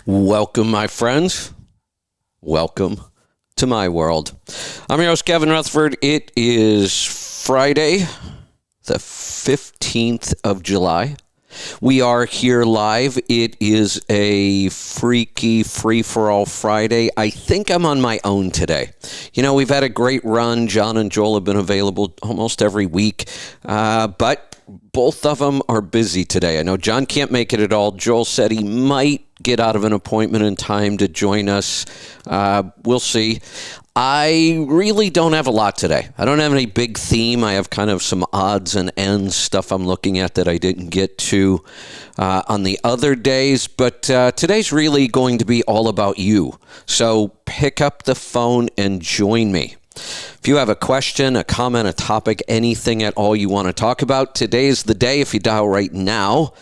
Welcome, my friends. Welcome to my world. I'm your host, Kevin Rutherford. It is Friday, the 15th of July. We are here live. It is a freaky free-for-all Friday. I think I'm on my own today. You know, we've had a great run. John and Joel have been available almost every week, but both of them are busy today. I know John can't make it at all. Joel said he might get out of an appointment in time to join us. We'll see. I really don't have a lot today. I don't have any big theme. I have kind of some odds and ends stuff I'm looking at that I didn't get to on the other days. But today's really going to be all about you. So pick up the phone and join me. If you have a question, a comment, a topic, anything at all you want to talk about, today's the day. If you dial right now,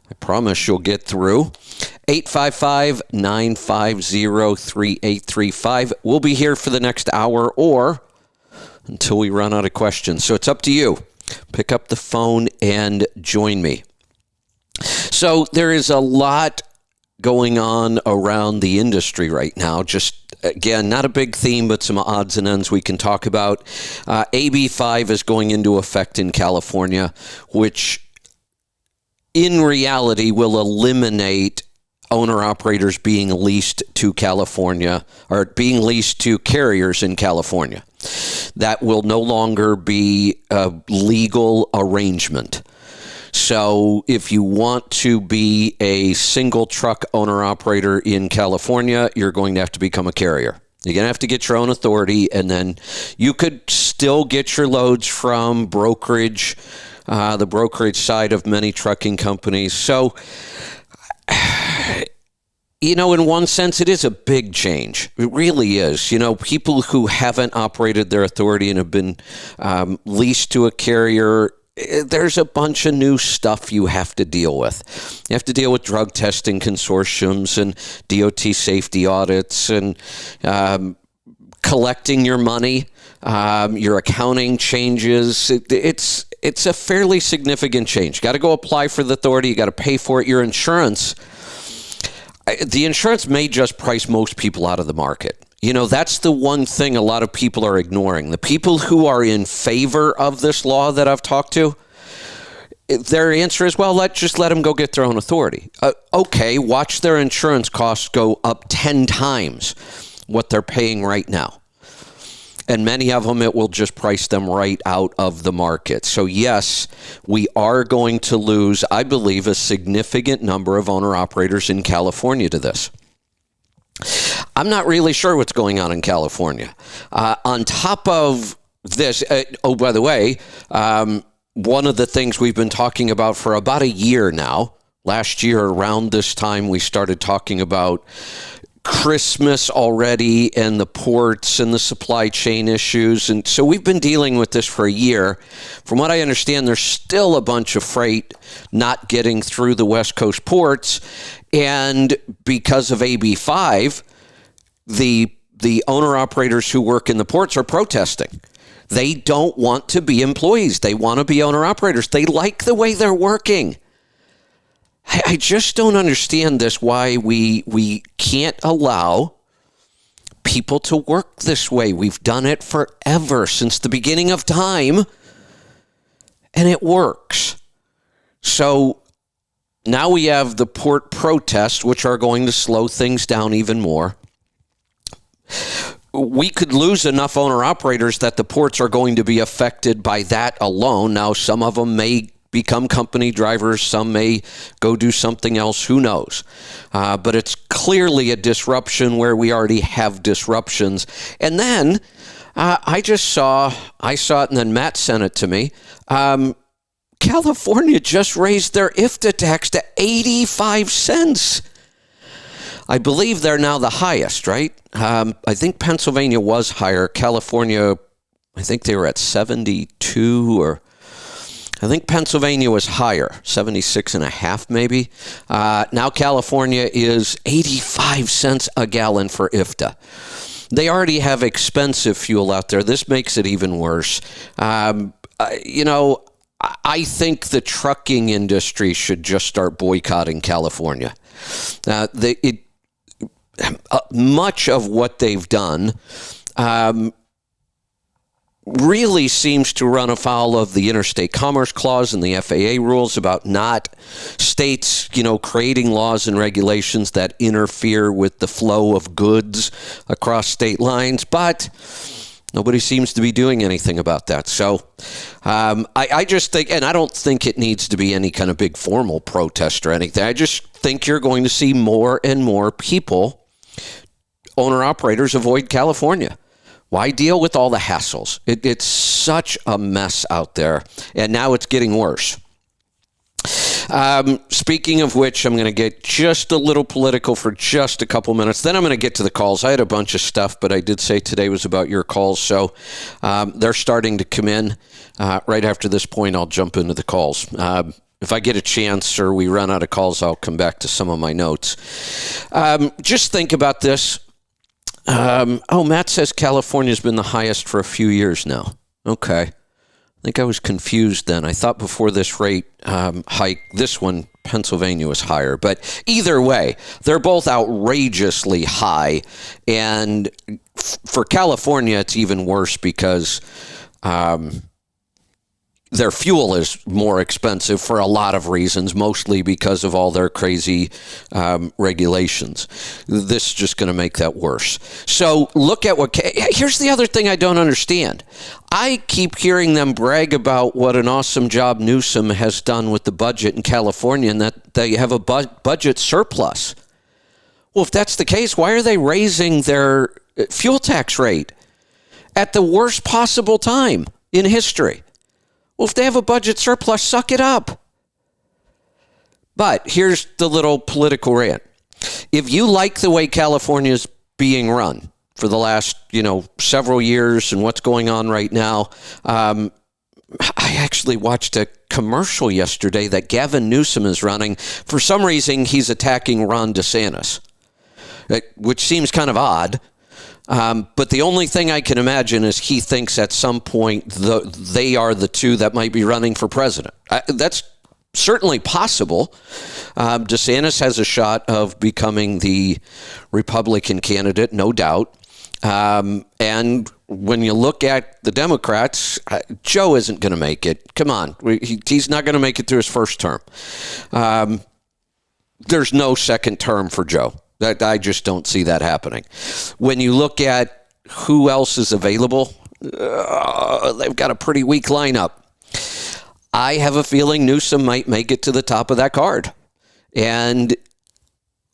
I promise you'll get through. 855-950-3835. We'll be here for the next hour or until we run out of questions. So it's up to you. Pick up the phone and join me. So there is a lot going on around the industry right now. Just, again, not a big theme, but some odds and ends we can talk about. AB5 is going into effect in California, which in reality will eliminate owner-operators being leased to California or being leased to carriers in California. That will no longer be a legal arrangement. So if you want to be a single truck owner-operator in California, you're going to have to become a carrier. You're going to have to get your own authority, and then you could still get your loads from brokerage, the brokerage side of many trucking companies. So, you know, in one sense, it is a big change. It really is. You know, people who haven't operated their authority and have been leased to a carrier, there's a bunch of new stuff you have to deal with. You have to deal with drug testing consortiums and DOT safety audits and collecting your money, your accounting changes. It's a fairly significant change. You got to go apply for the authority. You got to pay for it. Your insurance, the insurance may just price most people out of the market. You know, that's the one thing a lot of people are ignoring. The people who are in favor of this law that I've talked to, their answer is, well, let's let them go get their own authority. Okay, watch their insurance costs go up 10 times what they're paying right now. And many of them, it will just price them right out of the market. So yes, we are going to lose, I believe, a significant number of owner-operators in California to this. I'm not really sure what's going on in California. On top of this, by the way, one of the things we've been talking about for about a year now, last year around this time, we started talking about Christmas already and the ports and the supply chain issues. And so we've been dealing with this for a year. From what I understand, there's still a bunch of freight not getting through the West Coast ports. And because of AB5, the owner-operators who work in the ports are protesting. They don't want to be employees. They want to be owner-operators. They like the way they're working. I just don't understand this, why we can't allow people to work this way. We've done it forever, since the beginning of time, and it works. So now we have the port protests, which are going to slow things down even more. We could lose enough owner-operators that the ports are going to be affected by that alone. Now, some of them may become company drivers. Some may go do something else. Who knows? But it's clearly a disruption where we already have disruptions. And then I saw it, and then Matt sent it to me. California just raised their IFTA tax to 85 cents. I believe they're now the highest, right? I think Pennsylvania was higher. California, I think they were at 72, or I think Pennsylvania was higher, 76 and a half maybe. Now California is 85 cents a gallon for IFTA. They already have expensive fuel out there. This makes it even worse. I think the trucking industry should just start boycotting California. much of what they've done really seems to run afoul of the Interstate Commerce Clause and the FAA rules about not states, creating laws and regulations that interfere with the flow of goods across state lines. But nobody seems to be doing anything about that. So I just think, and I don't think it needs to be any kind of big formal protest or anything. I just think you're going to see more and more people, owner-operators, avoid California. Why deal with all the hassles? It's such a mess out there, and now it's getting worse. Speaking of which, I'm going to get just a little political for just a couple minutes. Then I'm going to get to the calls. I had a bunch of stuff, but I did say today was about your calls, so they're starting to come in. Right after this point, I'll jump into the calls. If I get a chance or we run out of calls, I'll come back to some of my notes. Just think about this. Matt says California's been the highest for a few years now. Okay. I think I was confused then. I thought before this rate hike, this one, Pennsylvania, was higher. But either way, they're both outrageously high. And for California, it's even worse because their fuel is more expensive for a lot of reasons, mostly because of all their crazy regulations. This is just going to make that worse. So look at here's the other thing I don't understand. I keep hearing them brag about what an awesome job Newsom has done with the budget in California and that they have a budget surplus. Well, if that's the case, why are they raising their fuel tax rate at the worst possible time in history? Well, if they have a budget surplus, suck it up. But here's the little political rant. If you like the way California is being run for the last, several years and what's going on right now, I actually watched a commercial yesterday that Gavin Newsom is running. For some reason, he's attacking Ron DeSantis, which seems kind of odd. But the only thing I can imagine is he thinks at some point they are the two that might be running for president. That's certainly possible. DeSantis has a shot of becoming the Republican candidate, no doubt. And when you look at the Democrats, Joe isn't going to make it. Come on. He's not going to make it through his first term. There's no second term for Joe. I just don't see that happening. When you look at who else is available, they've got a pretty weak lineup. I have a feeling Newsom might make it to the top of that card. And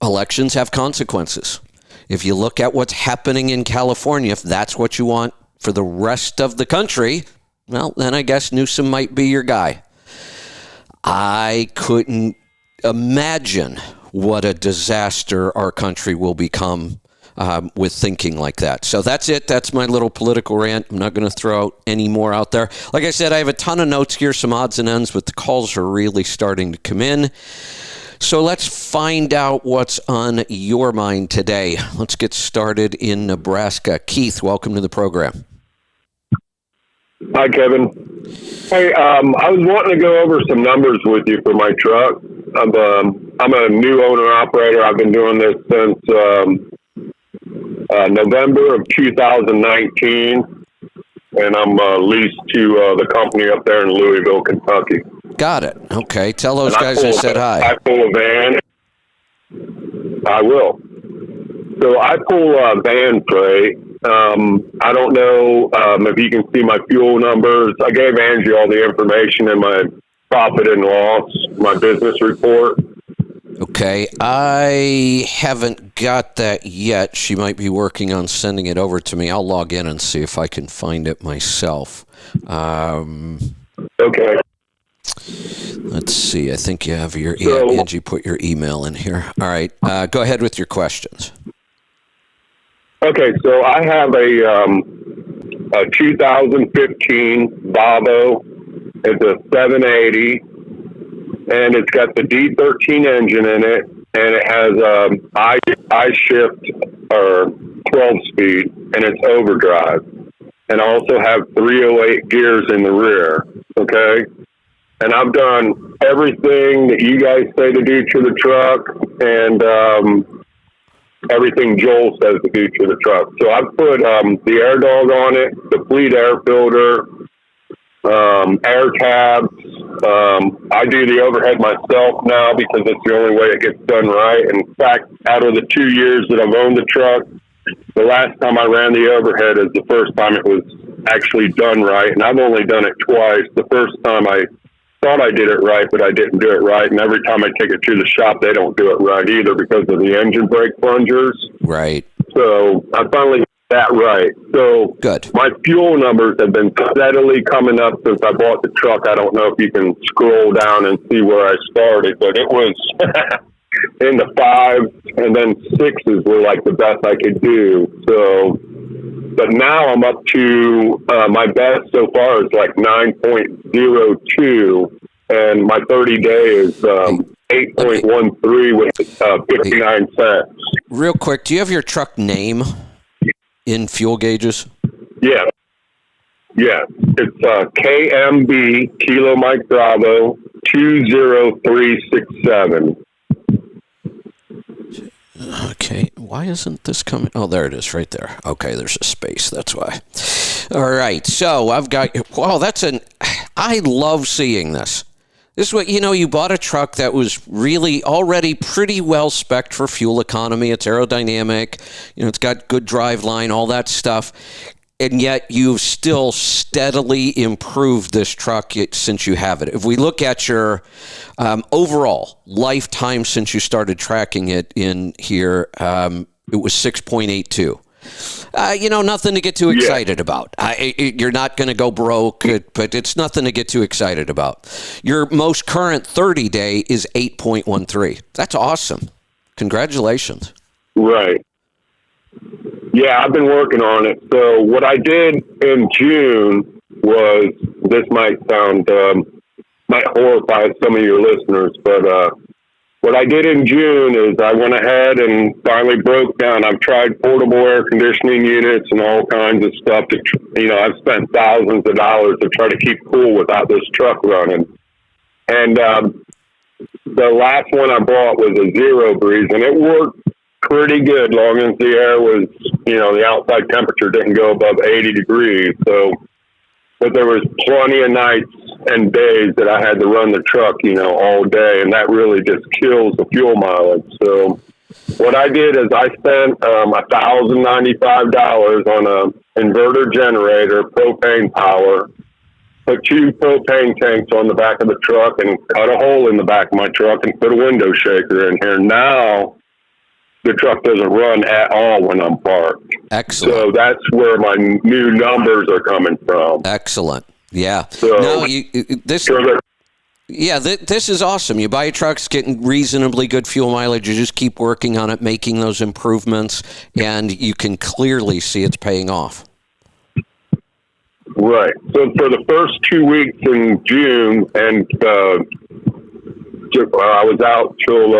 elections have consequences. If you look at what's happening in California, if that's what you want for the rest of the country, well, then I guess Newsom might be your guy. I couldn't imagine what a disaster our country will become with thinking like that. So that's it. That's my little political rant. I'm not going to throw out any more out there. Like I said, I have a ton of notes here, some odds and ends, but the calls are really starting to come in. So let's find out what's on your mind today. Let's get started in Nebraska. Keith, welcome to the program. Hi, Kevin. Hey, I was wanting to go over some numbers with you for my truck. I'm a new owner-operator. I've been doing this since November of 2019, and I'm leased to the company up there in Louisville, Kentucky. Got it. Okay. Tell those guys I said hi. I pull a van. I will. So I pull a van freight. I don't know if you can see my fuel numbers. I gave Angie all the information in my profit and loss, my business report. Okay. I haven't got that yet. She might be working on sending it over to me. I'll log in and see if I can find it myself. Okay. Let's see. I think you have your Angie put your email in here. All right. Go ahead with your questions. Okay, so I have a 2015 Volvo. It's a 780, and it's got the D13 engine in it, and it has I-shift or 12-speed, and it's overdrive. And I also have 308 gears in the rear, okay? And I've done everything that you guys say to do to the truck, and everything Joel says to do to the truck. So I put the air dog on it, the Fleet air filter, air tabs. I do the overhead myself now because it's the only way it gets done right. In fact, out of the 2 years that I've owned the truck, the last time I ran the overhead is the first time it was actually done right. And I've only done it twice. The first time I thought I did it right, but I didn't do it right. And every time I take it to the shop, they don't do it right either because of the engine brake plungers. Right. So I finally got that right. So good. My fuel numbers have been steadily coming up since I bought the truck. I don't know if you can scroll down and see where I started, but it was in the 5s, and then 6s were like the best I could do. So, but now I'm up to my best so far is like 9.02, and my 30-day is 8.13 with 59 cents. Real quick, do you have your truck name in fuel gauges? Yeah. Yeah. It's KMB, Kilo Mike Bravo, 20367. Okay, why isn't this coming? Oh, there it is right there. Okay, there's a space, that's why. All right, so I've got, wow, I love seeing this. This is what, you bought a truck that was really already pretty well spec'd for fuel economy. It's aerodynamic, it's got good drive line, all that stuff. And yet you've still steadily improved this truck since you have it. If we look at your overall lifetime since you started tracking it in here, it was 6.82. Nothing to get too excited about. You're not going to go broke, but it's nothing to get too excited about. Your most current 30-day is 8.13. That's awesome. Congratulations. Right. Yeah, I've been working on it. So what I did in June was, this might horrify some of your listeners, but what I did in June is I went ahead and finally broke down. I've tried portable air conditioning units and all kinds of stuff. I've spent thousands of dollars to try to keep cool without this truck running. And the last one I bought was a Zero Breeze, and it worked pretty good, long as the air was, the outside temperature didn't go above 80 degrees. So, but there was plenty of nights and days that I had to run the truck, all day, and that really just kills the fuel mileage. So what I did is I spent $1,095 on a inverter generator, propane power, put 2 propane tanks on the back of the truck and cut a hole in the back of my truck and put a window shaker in here. Now the truck doesn't run at all when I'm parked. Excellent. So that's where my new numbers are coming from. Excellent. Yeah. So no, this is awesome. You buy a truck, it's getting reasonably good fuel mileage. You just keep working on it, making those improvements, and you can clearly see it's paying off. Right. So for the first 2 weeks in June, and I was out till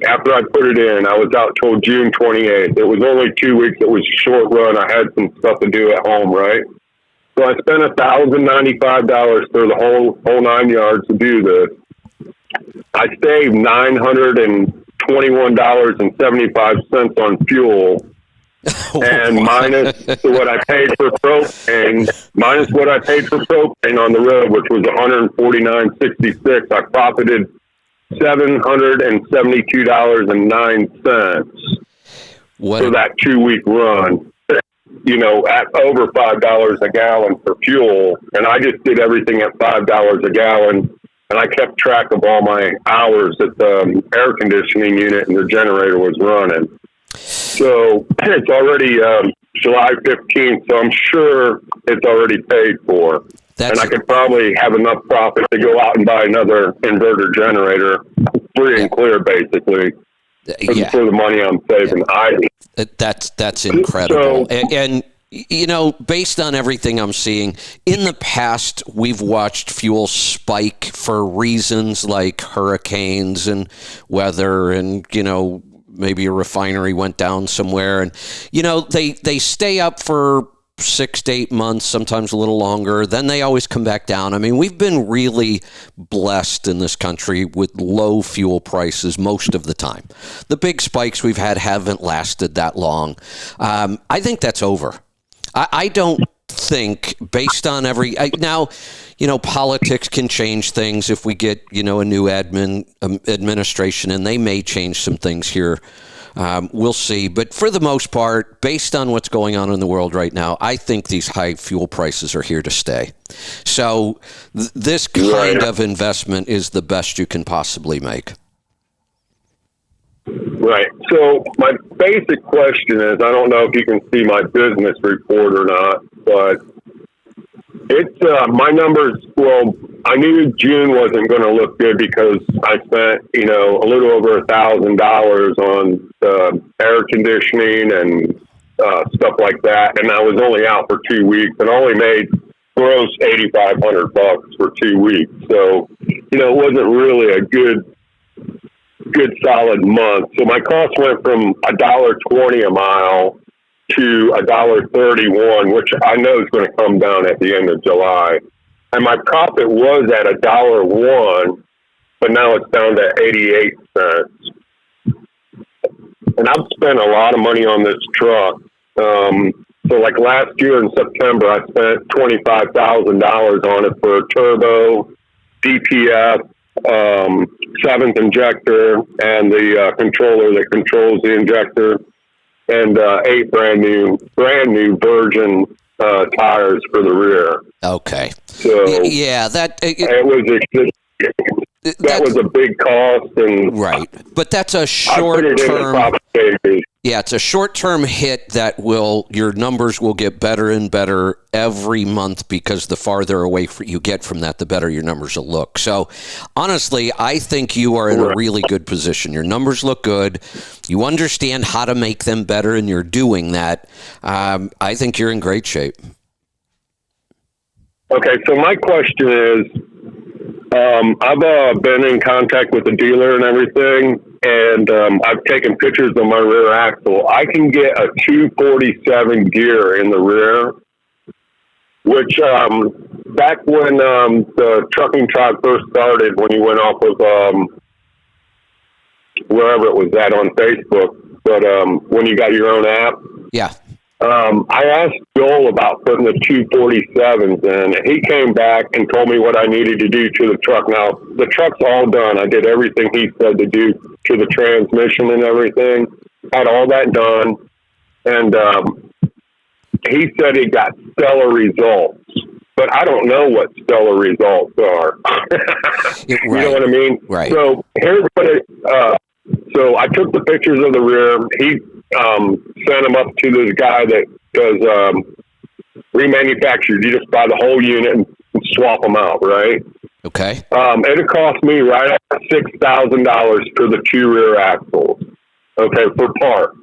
after I put it in, I was out till June 28th. It was only 2 weeks. It was a short run. I had some stuff to do at home, right? So I spent $1,095 for the whole 9 yards to do this. I saved $921.75 on fuel, and minus what I paid for propane on the road, which was $149.66. I profited $772.09 for that 2 week run, at over $5 a gallon for fuel. And I just did everything at $5 a gallon. And I kept track of all my hours that the air conditioning unit and the generator was running. So it's already July 15th. So I'm sure it's already paid for. And I could probably have enough profit to go out and buy another inverter generator, free and clear, basically, for the money I'm saving. That's incredible. And based on everything I'm seeing, in the past, we've watched fuel spike for reasons like hurricanes and weather and, maybe a refinery went down somewhere. And, they stay up for 6 to 8 months, sometimes a little longer. Then they always come back down. I mean, we've been really blessed in this country with low fuel prices most of the time. The big spikes we've had haven't lasted that long. I think that's over. I don't think, based on now, politics can change things if we get, a new administration, and they may change some things here. We'll see. But for the most part, based on what's going on in the world right now, I think these high fuel prices are here to stay. So this kind of investment is the best you can possibly make. Right. So my basic question is, I don't know if you can see my business report or not, but it's my numbers. Well, I knew June wasn't going to look good because I spent, a little over $1,000 on air conditioning and stuff like that, and I was only out for 2 weeks and only made gross $8,500 for 2 weeks. So, it wasn't really a good solid month. So my cost went from $1.20 a mile to $1.31, which I know is going to come down at the end of July. And my profit was at $1.01, but now it's down to 88 cents. And I've spent a lot of money on this truck. So like last year in September, I spent $25,000 on it for a turbo, DPF, 7th injector, and the controller that controls the injector, and 8 brand new Virgin tires for the rear. Okay. So yeah, that was a big cost, and right. But that's a short term. Yeah, it's a short-term hit that your numbers will get better and better every month, because the farther away you get from that, the better your numbers will look. So, honestly, I think you are in a really good position. Your numbers look good. You understand how to make them better, and you're doing that. I think you're in great shape. Okay, so my question is, I've been in contact with the dealer and everything, and I've taken pictures of my rear axle. I can get a 247 gear in the rear, which back when the trucking tribe first started, when you went off of wherever it was at on Facebook, but when you got your own app. Yeah. I asked Joel about putting the 247s in, and he came back and told me what I needed to do to the truck. Now, the truck's all done. I did everything he said to do to the transmission and everything. Had all that done. And he said he got stellar results. But I don't know what stellar results are. You know what I mean? Right. So here's what so I took the pictures of the rear. He sent them up to this guy that does remanufactured. You just buy the whole unit and swap them out, right? Okay. It cost me right at $6,000 for the 2 rear axles. Okay, for parts.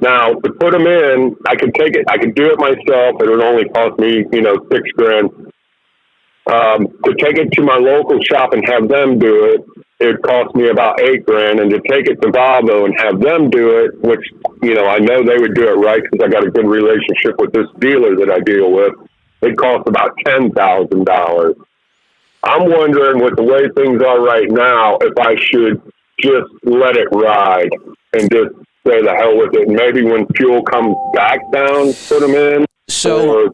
Now to put them in, I could do it myself. It would only cost me, $6,000. To take it to my local shop and have them do it, it cost me about $8,000, and to take it to Volvo and have them do it, which, I know they would do it right because I got a good relationship with this dealer that I deal with, it cost about $10,000. I'm wondering, with the way things are right now, if I should just let it ride and just say the hell with it. And maybe when fuel comes back down, put them in. So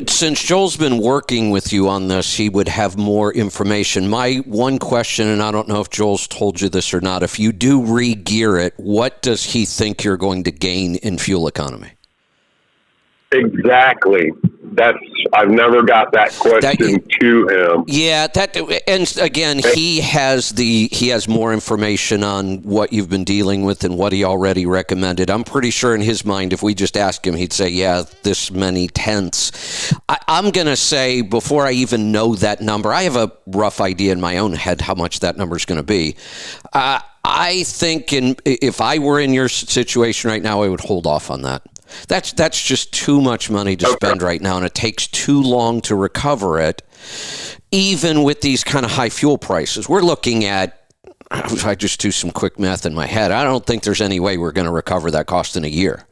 since Joel's been working with you on this, he would have more information. My one question, and I don't know if Joel's told you this or not, if you do re-gear it, what does he think you're going to gain in fuel economy? Exactly. I've never got that question to him. Yeah, and again, he has more information on what you've been dealing with and what he already recommended. I'm pretty sure in his mind, if we just ask him, he'd say, yeah, this many tenths. I'm going to say, before I even know that number, I have a rough idea in my own head how much that number is going to be. I think if I were in your situation right now, I would hold off on that. That's just too much money to spend right now, and it takes too long to recover it, even with these kind of high fuel prices. We're looking at, if I just do some quick math in my head, I don't think there's any way we're going to recover that cost in a year.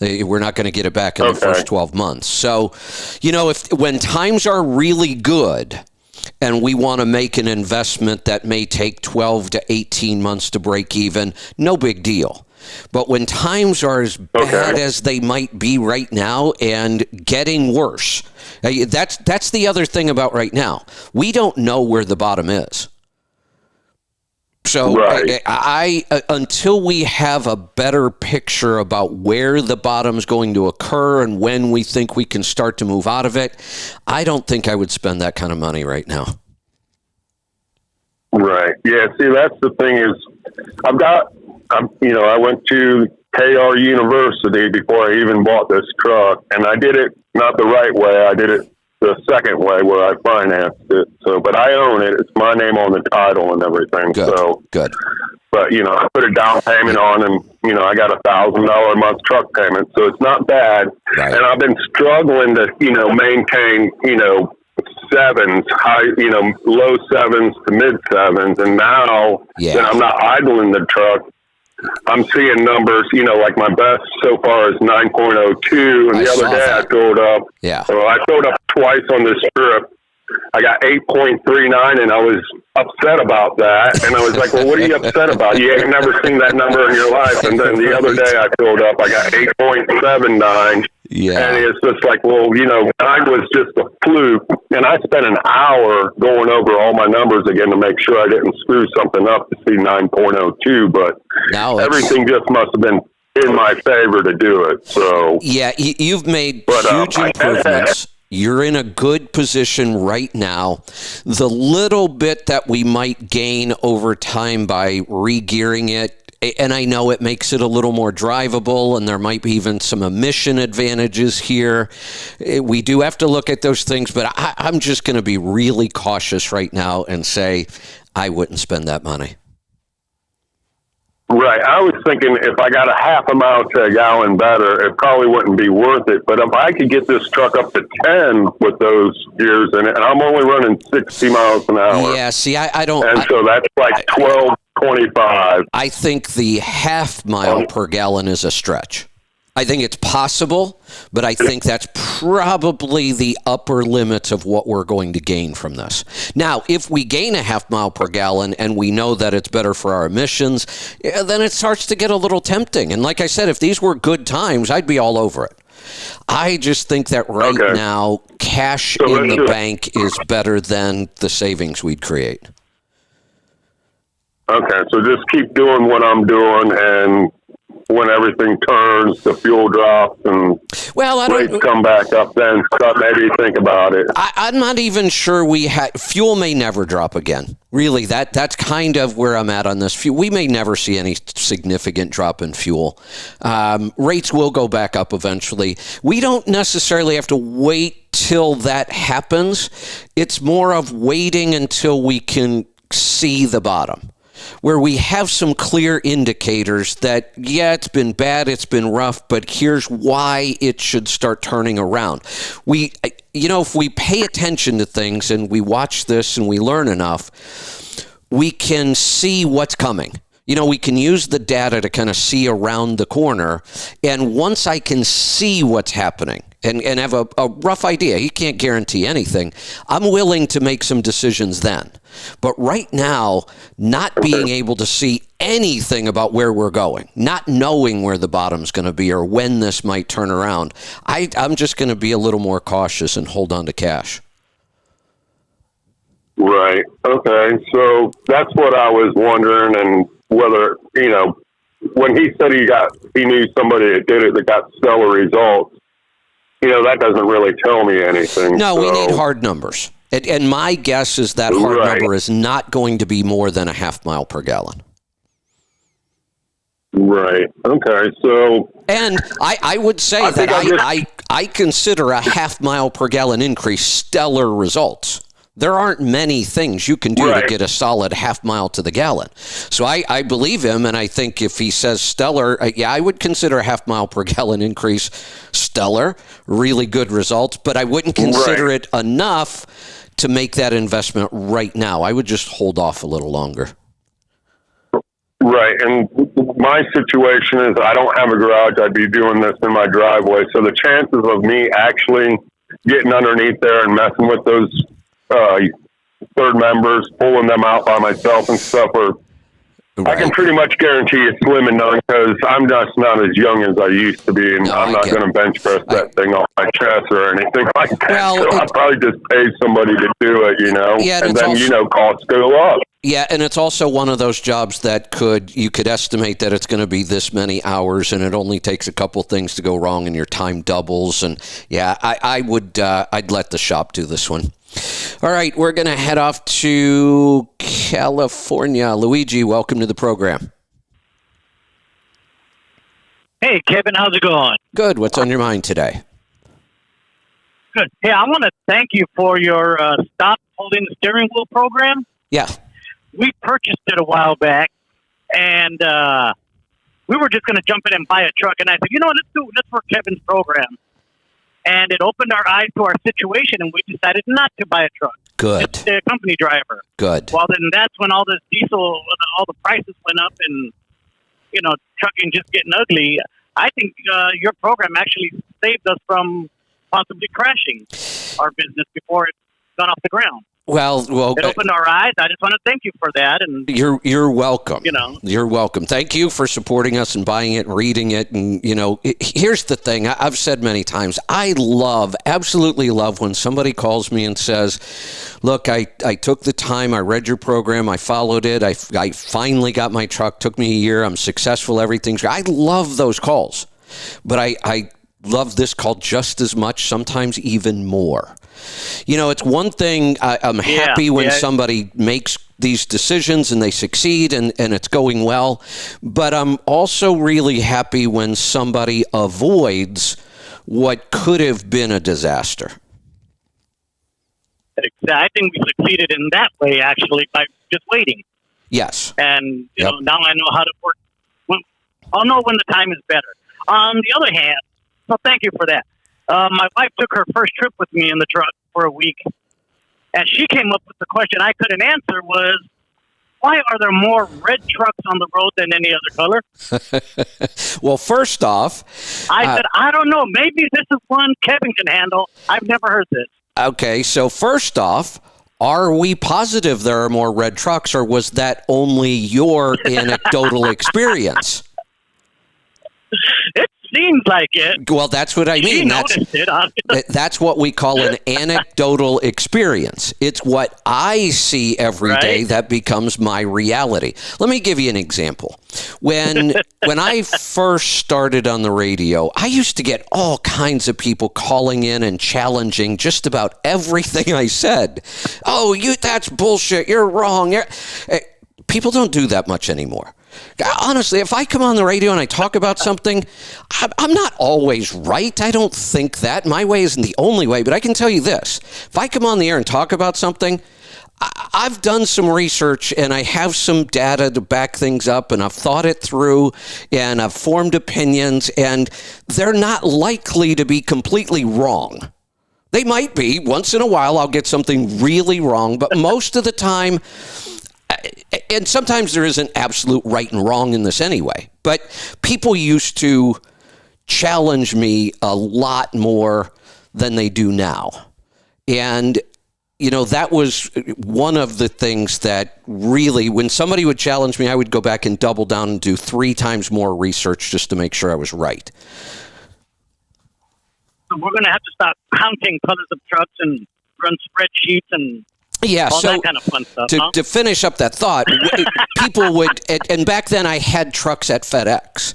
We're not going to get it back in the first 12 months. So, when times are really good and we want to make an investment that may take 12 to 18 months to break even, no big deal. But when times are as bad as they might be right now and getting worse, that's the other thing about right now. We don't know where the bottom is. So I until we have a better picture about where the bottom's going to occur and when we think we can start to move out of it, I don't think I would spend that kind of money right now. Right. Yeah. See, that's the thing is, I went to KR University before I even bought this truck, and I did it not the right way. I did it the second way where I financed it. So, but I own it. It's my name on the title and everything. Good. So good. But, I put a down payment on and, I got $1,000 a month truck payment. So it's not bad. Right. And I've been struggling to, maintain, sevens, low sevens to mid sevens. And now that I'm not idling the truck, I'm seeing numbers, like my best so far is 9.02. And the other day I filled up. Yeah. So I filled up twice on this strip. I got 8.39 and I was upset about that. And I was like, well, what are you upset about? You ain't never seen that number in your life. And then the other day I filled up, I got 8.79. Yeah. And it's just like, well, mine was just a fluke. And I spent an hour going over all my numbers again to make sure I didn't screw something up to see 9.02. But everything just must have been in my favor to do it. So yeah, you've made huge improvements. You're in a good position right now. The little bit that we might gain over time by re-gearing it, and I know it makes it a little more drivable, and there might be even some emission advantages here. We do have to look at those things, but I'm just going to be really cautious right now and say I wouldn't spend that money. Right. I was thinking if I got a half a mile to a gallon better, it probably wouldn't be worth it. But if I could get this truck up to 10 with those gears in it, and I'm only running 60 miles an hour. Yeah, see, I don't... And so that's like 12.25. I think the half mile per gallon is a stretch. I think it's possible, but I think that's probably the upper limit of what we're going to gain from this. Now, if we gain a half mile per gallon and we know that it's better for our emissions, then it starts to get a little tempting. And like I said, if these were good times, I'd be all over it. I just think that right now, cash in the bank is better than the savings we'd create. Okay, so just keep doing what I'm doing, and when everything turns, the fuel drops and rates come back up, then maybe think about it. I'm not even sure fuel may never drop again. Really, that's kind of where I'm at on this. We may never see any significant drop in fuel. Rates will go back up eventually. We don't necessarily have to wait till that happens. It's more of waiting until we can see the bottom, where we have some clear indicators that, it's been bad, it's been rough, but here's why it should start turning around. If we pay attention to things and we watch this and we learn enough, we can see what's coming. We can use the data to kind of see around the corner. And once I can see what's happening and have a rough idea, you can't guarantee anything, I'm willing to make some decisions then. But right now, not being able to see anything about where we're going, not knowing where the bottom's going to be or when this might turn around, I'm just going to be a little more cautious and hold on to cash. Right. Okay. So that's what I was wondering, and whether, when he said he knew somebody that did it that got stellar results, that doesn't really tell me anything. No, we need hard numbers. And my guess is that hard number is not going to be more than a half mile per gallon. Right. Okay. So, and I would say that I consider a half mile per gallon increase stellar results. There aren't many things you can do to get a solid half mile to the gallon. So I believe him, and I think if he says stellar, I would consider a half mile per gallon increase stellar, really good results, but I wouldn't consider it enough to make that investment right now. I would just hold off a little longer. Right. And my situation is I don't have a garage. I'd be doing this in my driveway. So the chances of me actually getting underneath there and messing with those third members, pulling them out by myself and stuff are, Right. I can pretty much guarantee it's slim and none because I'm just not as young as I used to be, and No, I'm not going to bench press that thing off my chest or anything like that. Well, so I'll probably just pay somebody to do it, Yeah, and then, also, costs go up. Yeah, and it's also one of those jobs that you could estimate that it's going to be this many hours, and it only takes a couple things to go wrong, and your time doubles. And yeah, I'd let the shop do this one. All right, we're going to head off to California. Luigi, welcome to the program. Hey, Kevin, how's it going? Good. What's on your mind today? Good. Hey, I want to thank you for your Stop Holding the Steering Wheel program. Yeah. We purchased it a while back, and we were just going to jump in and buy a truck. And I said, let's work Kevin's program. And it opened our eyes to our situation, and we decided not to buy a truck. Good. It's a company driver. Good. Well, then that's when all this diesel, all the prices went up, and trucking just getting ugly. I think your program actually saved us from possibly crashing our business before it got off the ground. Well, it opened our eyes. I just want to thank you for that. And you're welcome. You're welcome. Thank you for supporting us and buying it and reading it. And here's the thing. I've said many times, I absolutely love when somebody calls me and says, look, I took the time, I read your program, I followed it, I finally got my truck, took me a year, I'm successful, everything's great. I love those calls, but I love this call just as much, sometimes even more. It's one thing, I'm happy when somebody makes these decisions and they succeed and it's going well, but I'm also really happy when somebody avoids what could have been a disaster. I think we succeeded in that way, actually, by just waiting. Yes. And, now I know how to work. I'll know when the time is better. On the other hand, so thank you for that. My wife took her first trip with me in the truck for a week, and she came up with the question I couldn't answer was, why are there more red trucks on the road than any other color? Well, first off, I said, I don't know. Maybe this is one Kevin can handle. I've never heard this. Okay, so first off, are we positive there are more red trucks, or was that only your anecdotal experience? It seems like it. Well, that's what I mean. She noticed it. That's what we call an anecdotal experience. It's what I see every day that becomes my reality. Let me give you an example. When I first started on the radio, I used to get all kinds of people calling in and challenging just about everything I said. Oh, that's bullshit. You're wrong. People don't do that much anymore. Honestly, if I come on the radio and I talk about something, I'm not always right. I don't think that. My way isn't the only way, but I can tell you this. If I come on the air and talk about something, I've done some research and I have some data to back things up, and I've thought it through and I've formed opinions, and they're not likely to be completely wrong. They might be. Once in a while, I'll get something really wrong, but most of the time, and sometimes there isn't absolute right and wrong in this anyway, but people used to challenge me a lot more than they do now. And, that was one of the things that really, when somebody would challenge me, I would go back and double down and do 3 times more research just to make sure I was right. So we're going to have to stop counting colors of trucks and run spreadsheets and all that kind of fun stuff. To finish up that thought, people would, and back then I had trucks at FedEx.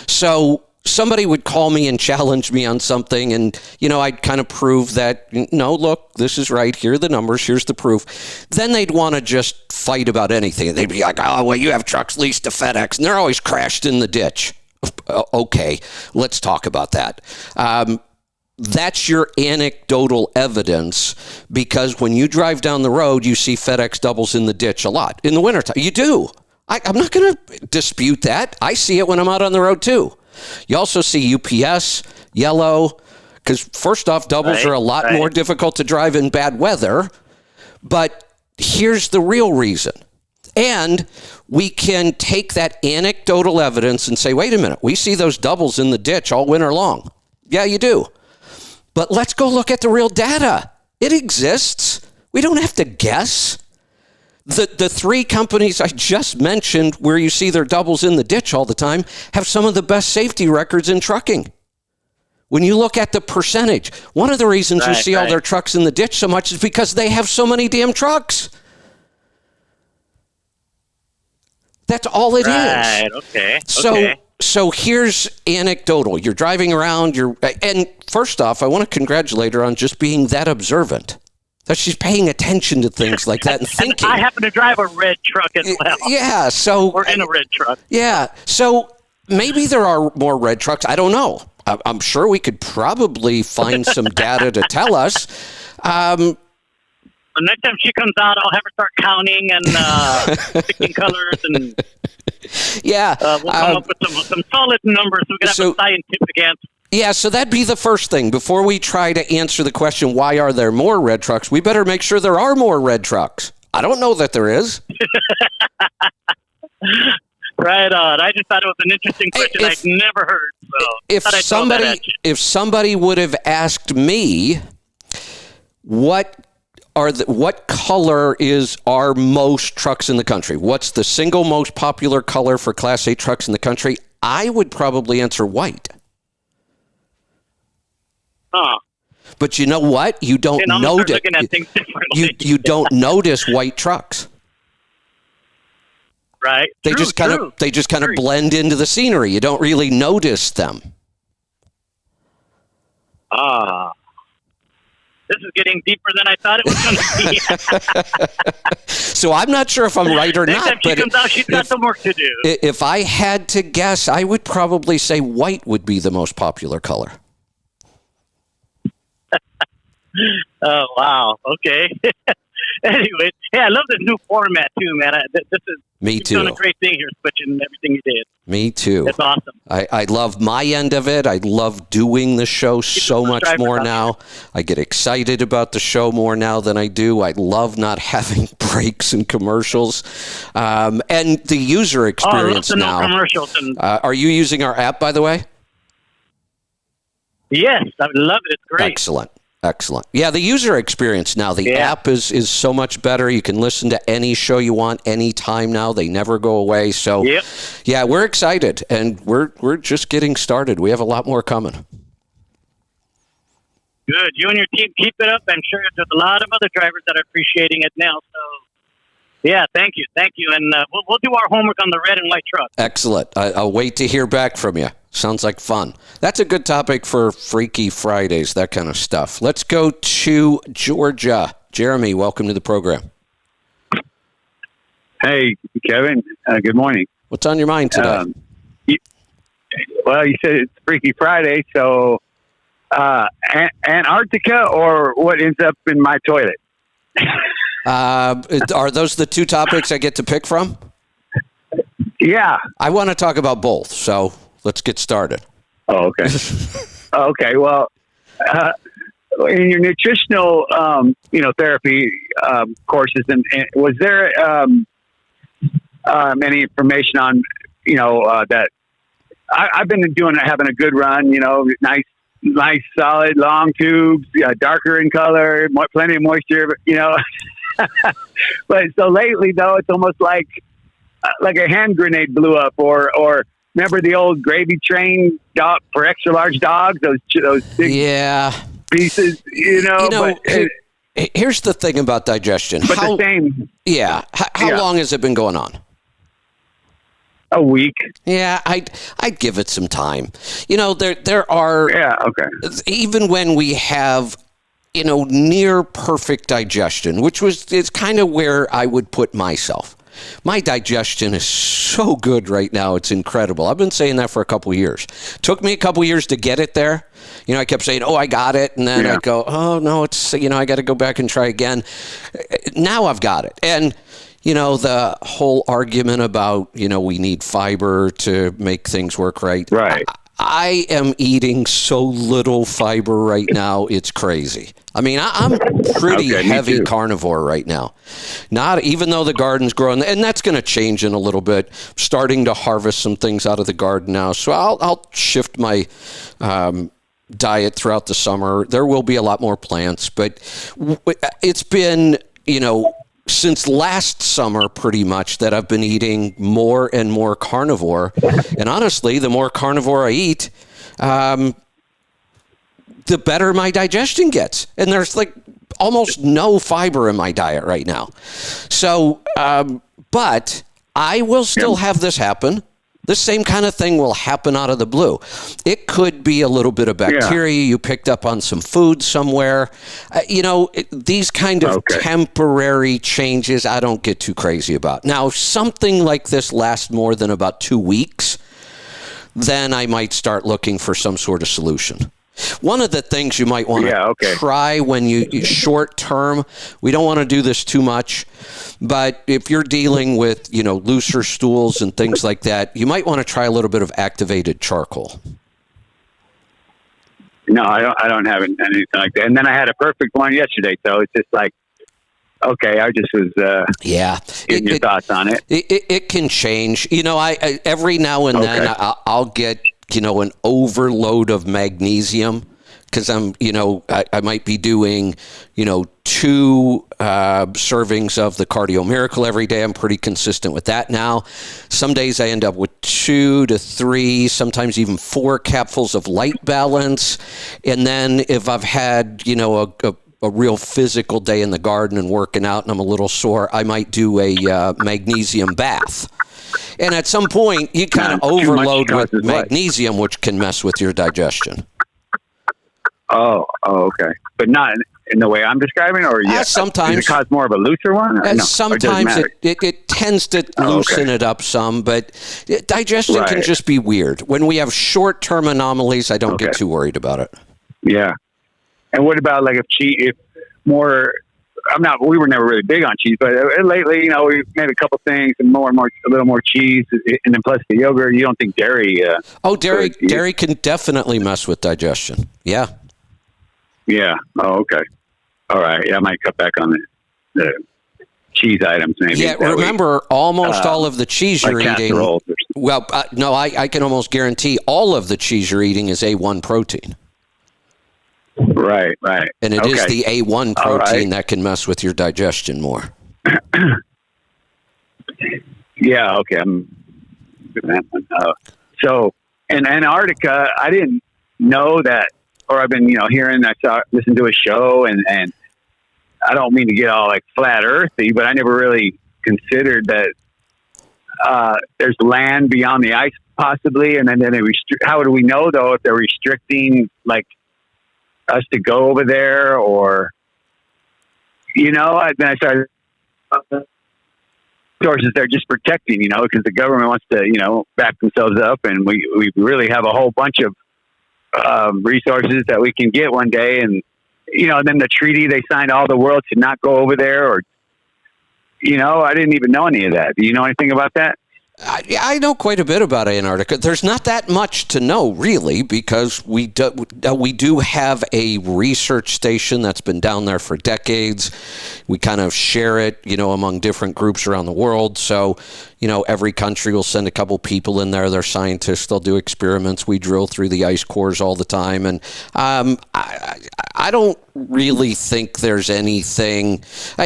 So somebody would call me and challenge me on something, and, I'd kind of prove that, no, look, this is right. Here are the numbers. Here's the proof. Then they'd want to just fight about anything. They'd be like, oh, well, you have trucks leased to FedEx, and they're always crashed in the ditch. Okay, let's talk about that. That's your anecdotal evidence, because when you drive down the road, you see FedEx doubles in the ditch a lot. In the wintertime, you do. I'm not going to dispute that. I see it when I'm out on the road, too. You also see UPS, yellow, because first off, doubles are a lot more difficult to drive in bad weather. But here's the real reason. And we can take that anecdotal evidence and say, wait a minute, we see those doubles in the ditch all winter long. Yeah, you do. But let's go look at the real data. It exists. We don't have to guess. The three companies I just mentioned where you see their doubles in the ditch all the time have some of the best safety records in trucking. When you look at the percentage, one of the reasons you see all their trucks in the ditch so much is because they have so many damn trucks. That's all it is. Okay. So here's anecdotal. You're driving around, and first off, I want to congratulate her on just being that observant. That she's paying attention to things like that and thinking. I happen to drive a red truck as well. Yeah, so we're in a red truck. Yeah, so maybe there are more red trucks. I don't know. I'm sure we could probably find some data to tell us. The next time she comes out, I'll have her start counting and picking colors, and we'll come up with some solid numbers so we can have a scientific answer. Yeah, so that'd be the first thing. Before we try to answer the question, why are there more red trucks, we better make sure there are more red trucks. I don't know that there is. Right on. I just thought it was an interesting question I'd never heard. So if somebody would have asked me what color are most trucks in the country, what's the single most popular color for Class 8 trucks in the country, I would probably answer white. But you know what? You don't notice. You don't notice white trucks. Right. They just kind of blend into the scenery. You don't really notice them. This is getting deeper than I thought it was going to be. So I'm not sure if I'm right or not. Next time she comes out, she's got some work to do. If I had to guess, I would probably say white would be the most popular color. Oh, wow. Okay. Anyway, I love this new format too, man. Me too. You've done a great thing here, switching everything you did. Me too. It's awesome. I love my end of it. I love doing the show so much more now. I get excited about the show more now than I do. I love not having breaks and commercials. And the user experience now. No commercials. Are you using our app, by the way? Yes, I love it. It's great. Excellent. Yeah, the user experience now, the app is so much better. You can listen to any show you want anytime now. They never go away. So, yeah, we're excited, and we're just getting started. We have a lot more coming. Good. You and your team keep it up. I'm sure there's a lot of other drivers that are appreciating it now. So, yeah, thank you. And we'll do our homework on the red and white truck. Excellent. I'll wait to hear back from you. Sounds like fun. That's a good topic for Freaky Fridays, that kind of stuff. Let's go to Georgia. Jeremy, welcome to the program. Hey, Kevin. Good morning. What's on your mind today? You said it's Freaky Friday, so Antarctica or what ends up in my toilet? Are those the two topics I get to pick from? Yeah. I want to talk about both, so let's get started. Oh, okay. Okay. Well, in your nutritional, therapy courses, and was there any information on, that I've been having a good run, nice, solid, long tubes, darker in color, plenty of moisture, but so lately though, it's almost like a hand grenade blew up, or remember the old gravy train dog for extra large dogs? Those big pieces, Here's the thing about digestion. But the same. Yeah. How long has it been going on? A week. Yeah, I'd give it some time. There are. Yeah. Okay. Even when we have, near perfect digestion, which is kind of where I would put myself. My digestion is so good right now. It's incredible. I've been saying that for a couple of years. Took me a couple of years to get it there. I kept saying, I got it. And then I'd go, oh, no, it's, I got to go back and try again. Now I've got it. And, the whole argument about, we need fiber to make things work right. Right. I am eating so little fiber right now, it's crazy. I mean, I'm pretty heavy carnivore right now. Not even though the garden's growing, and that's going to change in a little bit. I'm starting to harvest some things out of the garden now, so I'll shift my diet throughout the summer. There will be a lot more plants, but it's been, since last summer pretty much that I've been eating more and more carnivore. And honestly, the more carnivore I eat, the better my digestion gets. And there's like almost no fiber in my diet right now. So, but I will still have this happen. The same kind of thing will happen out of the blue. It could be a little bit of bacteria you picked up on some food somewhere. These kind of temporary changes I don't get too crazy about. Now, if something like this lasts more than about 2 weeks, then I might start looking for some sort of solution. One of the things you might want to try when you short term, we don't want to do this too much, but if you're dealing with, looser stools and things like that, you might want to try a little bit of activated charcoal. No, I don't have anything like that. And then I had a perfect one yesterday, so it's just like, okay, I just was getting your thoughts on it. It can change. I every now and then I'll get an overload of magnesium because I might be doing 2 servings of the Cardio Miracle every day. I'm pretty consistent with that now. Some days I end up with 2 to 3, sometimes even 4 capfuls of Light Balance. And then if I've had a real physical day in the garden and working out and I'm a little sore, I might do a magnesium bath. And at some point, you kind of overload with magnesium, which can mess with your digestion. Oh, okay. But not in the way I'm describing? Or sometimes. Does it cause more of a looser one? Sometimes it tends to loosen it up some, but digestion can just be weird. When we have short-term anomalies, I don't get too worried about it. Yeah. And what about like if more... we were never really big on cheese, but lately, we've made a couple things and a little more cheese, and then plus the yogurt. You don't think dairy? Dairy can definitely mess with digestion. Yeah. Yeah. Oh, okay. All right. Yeah, I might cut back on the cheese items maybe. Yeah. Remember, almost all of the cheese you're eating. Well, no, I can almost guarantee all of the cheese you're eating is A1 protein. Right. And it is the A1 protein that can mess with your digestion more. Yeah, okay. So in Antarctica, I didn't know that, or I've been, hearing, listen to a show, and I don't mean to get all like flat earthy, but I never really considered that there's land beyond the ice possibly, and then how do we know though if they're restricting like us to go over there, or then I started sources they're just protecting, because the government wants to back themselves up, and we really have a whole bunch of resources that we can get one day, and then the treaty they signed all the world to not go over there, or I didn't even know any of that. Do you know anything about that? I know quite a bit about Antarctica. There's not that much to know, really, because we do have a research station that's been down there for decades. We kind of share it, among different groups around the world. So, every country will send a couple people in there. They're scientists. They'll do experiments. We drill through the ice cores all the time. And I don't really think there's anything.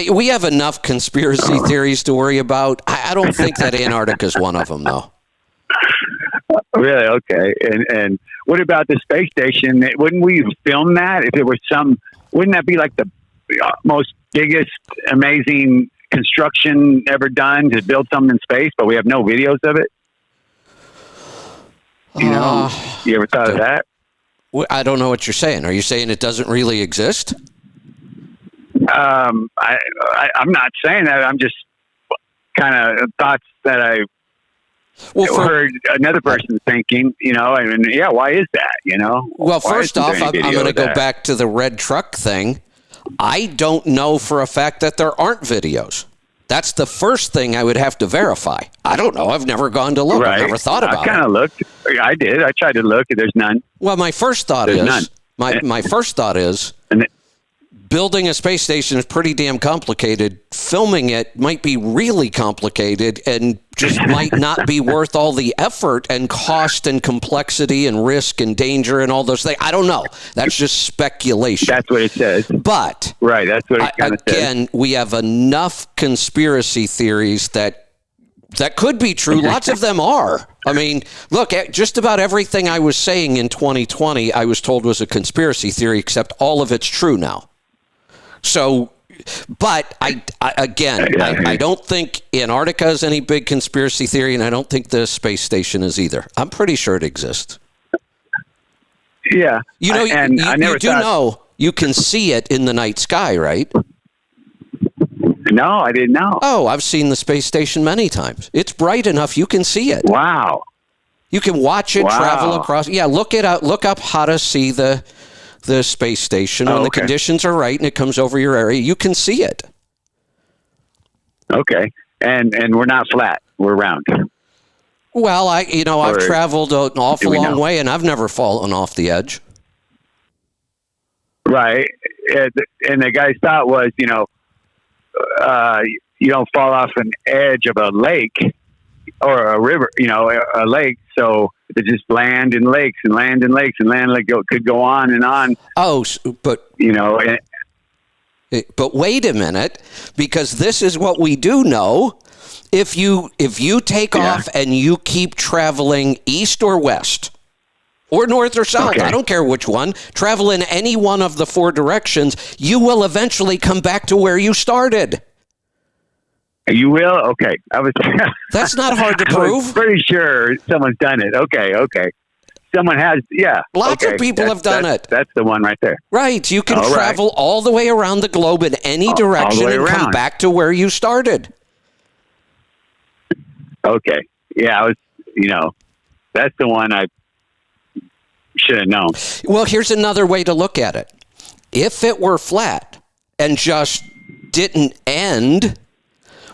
We have enough conspiracy theories to worry about. I don't think that Antarctica is one of them, though. Really? Okay. And what about the space station? Wouldn't we film that if there was wouldn't that be like the most biggest, amazing construction ever done to build something in space, but we have no videos of it? You ever thought of that? I don't know what you're saying. Are you saying it doesn't really exist? I'm not saying that. I'm just kind of thoughts that I heard another person thinking, why is that, Well, first off, I'm going to go back to the red truck thing. I don't know for a fact that there aren't videos. That's the first thing I would have to verify. I don't know. I've never gone to look. I've never thought about it. I kind of looked. I did. I tried to look. There's none. Well, my first thought There's is none. my first thought is And building a space station is pretty damn complicated. Filming it might be really complicated and just might not be worth all the effort and cost and complexity and risk and danger and all those things. I don't know. That's just speculation. that's what it says. But Right. That's what it kind of says. again, we have enough conspiracy theories that could be true. Lots of them are. I mean, look, just about everything I was saying in 2020, I was told was a conspiracy theory, except all of it's true now. So, but I don't think Antarctica is any big conspiracy theory, and I don't think the space station is either. I'm pretty sure it exists. Yeah. You know, and I never you do thought, know you can see it in the night sky, right? No, I didn't know. Oh, I've seen the space station many times. It's bright enough you can see it. Wow. You can watch it Wow. travel across. Yeah, look up how to see the space station when the okay. conditions are right and it comes over your area. You can see it. Okay. And we're not flat. We're round. Well, I've Or traveled an awful do we long know? way and I've never fallen off the edge. Right. And the guy's thought was, you don't fall off an edge of a lake or a river, a lake. So it just land in lakes and land in lakes and could go on and on. Oh, but And, but wait a minute, because this is what we do know. If you take off and you keep traveling east or west or north or south, Okay. I don't care which one, travel in any one of the four directions, you will eventually come back to where you started. you will? Okay. That's not hard to I was prove. pretty sure someone's done it. Okay. Someone has, yeah. Lots of people have done it. That's the one right there. Right. You can All right. travel all the way around the globe in any direction way and come around. back to where you started. Okay. Yeah, that's the one I should have known. Well, here's another way to look at it. If it were flat and just didn't end,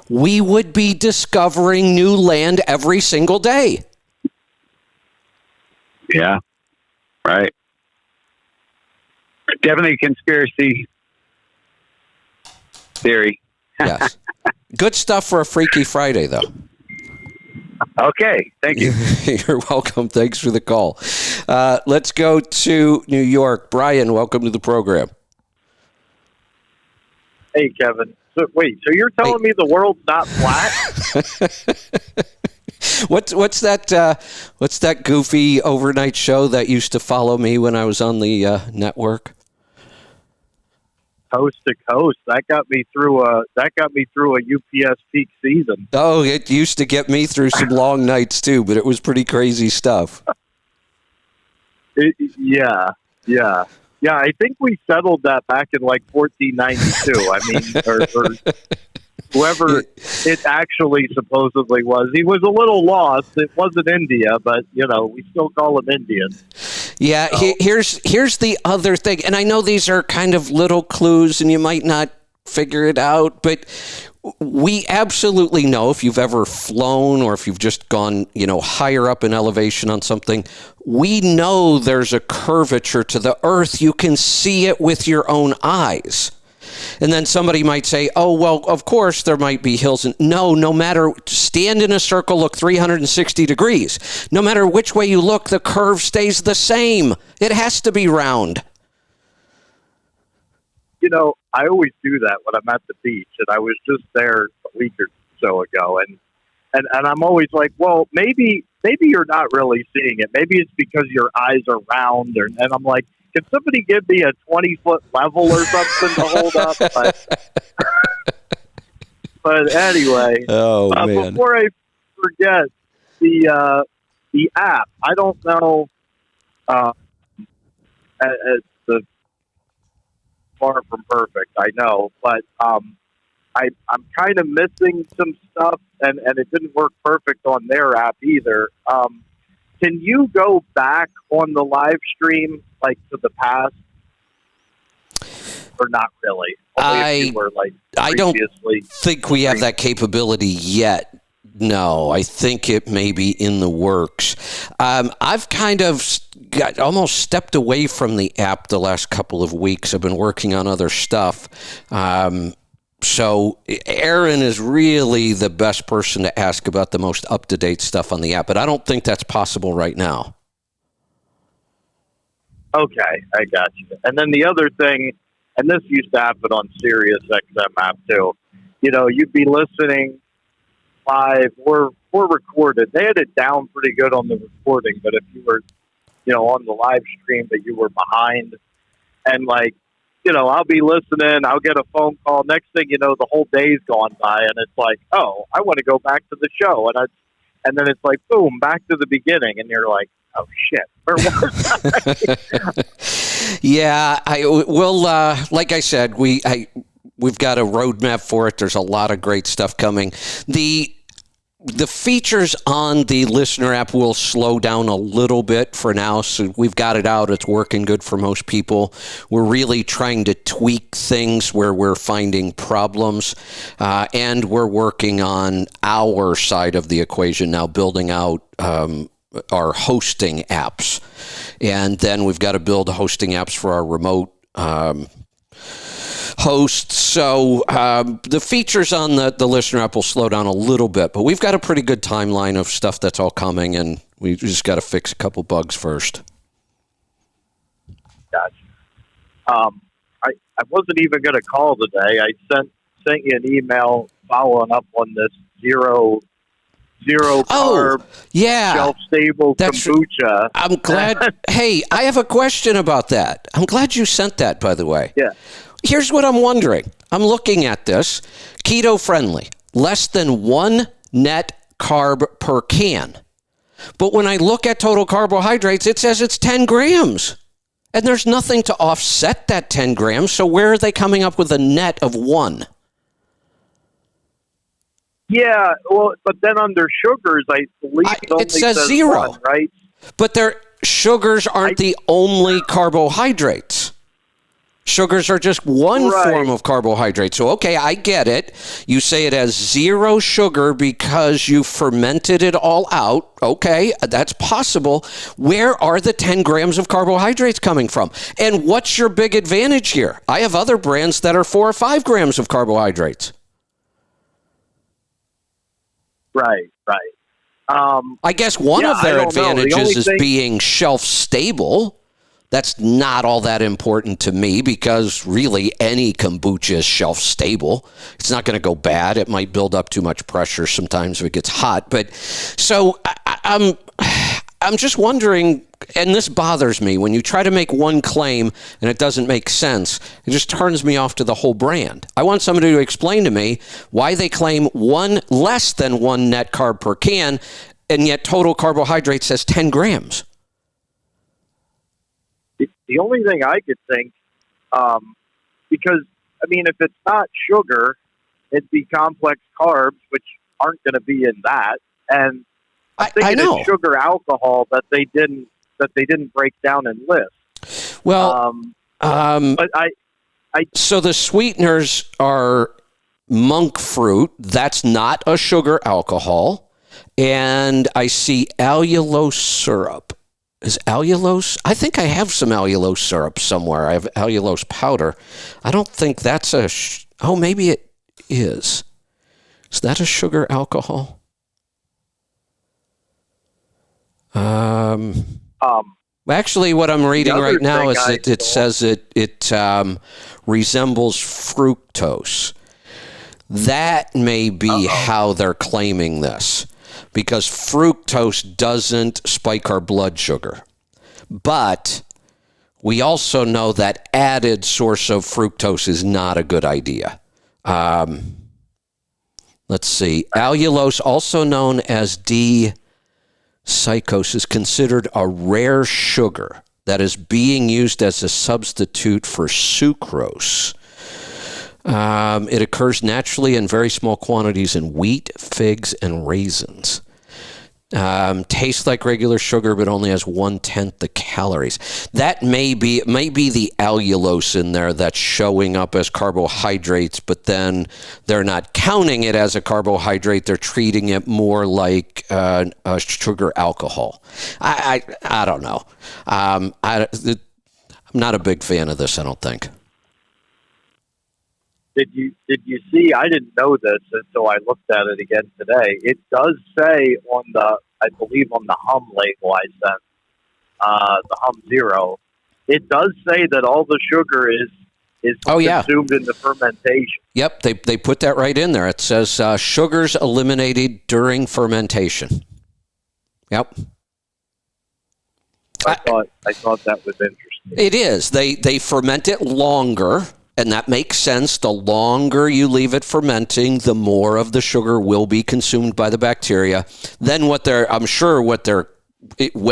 we would be discovering new land every single day. Yeah. Right. Definitely conspiracy theory. Yes. Good stuff for a Freaky Friday, though. Okay. Thank you. You're welcome. Thanks for the call. Let's go to New York. Brian, welcome to the program. Hey, Kevin. So you're telling me the world's not flat? What's that goofy overnight show that used to follow me when I was on the network? Coast to coast. That got me through a UPS peak season. Oh, it used to get me through some long nights too, but it was pretty crazy stuff. Yeah. I think we settled that back in like 1492. I mean, or whoever it actually supposedly was. He was a little lost. It wasn't India, but we still call him Indian. Yeah, here's the other thing, and I know these are kind of little clues, and you might not figure it out, but we absolutely know, if you've ever flown or if you've just gone, higher up in elevation on something, we know there's a curvature to the Earth. You can see it with your own eyes. And then somebody might say, oh, well, of course there might be hills. No matter, stand in a circle, look 360 degrees. No matter which way you look, the curve stays the same. It has to be round. I always do that when I'm at the beach, and I was just there a week or so ago, and I'm always like, well, maybe you're not really seeing it. Maybe it's because your eyes are round, and I'm like, can somebody give me a 20-foot level or something to hold up? But anyway, man. Before I forget, the app, I don't know, the far from perfect, I know, but I'm kind of missing some stuff, and it didn't work perfect on their app either. Can you go back on the live stream, like to the past, or not really? Only if you were, like, I don't previously think we have that capability yet. No, I think it may be in the works. I've kind of got almost stepped away from the app the last couple of weeks. I've been working on other stuff. So Aaron is really the best person to ask about the most up-to-date stuff on the app, but I don't think that's possible right now. Okay, I got you. And then the other thing, and this used to happen on Sirius XM app too. You know, you'd be listening live. We're recorded. They had it down pretty good on the recording, but if you were, you know, on the live stream, but you were behind, and like, you know, I'll be listening. I'll get a phone call. Next thing you know, the whole day's gone by, and it's like, oh, I want to go back to the show, and then it's like, boom, back to the beginning, and you're like, oh shit, where was I? Yeah, like I said, we've got a roadmap for it. There's a lot of great stuff coming. The features on the listener app will slow down a little bit for now. So we've got it out. It's working good for most people. We're really trying to tweak things where we're finding problems. And we're working on our side of the equation now, building out our hosting apps. And then we've got to build hosting apps for our remote hosts. So the features on the listener app will slow down a little bit, but we've got a pretty good timeline of stuff that's all coming, and we just got to fix a couple bugs first. Gotcha. I wasn't even going to call today. I sent you an email following up on this zero carb, shelf stable kombucha. I'm glad. Hey, I have a question about that. I'm glad you sent that, by the way. Yeah. Here's what I'm wondering. I'm looking at this. Keto friendly, less than 1 net carb per can. But when I look at total carbohydrates, it says it's 10 grams. And there's nothing to offset that 10 grams. So where are they coming up with a net of 1? Yeah, well, but then under sugars, I believe it only says 0, 1, right? But sugars aren't the only carbohydrates. Sugars are just one form of carbohydrate. So, okay, I get it. You say it has 0 sugar because you fermented it all out. Okay, that's possible. Where are the 10 grams of carbohydrates coming from? And what's your big advantage here? I have other brands that are 4 or 5 grams of carbohydrates. Right. I guess one of their advantages is being shelf stable. That's not all that important to me because really any kombucha is shelf stable. It's not going to go bad. It might build up too much pressure sometimes if it gets hot. But so I'm just wondering, and this bothers me, when you try to make one claim and it doesn't make sense, it just turns me off to the whole brand. I want somebody to explain to me why they claim less than 1 net carb per can, and yet total carbohydrate says 10 grams. The only thing I could think, because, I mean, if it's not sugar, it'd be complex carbs, which aren't going to be in that. And I think it's sugar alcohol that they didn't break down and list. Well, but so the sweeteners are monk fruit. That's not a sugar alcohol. And I see allulose syrup. Is allulose? I think I have some allulose syrup somewhere. I have allulose powder. I don't think that's maybe it is. Is that a sugar alcohol? Actually, what I'm reading right now is that it says it resembles fructose. That may be how they're claiming this, because fructose doesn't spike our blood sugar. But we also know that added source of fructose is not a good idea. Let's see. Allulose, also known as D-cyclose, is considered a rare sugar that is being used as a substitute for sucrose. It occurs naturally in very small quantities in wheat, figs, and raisins. Tastes like regular sugar, but only has 1/10 the calories. That may be the allulose in there that's showing up as carbohydrates, but then they're not counting it as a carbohydrate. They're treating it more like a sugar alcohol. I don't know. I'm not a big fan of this, I don't think. Did you see? I didn't know this until I looked at it again today. It does say on I believe on the Hum label I sent, the Hum Zero, it does say that all the sugar is consumed in the fermentation. Yep, they put that right in there. It says sugars eliminated during fermentation. Yep. I thought that was interesting. It is. They ferment it longer. And that makes sense. The longer you leave it fermenting, the more of the sugar will be consumed by the bacteria. Then when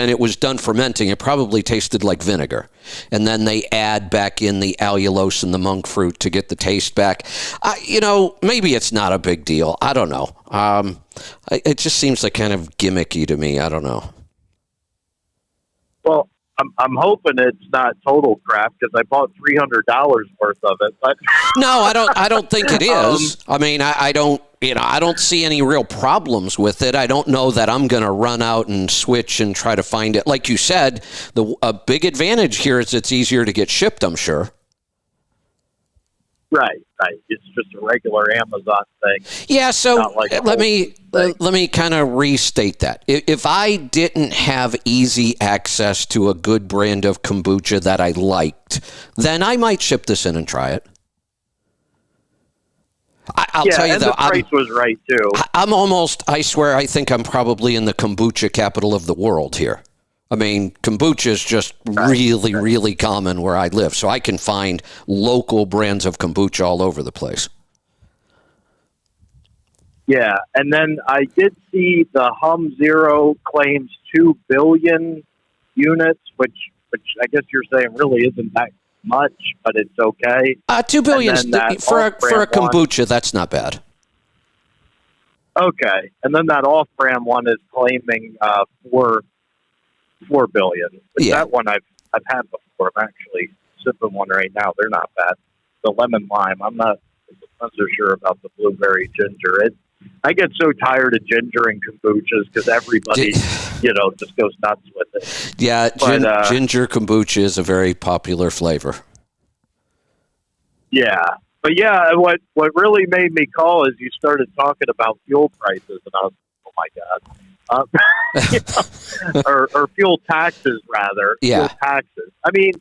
it was done fermenting, it probably tasted like vinegar. And then they add back in the allulose and the monk fruit to get the taste back. Maybe it's not a big deal. I don't know. It just seems like kind of gimmicky to me. I don't know. Well, I'm hoping it's not total crap because I bought $300 worth of it. But no, I don't think it is. I mean, I don't see any real problems with it. I don't know that I'm going to run out and switch and try to find it. Like you said, a big advantage here is it's easier to get shipped, I'm sure. Right. It's just a regular Amazon thing. Yeah, so like let me kind of restate that. If I didn't have easy access to a good brand of kombucha that I liked, then I might ship this in and try it. I'll tell you, though, the price was right, too. I swear, I think I'm probably in the kombucha capital of the world here. I mean, kombucha is just really, really common where I live, so I can find local brands of kombucha all over the place. Yeah, and then I did see the Hum Zero claims 2 billion units, which I guess you're saying really isn't that much, but it's okay. 2 billion for a kombucha, that's not bad. Okay, and then that off-brand one is claiming 4 billion. But that one I've had before. I'm actually sipping one right now. They're not bad. The lemon lime. I'm not so sure about the blueberry ginger. I get so tired of ginger and kombuchas because everybody, just goes nuts with it. Yeah, ginger kombucha is a very popular flavor. Yeah. But yeah, what really made me call is you started talking about fuel prices, and I was, oh my God. Or fuel taxes, rather. Yeah. Fuel taxes. I mean,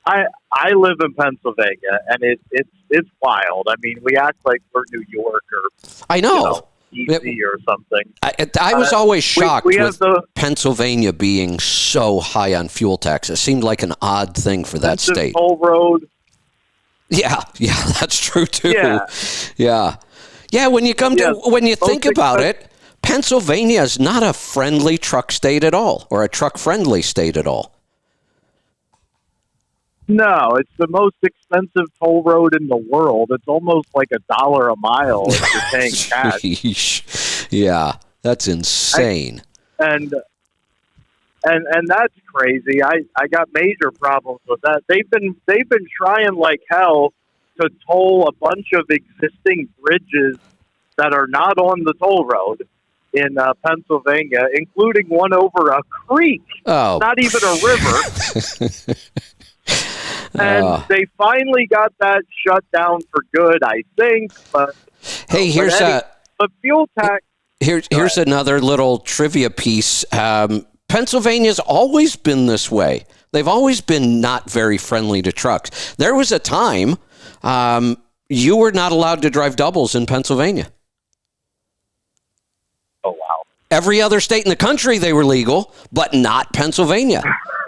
I live in Pennsylvania, and it's wild. I mean, we act like we're New York or I know. DC or something. I was always shocked we with Pennsylvania being so high on fuel taxes. It seemed like an odd thing for that state. Toll road. Yeah, that's true too. Yeah. When you think about it, Pennsylvania is not a friendly truck state at all, or a truck-friendly state at all. No, it's the most expensive toll road in the world. It's almost like $1 a mile if you're paying cash. Yeah, that's insane. And that's crazy. I got major problems with that. They've been trying like hell to toll a bunch of existing bridges that are not on the toll road in Pennsylvania, including one over a creek. Oh, not even a river. And they finally got that shut down for good, I think. But hey, here's fuel tax. Here's another little trivia piece. Pennsylvania's always been this way. They've always been not very friendly to trucks. There was a time you were not allowed to drive doubles in Pennsylvania. Oh, wow. Every other state in the country, they were legal, but not Pennsylvania.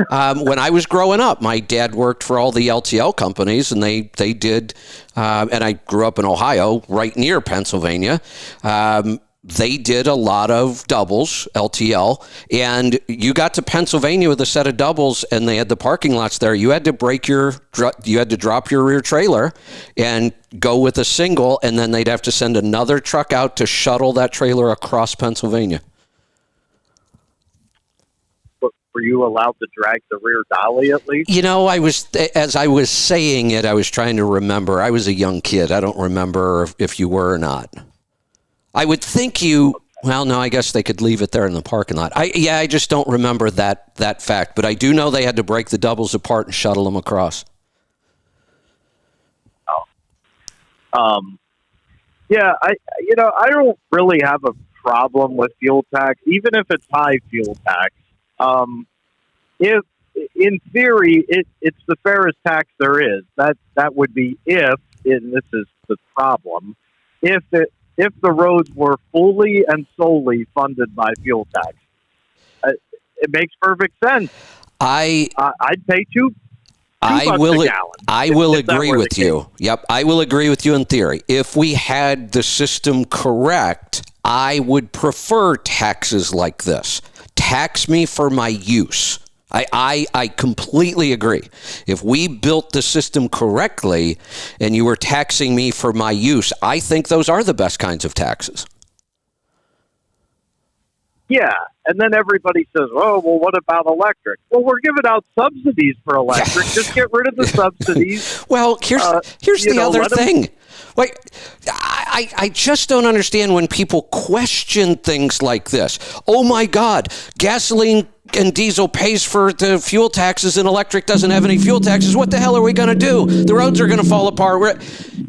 When I was growing up, my dad worked for all the LTL companies, and they did, and I grew up in Ohio, right near Pennsylvania. They did a lot of doubles, LTL, and you got to Pennsylvania with a set of doubles, and they had the parking lots there. You had to drop your rear trailer and go with a single, and then they'd have to send another truck out to shuttle that trailer across Pennsylvania. were you allowed to drag the rear dolly at least? As I was saying it, I was trying to remember. I was a young kid. I don't remember if you were or not. I would think you. Well, no, I guess they could leave it there in the parking lot. I just don't remember that fact. But I do know they had to break the doubles apart and shuttle them across. Yeah, I don't really have a problem with fuel tax, even if it's high fuel tax. If in theory it's the fairest tax there is, that would be if, and this is the problem, if the roads were fully and solely funded by fuel tax. It makes perfect sense. I'd pay $2 I will a gallon. I will agree with you. Yep, I will agree with you in theory. If we had the system correct, I would prefer taxes like this. Tax me for my use. I completely agree. If we built the system correctly and you were taxing me for my use, I think those are the best kinds of taxes. Yeah, and then everybody says, "Oh, well, what about electric?" Well, we're giving out subsidies for electric. Just get rid of the subsidies. Well, here's the other thing. Wait, I just don't understand when people question things like this. Oh my God, gasoline and diesel pays for the fuel taxes and electric doesn't have any fuel taxes. What the hell are we going to do? The roads are going to fall apart.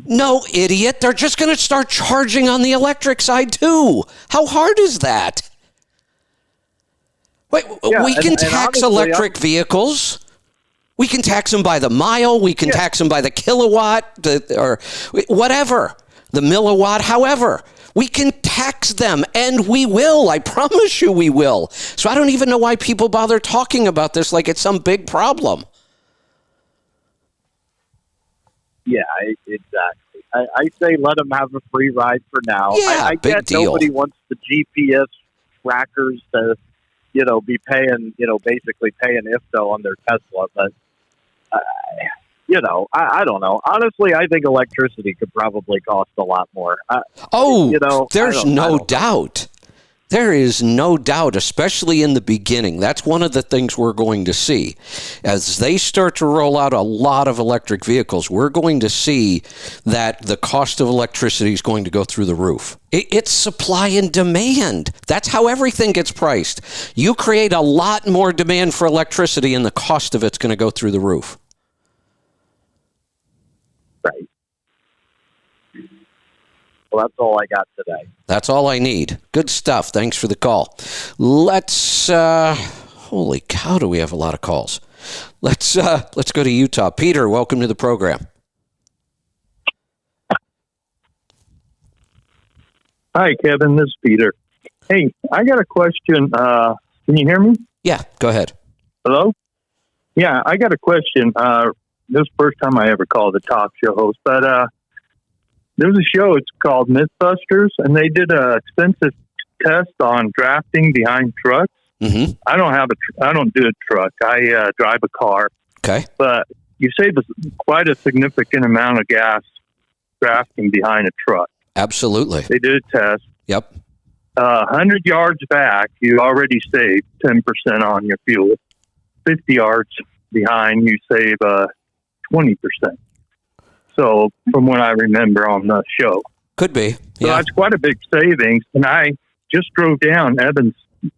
No, idiot. They're just going to start charging on the electric side too. How hard is that? Wait, yeah, we can tax electric vehicles. We can tax them by the mile. We can tax them by the kilowatt, or whatever, the milliwatt, however. We can tax them, and we will. I promise you we will. So I don't even know why people bother talking about this like it's some big problem. Yeah, exactly. I say let them have a free ride for now. Yeah, I big get deal. Nobody wants the GPS trackers to, be paying, basically paying IFTO on their Tesla, but I don't know. Honestly, I think electricity could probably cost a lot more. There's no doubt. There is no doubt, especially in the beginning. That's one of the things we're going to see. As they start to roll out a lot of electric vehicles, we're going to see that the cost of electricity is going to go through the roof. It's supply and demand. That's how everything gets priced. You create a lot more demand for electricity, and the cost of it's going to go through the roof. Right. Well, that's all I got today. That's all I need. Good stuff. Thanks for the call. Let's, holy cow, do we have a lot of calls. Let's go to Utah. Peter, welcome to the program. Hi, Kevin. This is Peter. Hey, I got a question. Can you hear me? Yeah, go ahead. Hello? Yeah, I got a question. This is the first time I ever called a talk show host, but there's a show, it's called Mythbusters, and they did an extensive test on drafting behind trucks. Mm-hmm. I don't do a truck. I drive a car. Okay. But you save quite a significant amount of gas drafting behind a truck. Absolutely. They did a test. Yep. 100 yards back, you already save 10% on your fuel. 50 yards behind, you save 20%. So, from what I remember on the show. Could be. So, Yeah. that's quite a big savings. And I just drove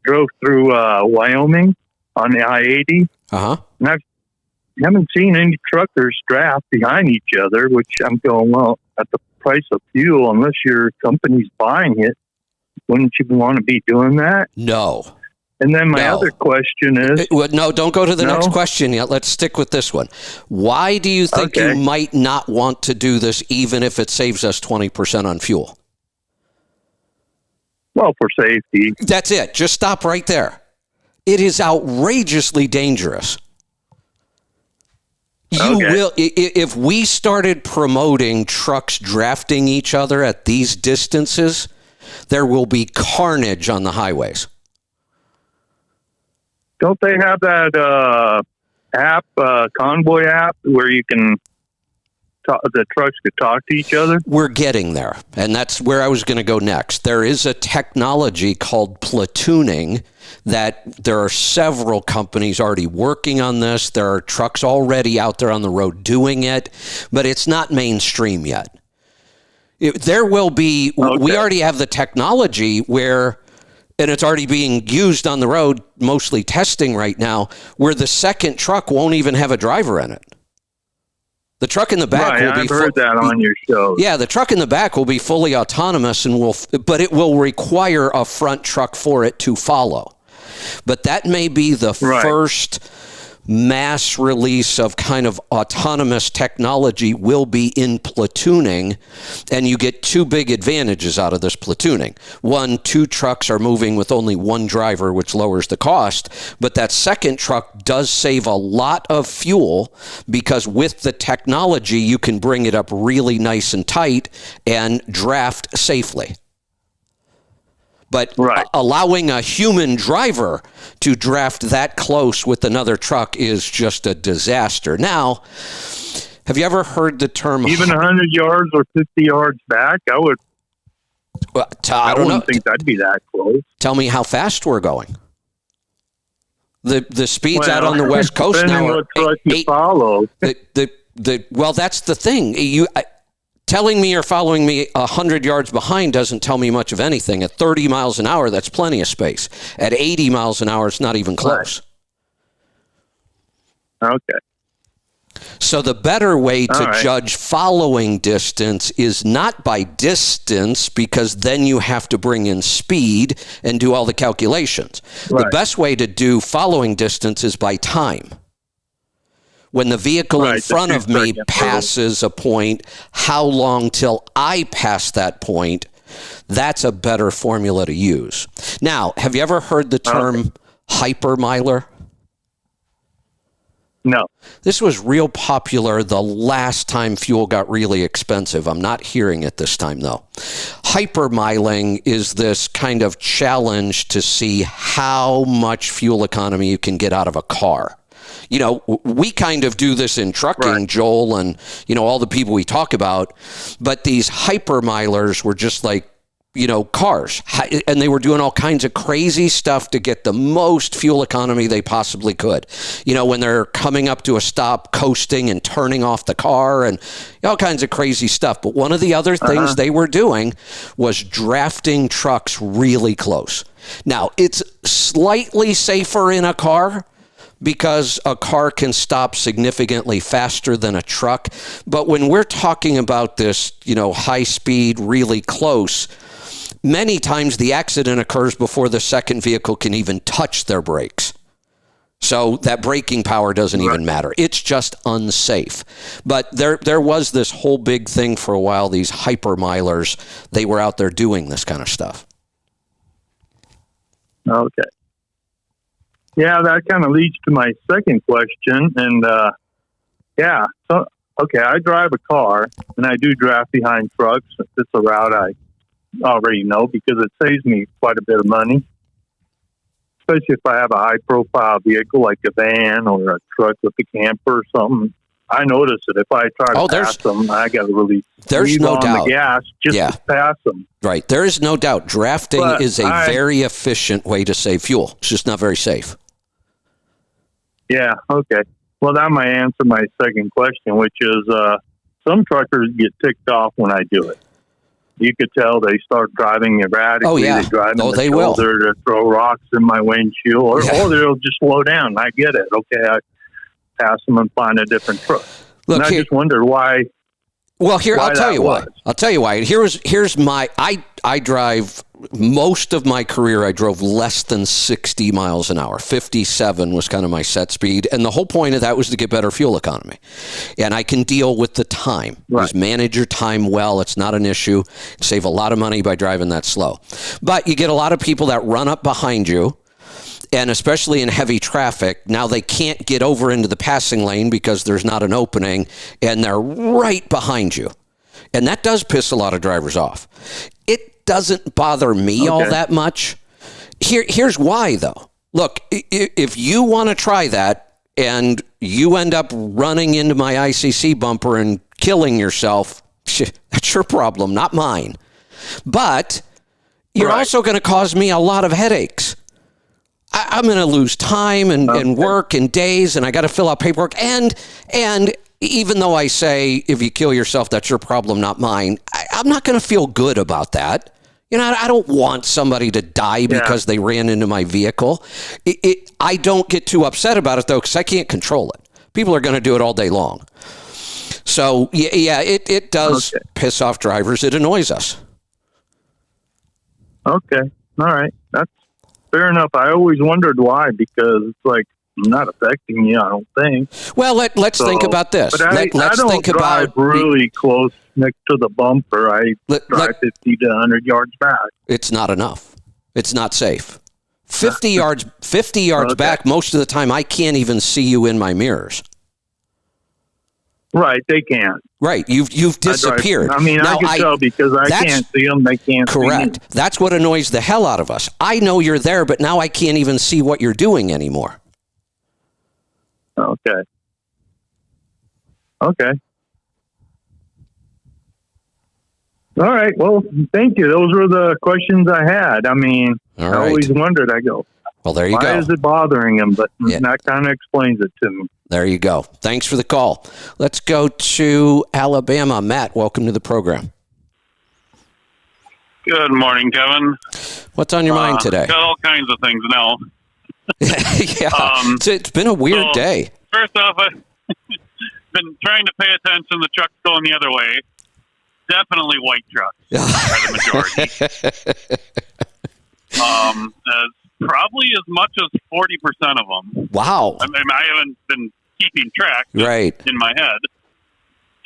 drove through Wyoming on the I-80. Uh-huh. And I haven't seen any truckers draft behind each other, which I'm going, well, at the price of fuel, unless your company's buying it, wouldn't you want to be doing that? No. And then my other question is... No, don't go to the next question yet. Let's stick with this one. Why do you think you might not want to do this even if it saves us 20% on fuel? Well, for safety. That's it. Just stop right there. It is outrageously dangerous. You will, if we started promoting trucks drafting each other at these distances, there will be carnage on the highways. Don't they have that app, Convoy app, where you can the trucks could talk to each other? We're getting there, and that's where I was going to go next. There is a technology called platooning that there are several companies already working on this. There are trucks already out there on the road doing it, but it's not mainstream yet. There will be, we already have the technology where, and it's already being used on the road, mostly testing right now, where the second truck won't even have a driver in it. The truck in the back will be. I've heard that on your show. Yeah, the truck in the back will be fully autonomous but it will require a front truck for it to follow. But that may be the first mass release of kind of autonomous technology will be in platooning, and you get two big advantages out of this platooning. One, two trucks are moving with only one driver, which lowers the cost, but that second truck does save a lot of fuel because with the technology, you can bring it up really nice and tight and draft safely. But allowing a human driver to draft that close with another truck is just a disaster. Now, have you ever heard the term... Even 100 yards or 50 yards back? I would... Well, I don't know. think that'd be that close. Tell me how fast we're going. The speeds out on the West Coast now are... Well, that's the thing. Telling me you're following me 100 yards behind doesn't tell me much of anything. At 30 miles an hour, that's plenty of space. At 80 miles an hour, it's not even close. Okay. So the better way to judge following distance is not by distance, because then you have to bring in speed and do all the calculations. The best way to do following distance is by time. When the vehicle in front of me passes a point, how long till I pass that point? That's a better formula to use. Now, have you ever heard the term hypermiler? No. This was real popular the last time fuel got really expensive. I'm not hearing it this time, though. Hypermiling is this kind of challenge to see how much fuel economy you can get out of a car. You know, we kind of do this in trucking, Joel, and, you know, all the people we talk about. But these hypermilers were just like, you know, cars. And they were doing all kinds of crazy stuff to get the most fuel economy they possibly could. You know, when they're coming up to a stop, coasting and turning off the car and all kinds of crazy stuff. But one of the other things they were doing was drafting trucks really close. Now, it's slightly safer in a car, because a car can stop significantly faster than a truck. But when we're talking about this, you know, high speed, really close, many times the accident occurs before the second vehicle can even touch their brakes. So that braking power doesn't even matter. It's just unsafe. But there was this whole big thing for a while, these hypermilers, they were out there doing this kind of stuff. Okay. Yeah, that kind of leads to my second question. And, I drive a car, and I do draft behind trucks. It's a route I already know because it saves me quite a bit of money, especially if I have a high-profile vehicle like a van or a truck with a camper or something. I notice that if I try to pass them, I got to really there's no doubt. The gas just to pass them. Right. There is no doubt. Drafting is a very efficient way to save fuel. It's just not very safe. Yeah, okay. Well, that might answer my second question, which is some truckers get ticked off when I do it. You could tell they start driving erratically. Oh, yeah. They drive in the they will. To throw rocks in my windshield, or they'll just slow down. I get it. Okay, I pass them and find a different truck. Look, I just wondered why. Well, here, I'll tell you why. I'll tell you why. Here's my, I drive, most of my career, I drove less than 60 miles an hour. 57 was kind of my set speed. And the whole point of that was to get better fuel economy. And I can deal with the time. Just manage your time well. It's not an issue. Save a lot of money by driving that slow. But you get a lot of people that run up behind you. And especially in heavy traffic, now they can't get over into the passing lane because there's not an opening, and they're right behind you. And that does piss a lot of drivers off. It doesn't bother me all that much. Here's why, though. Look, if you want to try that and you end up running into my ICC bumper and killing yourself, that's your problem, not mine. But you're also going to cause me a lot of headaches. I'm going to lose time and work and days, and I got to fill out paperwork. And even though I say, if you kill yourself, that's your problem, not mine, I'm not going to feel good about that. I don't want somebody to die because they ran into my vehicle. I don't get too upset about it, though, because I can't control it. People are going to do it all day long. So, it does piss off drivers. It annoys us. Okay. All right. That's fair enough. I always wondered why, because it's like not affecting you, I don't think. Well, let's think about this. But let's don't think drive about really close next to the bumper. I drive 50 to 100 yards back. It's not enough. It's not safe. 50 yards back, most of the time, I can't even see you in my mirrors. Right, they can't. Right, you've disappeared. I mean, I can tell because I can't see them, they can't see me. Correct. That's what annoys the hell out of us. I know you're there, but now I can't even see what you're doing anymore. Okay. All right, well, thank you. Those were the questions I had. I mean, I always wondered, I go, well, there you go. Why is it bothering him? But that kind of explains it to me. There you go. Thanks for the call. Let's go to Alabama. Matt, welcome to the program. Good morning, Kevin. What's on your mind today? Got all kinds of things now. It's been a weird day. First off, I've been trying to pay attention. The truck's going the other way. Definitely white trucks are the majority. As probably as much as 40% of them. Wow. I mean, I haven't been keeping track in my head.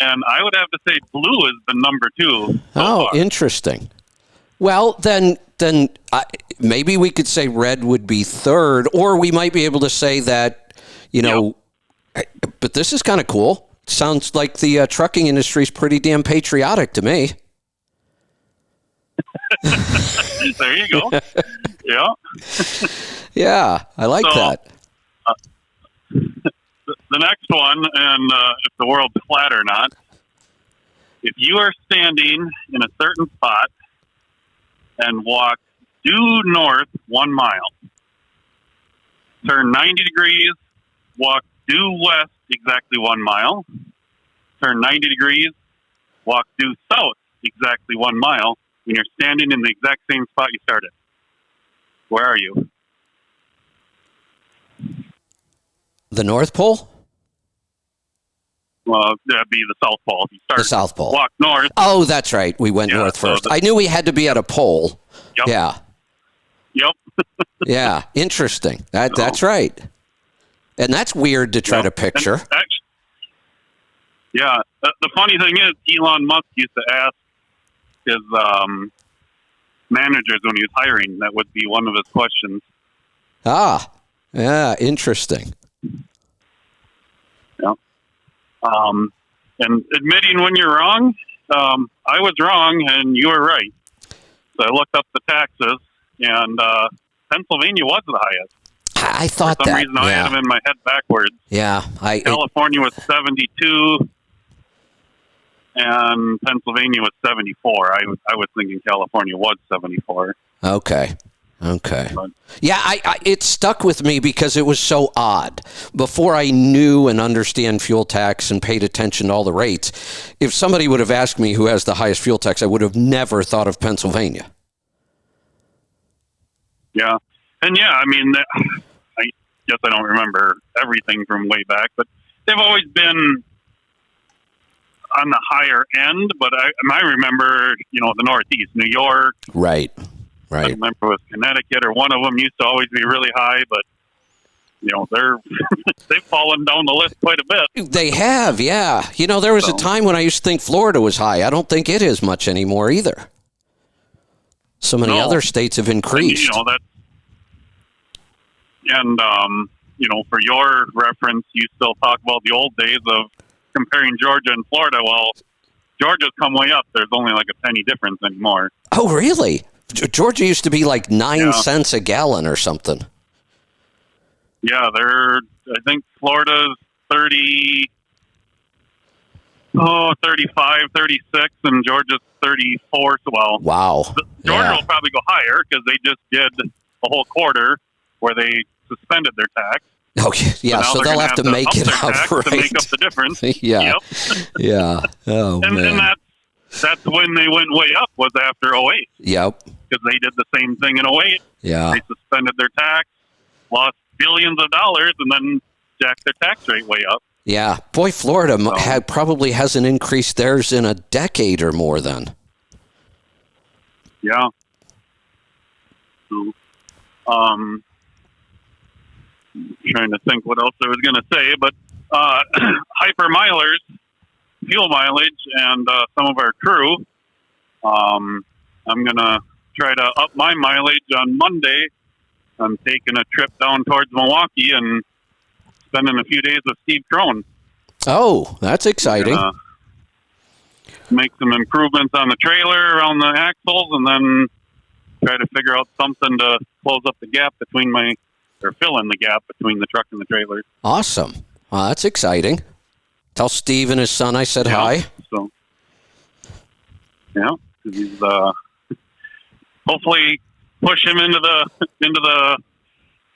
And I would have to say blue is the number 2. So far. Interesting. Well, then maybe we could say red would be third, or we might be able to say that, but this is kind of cool. Sounds like the trucking industry is pretty damn patriotic to me. There you go. Yeah. Yeah, I like that. The next one, and if the world's flat or not, if you are standing in a certain spot and walk due north 1 mile, turn 90 degrees, walk due west exactly 1 mile, turn 90 degrees, walk due south exactly 1 mile, when you're standing in the exact same spot you started. Where are you? The North Pole? Well, that'd be the South Pole. If you start the South Pole. Walk north. Oh, that's right. We went north first. I knew we had to be at a pole. Yep. Yeah. Yep. Yeah. Interesting. That's right. And that's weird to try to picture. The funny thing is, Elon Musk used to ask his managers when he was hiring, that would be one of his questions. Yeah, interesting. Yeah. And admitting when you're wrong, I was wrong and you were right. So I looked up the taxes, and Pennsylvania was the highest. I thought that. For some reason, I had them in my head backwards. Yeah. California was 72, and Pennsylvania was 74. I was thinking California was 74. Okay. Yeah, it stuck with me because it was so odd. Before I knew and understand fuel tax and paid attention to all the rates, if somebody would have asked me who has the highest fuel tax, I would have never thought of Pennsylvania. Yeah. And I mean, I guess I don't remember everything from way back, but they've always been on the higher end. But I remember, the Northeast, New York. Right. I remember it was Connecticut, or one of them used to always be really high, but they've fallen down the list quite a bit. They have, yeah. There was a time when I used to think Florida was high. I don't think it is much anymore either. So many other states have increased. And for your reference, you still talk about the old days of comparing Georgia and Florida. Well, Georgia's come way up. There's only like a penny difference anymore. Oh, really? Georgia used to be like 9 cents a gallon or something. Yeah, I think Florida's 30. 35, 36, and Georgia's 34. Well, Wow. Georgia will probably go higher because they just did a whole quarter where they suspended their tax. Okay. Yeah. So they'll have to make it up, right? To make up the difference. Yeah. Yep. Yeah. Oh, and man. that's when they went way up, was after 08. Yep. Because they did the same thing in 08. Yeah. They suspended their tax, lost billions of dollars, and then jacked their tax rate way up. Yeah. Boy, Florida probably hasn't increased theirs in a decade or more then. Yeah. So, trying to think what else I was going to say, but hyper milers, fuel mileage, and some of our crew. I'm going to try to up my mileage on Monday. I'm taking a trip down towards Milwaukee and spending a few days with Steve Crone. Oh, that's exciting. Make some improvements on the trailer around the axles, and then try to figure out something to close up the gap fill in the gap between the truck and the trailer. Awesome. Well, that's exciting. Tell Steve and his son I said hi. So, yeah, he's hopefully push him into the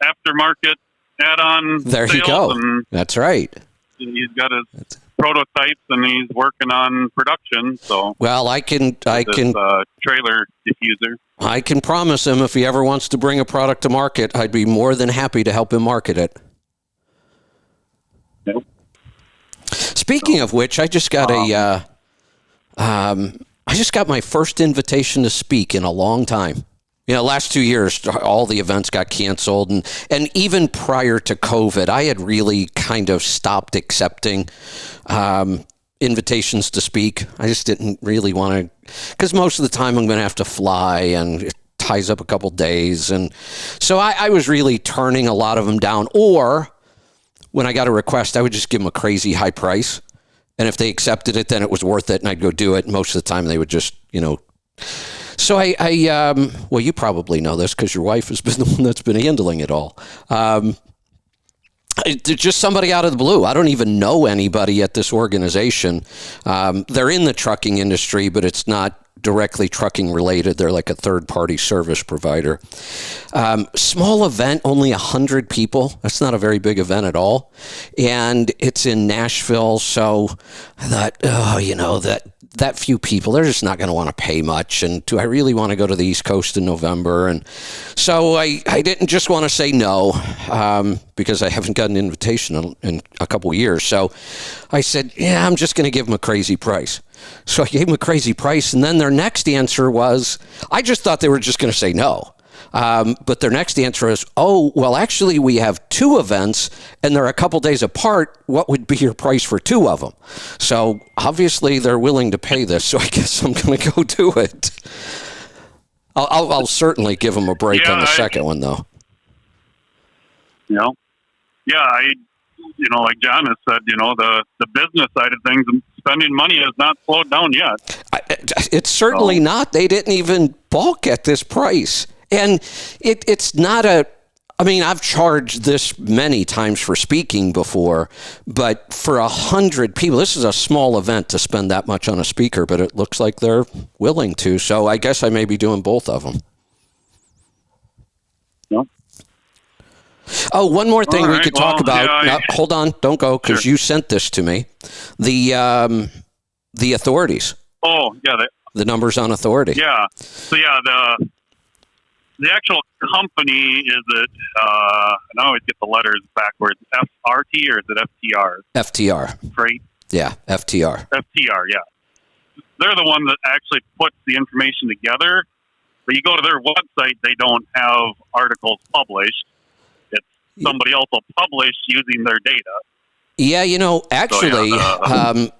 aftermarket add-on. There you go. That's right. He's got his prototypes and he's working on production. So, well, I can trailer diffuser. I can promise him if he ever wants to bring a product to market, I'd be more than happy to help him market it. Yep. Speaking of which, I just got my first invitation to speak in a long time. Last 2 years, all the events got canceled. And even prior to COVID, I had really kind of stopped accepting invitations to speak. I just didn't really want to, because most of the time I'm going to have to fly and it ties up a couple days. And so I was really turning a lot of them down. Or when I got a request, I would just give them a crazy high price. And if they accepted it, then it was worth it. And I'd go do it. Most of the time they would just, So well, you probably know this because your wife has been the one that's been handling it all. Just somebody out of the blue. I don't even know anybody at this organization. They're in the trucking industry, but it's not directly trucking related. They're like a third-party service provider. Small event, only 100 people. That's not a very big event at all. And it's in Nashville, so I thought, that few people, they're just not going to want to pay much. And do I really want to go to the East Coast in November? And so I didn't just want to say no, because I haven't got an invitation in a couple of years. So I said, yeah, I'm just going to give them a crazy price. So I gave them a crazy price. And then their next answer was, I just thought they were just going to say no. But their next answer is, oh, well, actually, we have 2 events and they're a couple days apart. What would be your price for 2 of them? So obviously they're willing to pay this. So I guess I'm going to go do it. I'll certainly give them a break on the second one, though. Yeah, like John has said, the business side of things, spending money has not slowed down yet. It's certainly not. They didn't even balk at this price. And it's not I've charged this many times for speaking before, but for 100 people, this is a small event to spend that much on a speaker, but it looks like they're willing to. So I guess I may be doing both of them. Yep. Oh, one more thing we could talk about. Yeah, hold on, don't go, because you sent this to me. The authorities. Oh, yeah. The numbers on authority. Yeah. So, the actual company is it, I always get the letters backwards, FRT or is it FTR? FTR. Freight? Yeah, FTR. FTR, yeah. They're the one that actually puts the information together. But you go to their website, they don't have articles published. It's somebody else will publish using their data. Yeah, actually,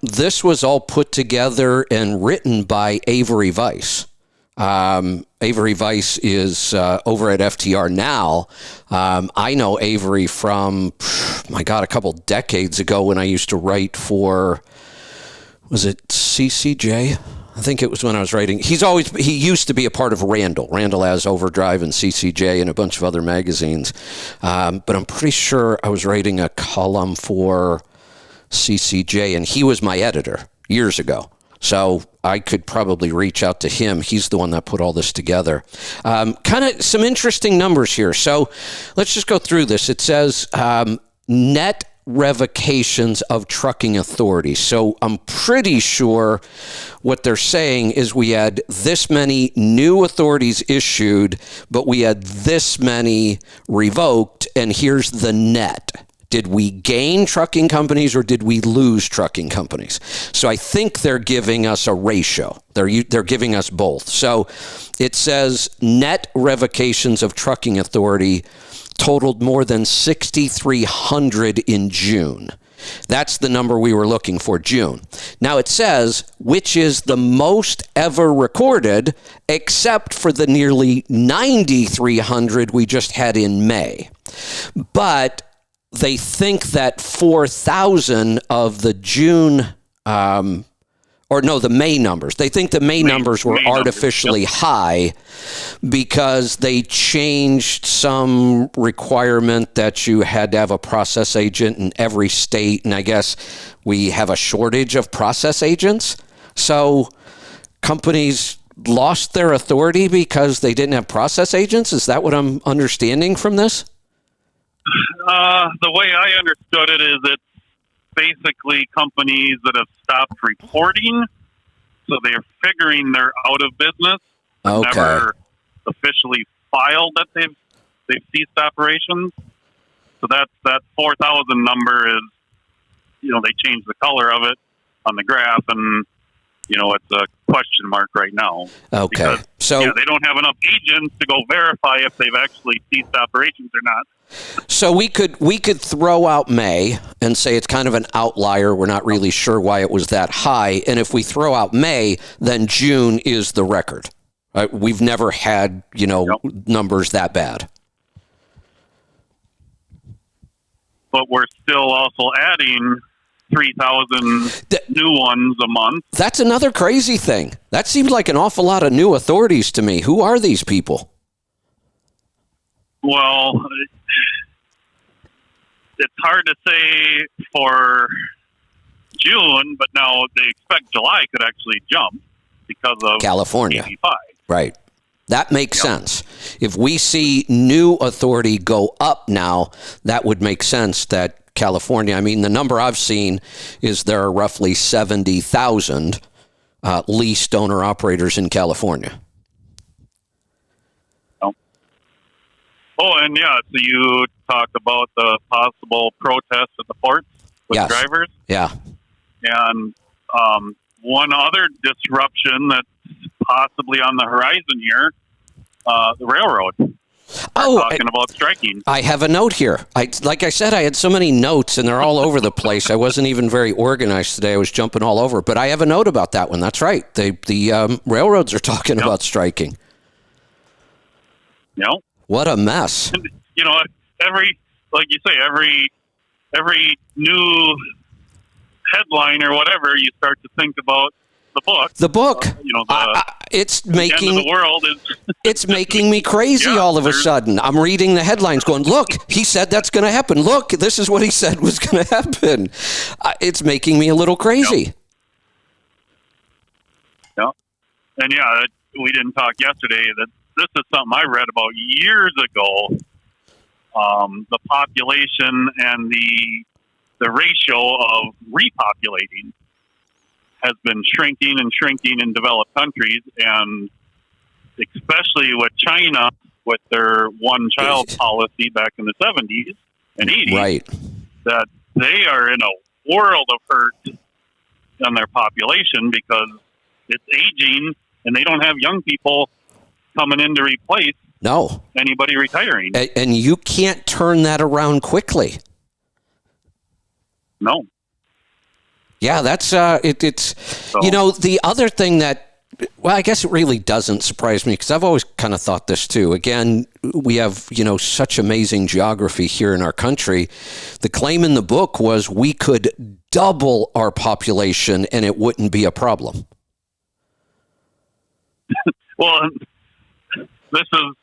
this was all put together and written by Avery Weiss. Avery Weiss is over at FTR now. I know Avery from, a couple decades ago when I used to write for, was it CCJ? I think it was when I was writing. He used to be a part of Randall. Randall has Overdrive and CCJ and a bunch of other magazines. But I'm pretty sure I was writing a column for CCJ and he was my editor. years ago. So I could probably reach out to him. He's the one that put all this together. Kind of some interesting numbers here. So let's just go through this. It says net revocations of trucking authorities. So I'm pretty sure what they're saying is we had this many new authorities issued, but we had this many revoked, and here's the net. Did we gain trucking companies or did we lose trucking companies? So I think they're giving us a ratio. They're giving us both. So it says net revocations of trucking authority totaled more than 6,300 in June. That's the number we were looking for, June. Now it says, which is the most ever recorded, except for the nearly 9,300 we just had in May. But they think that 4,000 of the June, the May numbers. They think the May numbers were artificially high because they changed some requirement that you had to have a process agent in every state. And I guess we have a shortage of process agents. So companies lost their authority because they didn't have process agents. Is that what I'm understanding from this? The way I understood it is it's basically companies that have stopped reporting, so they're figuring they're out of business. Okay. Never officially filed that they've ceased operations. So that 4,000 number is, they changed the color of it on the graph, and it's a question mark right now. Okay. Because, they don't have enough agents to go verify if they've actually ceased operations or not. So we could throw out May and say it's kind of an outlier. We're not really sure why it was that high. And if we throw out May, then June is the record. We've never had, numbers that bad. But we're still also adding 3,000 new ones a month. That's another crazy thing. That seems like an awful lot of new authorities to me. Who are these people? Well, it's hard to say for June, but now they expect July could actually jump because of California. AB5. Right. That makes sense. If we see new authority go up now, that would make sense that California, the number I've seen is there are roughly 70,000 leased owner-operators in California. Oh, and so you talked about the possible protests at the ports with drivers. Yeah. And one other disruption that's possibly on the horizon here, the railroad. Talking about striking. I have a note here. Like I said, I had so many notes, and they're all over the place. I wasn't even very organized today. I was jumping all over. But I have a note about that one. That's right. The railroads are talking about striking. Yep. What a mess. Every new headline or whatever, you start to think about the book. The book. It's making the end of the world is it's making me crazy all of a sudden. I'm reading the headlines going, look, he said that's going to happen. Look, this is what he said was going to happen. It's making me a little crazy. Yeah. And we didn't talk yesterday that this is something I read about years ago. The population and the ratio of repopulating has been shrinking and shrinking in developed countries, and especially with China with their one-child policy back in the 70s and 80s, right, that they are in a world of hurt on their population because it's aging and they don't have young people coming in to replace anybody retiring. And you can't turn that around quickly. No. Yeah, that's it's the other thing that, well, I guess it really doesn't surprise me because I've always kind of thought this too. Again, we have, such amazing geography here in our country. The claim in the book was we could double our population and it wouldn't be a problem. Well, this is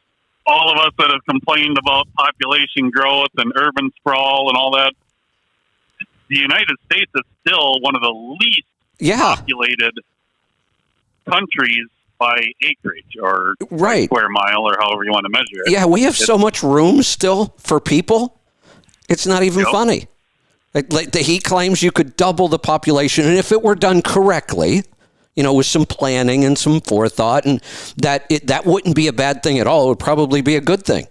all of us that have complained about population growth and urban sprawl and all that. The United States is still one of the least Yeah. populated countries by acreage or Right. square mile or however you want to measure it. Yeah, we have so much room still for people. It's not even Yep. funny. He claims you could double the population, and if it were done correctly, with some planning and some forethought, and that wouldn't be a bad thing at all. It would probably be a good thing.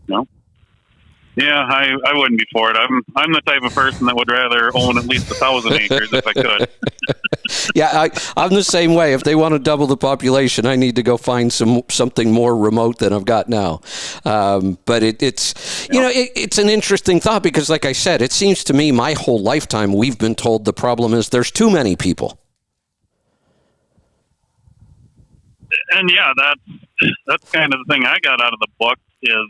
No. Yeah, I wouldn't be for it. I'm the type of person that would rather own at least 1,000 acres if I could. Yeah, I'm the same way. If they want to double the population, I need to go find something more remote than I've got now. But it's it's an interesting thought because, like I said, it seems to me my whole lifetime we've been told the problem is there's too many people. And yeah, that's kind of the thing I got out of the book is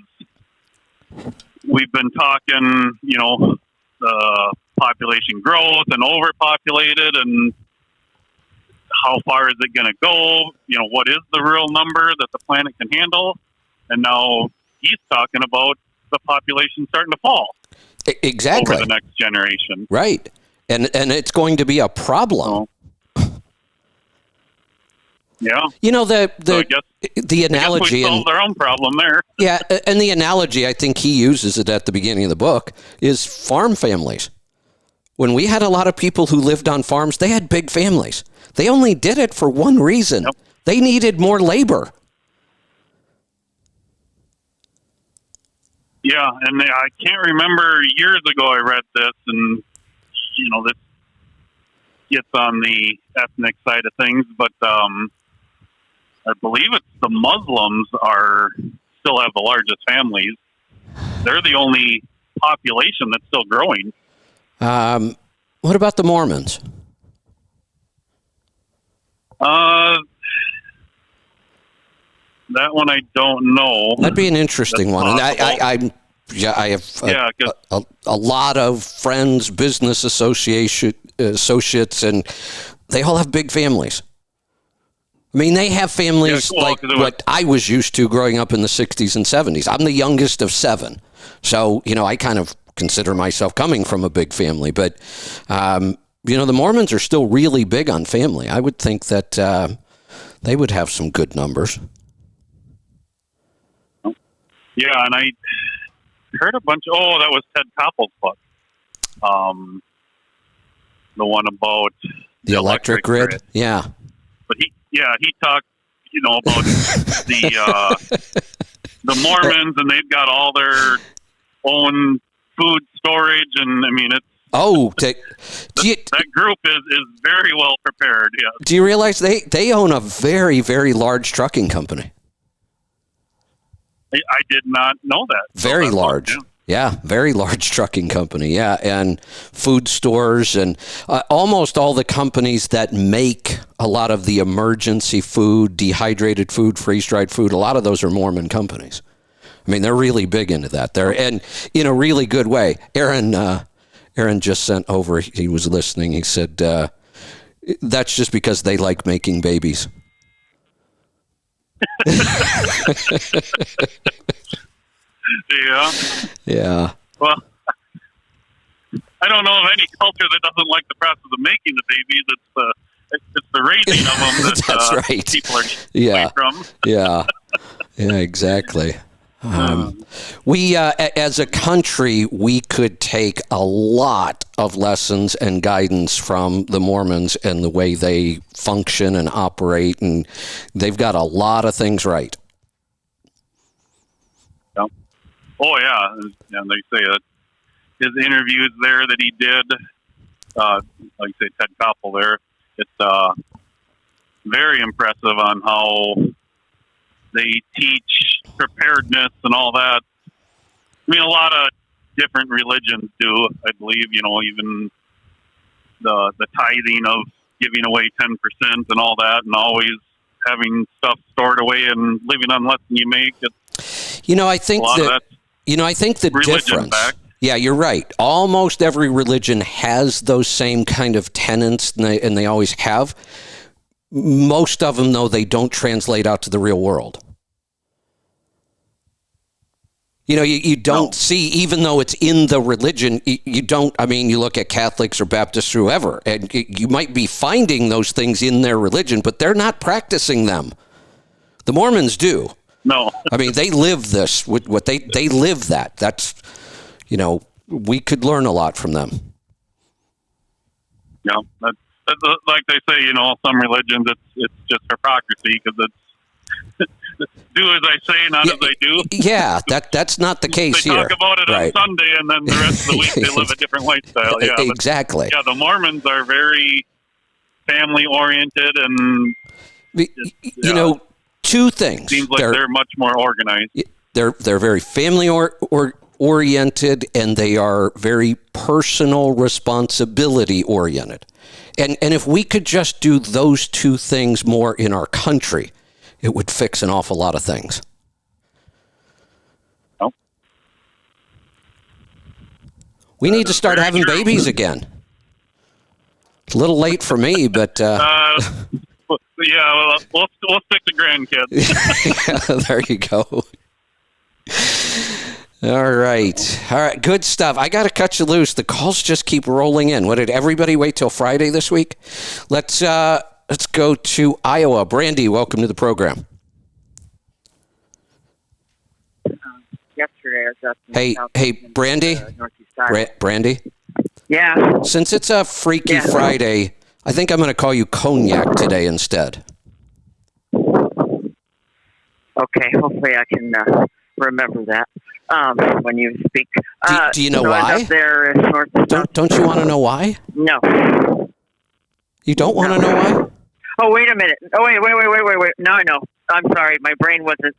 we've been talking, population growth and overpopulated and how far is it going to go? What is the real number that the planet can handle? And now he's talking about the population starting to fall. Exactly. Over the next generation. Right. And it's going to be a problem. Yeah. The analogy. We solved our own problem there. Yeah, and the analogy, I think he uses it at the beginning of the book, is farm families. When we had a lot of people who lived on farms, they had big families. They only did it for one reason. Yep. They needed more labor. Yeah, and I can't remember, years ago I read this, and, this gets on the ethnic side of things, but I believe it's the Muslims still have the largest families. They're the only population that's still growing. What about the Mormons? That one I don't know. That'd be an interesting one. And I have a lot of friends, business associates, and they all have big families. I mean, they have families like what I was used to growing up in the 60s and 70s. I'm the youngest of 7. So, I kind of consider myself coming from a big family. But, the Mormons are still really big on family. I would think that they would have some good numbers. Yeah, and I heard a bunch. That was Ted Koppel's book. The one about the electric grid. Yeah. But he talked, about the Mormons, and they've got all their own food storage, and I mean, it's that group is very well prepared. Yeah. Do you realize they own a very, very large trucking company? I did not know that. Very large. Yeah, very large trucking company. Yeah, and food stores and almost all the companies that make a lot of the emergency food, dehydrated food, freeze-dried food, a lot of those are Mormon companies. I mean, they're really big into that. And in a really good way. Aaron just sent over, he was listening, he said, that's just because they like making babies. Yeah. Well, I don't know of any culture that doesn't like the process of making the babies. It's the raising of them that that's right. People are away from. Yeah, exactly. We, as a country, we could take a lot of lessons and guidance from the Mormons and the way they function and operate, and they've got a lot of things right. Yep. Oh, yeah. And they say that his interviews there that he did, like you say, Ted Koppel there, it's very impressive on how they teach preparedness and all that. I mean, a lot of different religions do, I believe, even the tithing of giving away 10% and all that, and always having stuff stored away and living on less than you make. I think the difference. Back. Yeah, you're right. Almost every religion has those same kind of tenets, and they always have. Most of them, though, they don't translate out to the real world. You don't see, even though it's in the religion, you don't, you look at Catholics or Baptists or whoever, and you might be finding those things in their religion, but they're not practicing them. The Mormons do. No. They live this, what they live that. That's, we could learn a lot from them. Yeah, that's like they say, some religions, it's just hypocrisy because it's do as I say, not as I do. Yeah, that's not the case they here. They talk about it on Sunday, and then the rest of the week they live a different lifestyle. Yeah, exactly. But, the Mormons are very family-oriented, and two things. Seems like they're much more organized. They're very family-oriented, and they are very personal responsibility-oriented. And if we could just do those two things more in our country, it would fix an awful lot of things. Oh. We need to start having babies again. It's a little late for me, but... we'll stick to grandkids. There you go. All right. Good stuff. I got to cut you loose. The calls just keep rolling in. What, did everybody wait till Friday this week? Let's go to Iowa. Brandy, welcome to the program. Yesterday, I was up in Hey, Brandy? Northeast Iowa. Brandy? Yeah. Since it's a Freaky Friday, I think I'm going to call you Cognac today instead. Okay, hopefully I can remember that when you speak. Do you know why? Up there don't you want to know why? No. You don't want to know why? Oh, wait a minute. Oh, wait. No, I know. I'm sorry. My brain wasn't.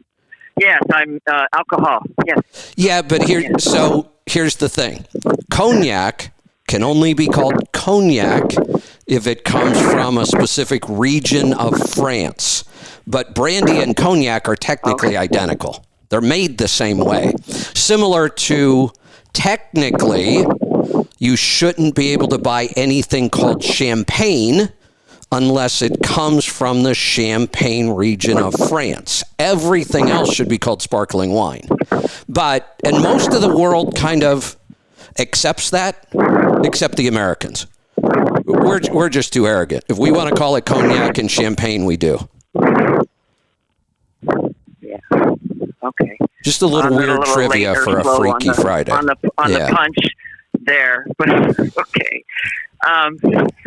Yes, I'm alcohol. Yes. Yeah, but here's the thing. Cognac can only be called cognac if it comes from a specific region of France. But brandy and cognac are technically identical. They're made the same way. Similar to, technically, you shouldn't be able to buy anything called champagne unless it comes from the Champagne region of France. Everything else should be called sparkling wine. And most of the world kind of accepts that, except the Americans. We're just too arrogant. If we want to call it cognac and champagne, we do. Yeah. Okay. Just a little weird trivia for a Freaky Friday. On the punch there, but okay.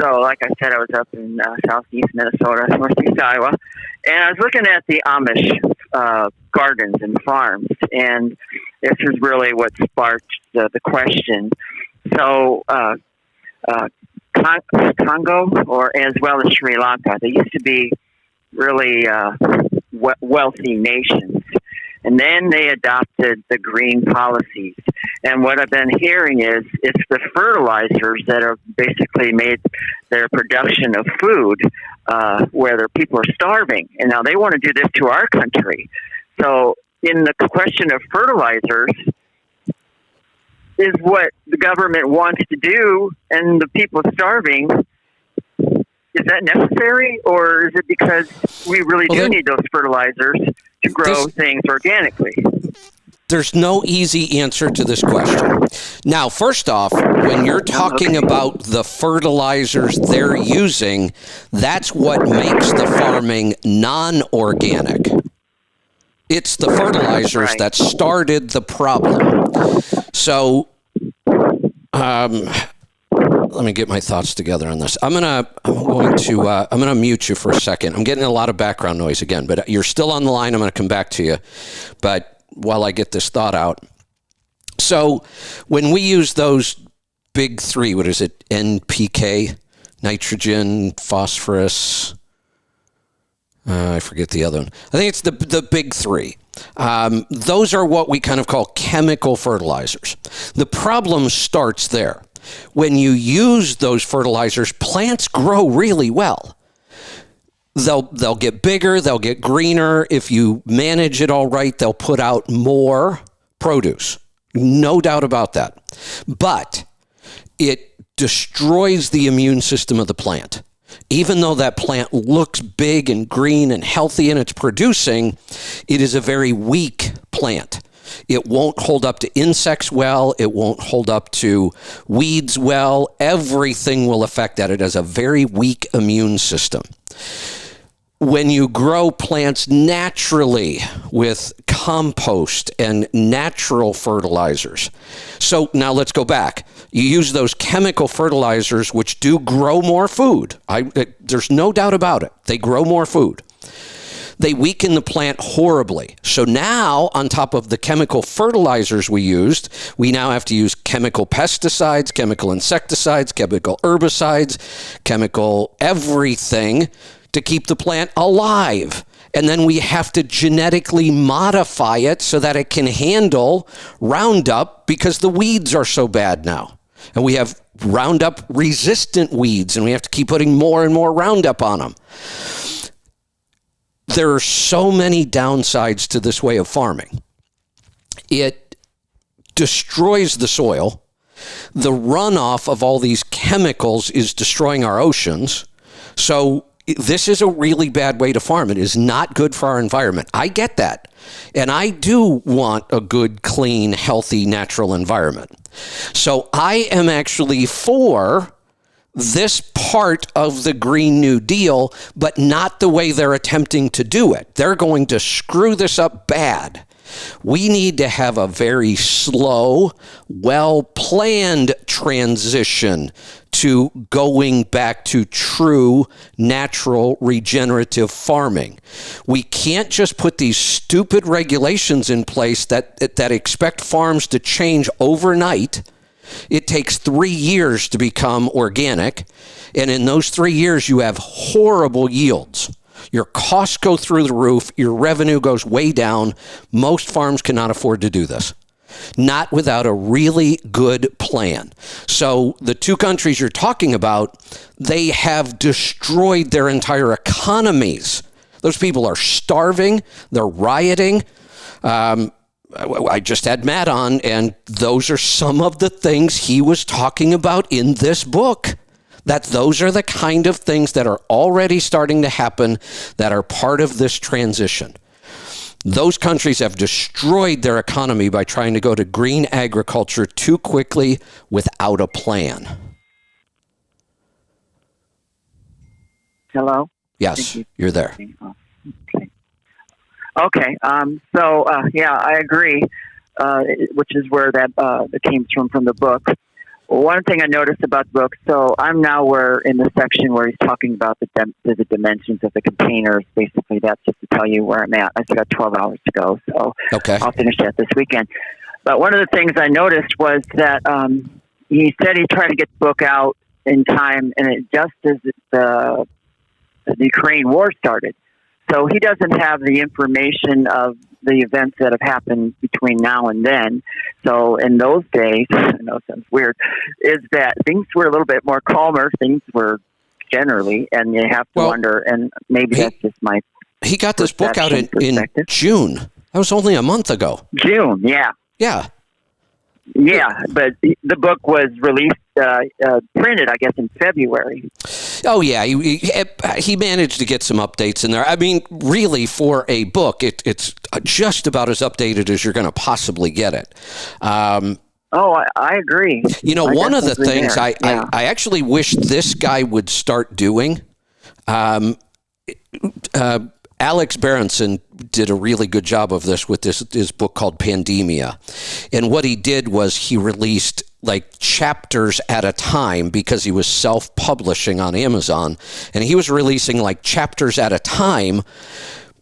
So, like I said, I was up in southeast Minnesota, northeast Iowa, and I was looking at the Amish gardens and farms, and this is really what sparked the question. So, Congo, or as well as Sri Lanka, they used to be really wealthy nations. And then they adopted the green policies. And what I've been hearing is it's the fertilizers that have basically made their production of food where their people are starving. And now they want to do this to our country. So in the question of fertilizers is what the government wants to do, and the people starving. Is that necessary, or is it because we really do need those fertilizers to grow things organically? There's no easy answer to this question. Now, first off, when you're talking about the fertilizers they're using, that's what makes the farming non-organic. It's the fertilizers that started the problem. So, let me get my thoughts together on this. I'm going to mute you for a second. I'm getting a lot of background noise again, but you're still on the line. I'm going to come back to you. But while I get this thought out. So when we use those big three, what is it? NPK, nitrogen, phosphorus. I forget the other one. I think it's the big three. Those are what we kind of call chemical fertilizers. The problem starts there. When you use those fertilizers, plants grow really well. They'll get bigger, they'll get greener. If you manage it all right, they'll put out more produce. No doubt about that. But it destroys the immune system of the plant. Even though that plant looks big and green and healthy and it's producing, it is a very weak plant. It won't hold up to insects well. It won't hold up to weeds well. Everything will affect that. It has a very weak immune system. When you grow plants naturally with compost and natural fertilizers. So now let's go back. You use those chemical fertilizers, which do grow more food. There's no doubt about it. They grow more food. They weaken the plant horribly. So now, on top of the chemical fertilizers we used, we now have to use chemical pesticides, chemical insecticides, chemical herbicides, chemical everything to keep the plant alive. And then we have to genetically modify it so that it can handle Roundup because the weeds are so bad now. And we have Roundup resistant weeds, and we have to keep putting more and more Roundup on them. There are so many downsides to this way of farming. It destroys the soil. The runoff of all these chemicals is destroying our oceans. So this is a really bad way to farm. It is not good for our environment. I get that. And I do want a good, clean, healthy, natural environment. So I am actually for this part of the Green New Deal, but not the way they're attempting to do it. They're going to screw this up bad. We need to have a very slow, well-planned transition to going back to true, natural, regenerative farming. We can't just put these stupid regulations in place that expect farms to change overnight. It takes 3 years to become organic, and in those 3 years, you have horrible yields. Your costs go through the roof. Your revenue goes way down. Most farms cannot afford to do this. Not without a really good plan. So the two countries you're talking about, they have destroyed their entire economies. Those people are starving. They're rioting. I just had Matt on, and those are some of the things he was talking about in this book. That those are the kind of things that are already starting to happen that are part of this transition. Those countries have destroyed their economy by trying to go to green agriculture too quickly without a plan. Hello? Yes, you're there. Okay. Yeah, I agree, which is where that came from the book. One thing I noticed about the book, so I'm now in the section where he's talking about the dimensions of the containers. Basically, that's just to tell you where I'm at. I still got 12 hours to go, so okay. I'll finish that this weekend. But one of the things I noticed was that he said he tried to get the book out in time, and it just as the Ukraine war started. So he doesn't have the information of the events that have happened between now and then. So in those days, I know it sounds weird, is that things were a little bit more calmer. Things were generally, and you have to wonder, and maybe that's just my He got this book out in June. That was only a month ago. June, yeah. Yeah. Yeah, but the book was released, printed, I guess, in February. Oh, yeah. He managed to get some updates in there. I mean, really, for a book, it's just about as updated as you're going to possibly get it. I agree. You know, one of the things I actually wish this guy would start doing, Alex Berenson did a really good job of this with his book called Pandemia. And what he did was he released like chapters at a time because he was self-publishing on Amazon. And he was releasing like chapters at a time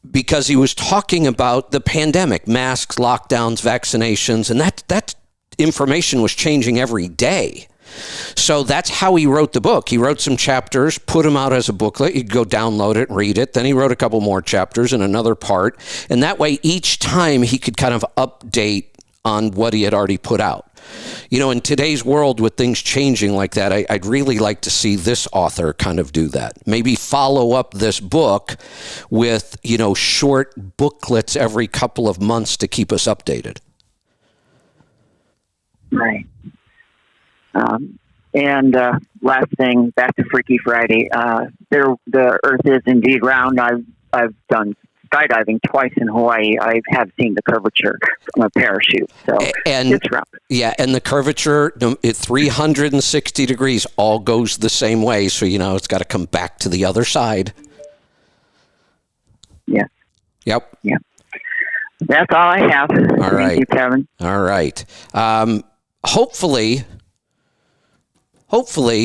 because he was talking about the pandemic, masks, lockdowns, vaccinations, and that information was changing every day. So that's how he wrote the book. He wrote some chapters, put them out as a booklet. You'd go download it, read it. Then he wrote a couple more chapters in another part. And that way, each time he could kind of update on what he had already put out. You know, in today's world with things changing like that, I'd really like to see this author kind of do that. Maybe follow up this book with, you know, short booklets every couple of months to keep us updated. Right. And last thing, back to Freaky Friday. The Earth is indeed round. I've done skydiving twice in Hawaii, I have seen the curvature from a parachute. So and it's rough. Yeah, and the curvature at 360 degrees all goes the same way. So, it's got to come back to the other side. Yes. Yep. Yeah. That's all I have. All right. Thank you, Kevin. All right. Hopefully,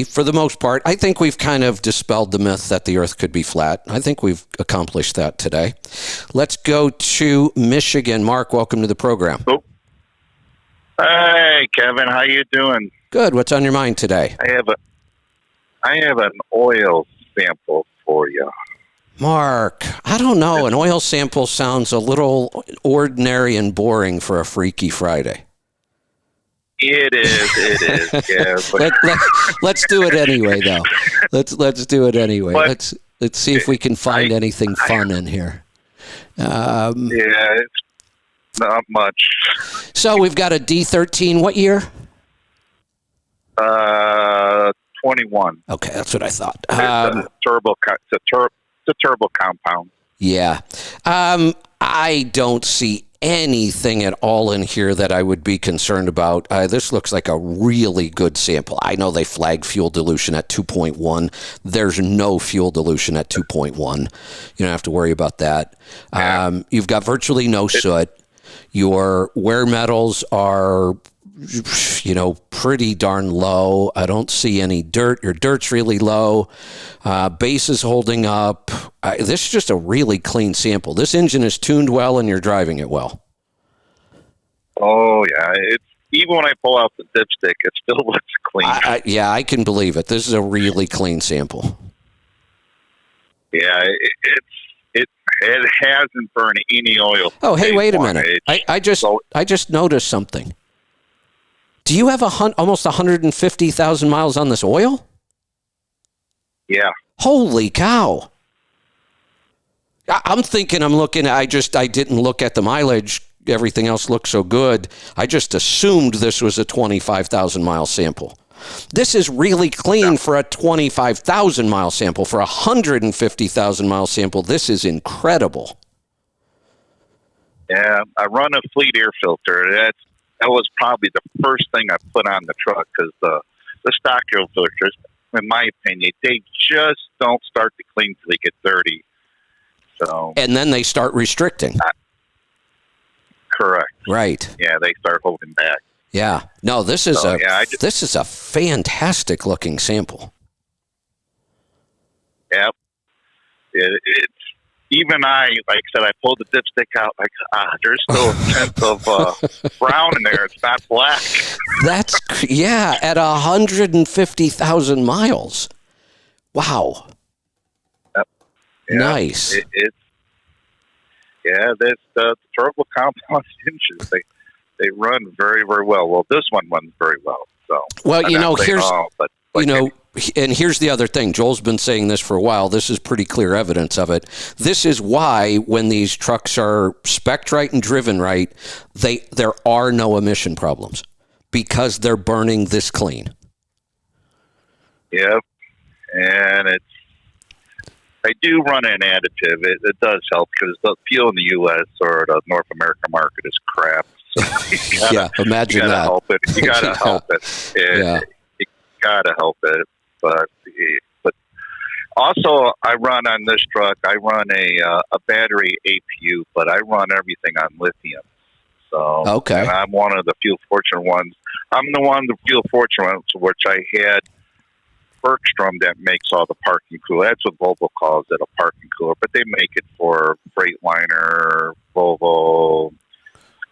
for the most part, I think we've kind of dispelled the myth that the Earth could be flat. I think we've accomplished that today. Let's go to Michigan. Mark, welcome to the program. Oh. Hey, Kevin, how you doing? Good. What's on your mind today? I have an oil sample for you. Mark, I don't know. An oil sample sounds a little ordinary and boring for a Freaky Friday. It is. Yeah. Let's do it anyway, though. Let's do it anyway. But let's see if we can find anything fun in here. Yeah, it's not much. So we've got a D13. What year? 21. Okay, that's what I thought. It's a turbo compound. Yeah. I don't see anything at all in here that I would be concerned about. This looks like a really good sample. I know they flag fuel dilution at 2.1. There's no fuel dilution at 2.1. You don't have to worry about that. Yeah. You've got virtually no soot. Your wear metals are, pretty darn low. I don't see any dirt. Your dirt's really low. Base is holding up. This is just a really clean sample. This engine is tuned well and you're driving it well. Oh, yeah. It's even when I pull out the dipstick, it still looks clean. I can believe it. This is a really clean sample. Yeah, it hasn't burned any oil. Oh, hey, wait a minute. I just noticed something. Do you have almost 150,000 miles on this oil? Yeah. Holy cow. I'm looking, I didn't look at the mileage. Everything else looks so good. I just assumed this was a 25,000 mile sample. This is really clean for a 25,000 mile sample. For a 150,000 mile sample, this is incredible. Yeah, I run a Fleet air filter. That was probably the first thing I put on the truck because the stock air filters, in my opinion, they just don't start to clean till they get dirty. So, and then they start restricting. Correct. Right. Yeah, they start holding back. Yeah. No, this is this is a fantastic looking sample. Yep. It's even like I said, I pulled the dipstick out. There's still a sense of brown in there. It's not black. At 150,000 miles. Wow. Yep. Yeah, nice. That's the turbo compound engines. They run very, very well. Well, this one runs very well. So, and here's the other thing. Joel's been saying this for a while. This is pretty clear evidence of it. This is why when these trucks are spec'd right and driven right, there are no emission problems because they're burning this clean. Yep. And I do run an additive. It does help because the fuel in the U.S. or the North American market is crap. So imagine that. Help it. You got to help it. You got to help it. But also, I run on this truck. I run a battery APU, but I run everything on lithium. So okay, and I'm one of the few fortunate ones. I'm the one of the few fortunate ones which I had Bergstrom that makes all the parking cooler. That's what Volvo calls it, a parking cooler. But they make it for Freightliner, Volvo,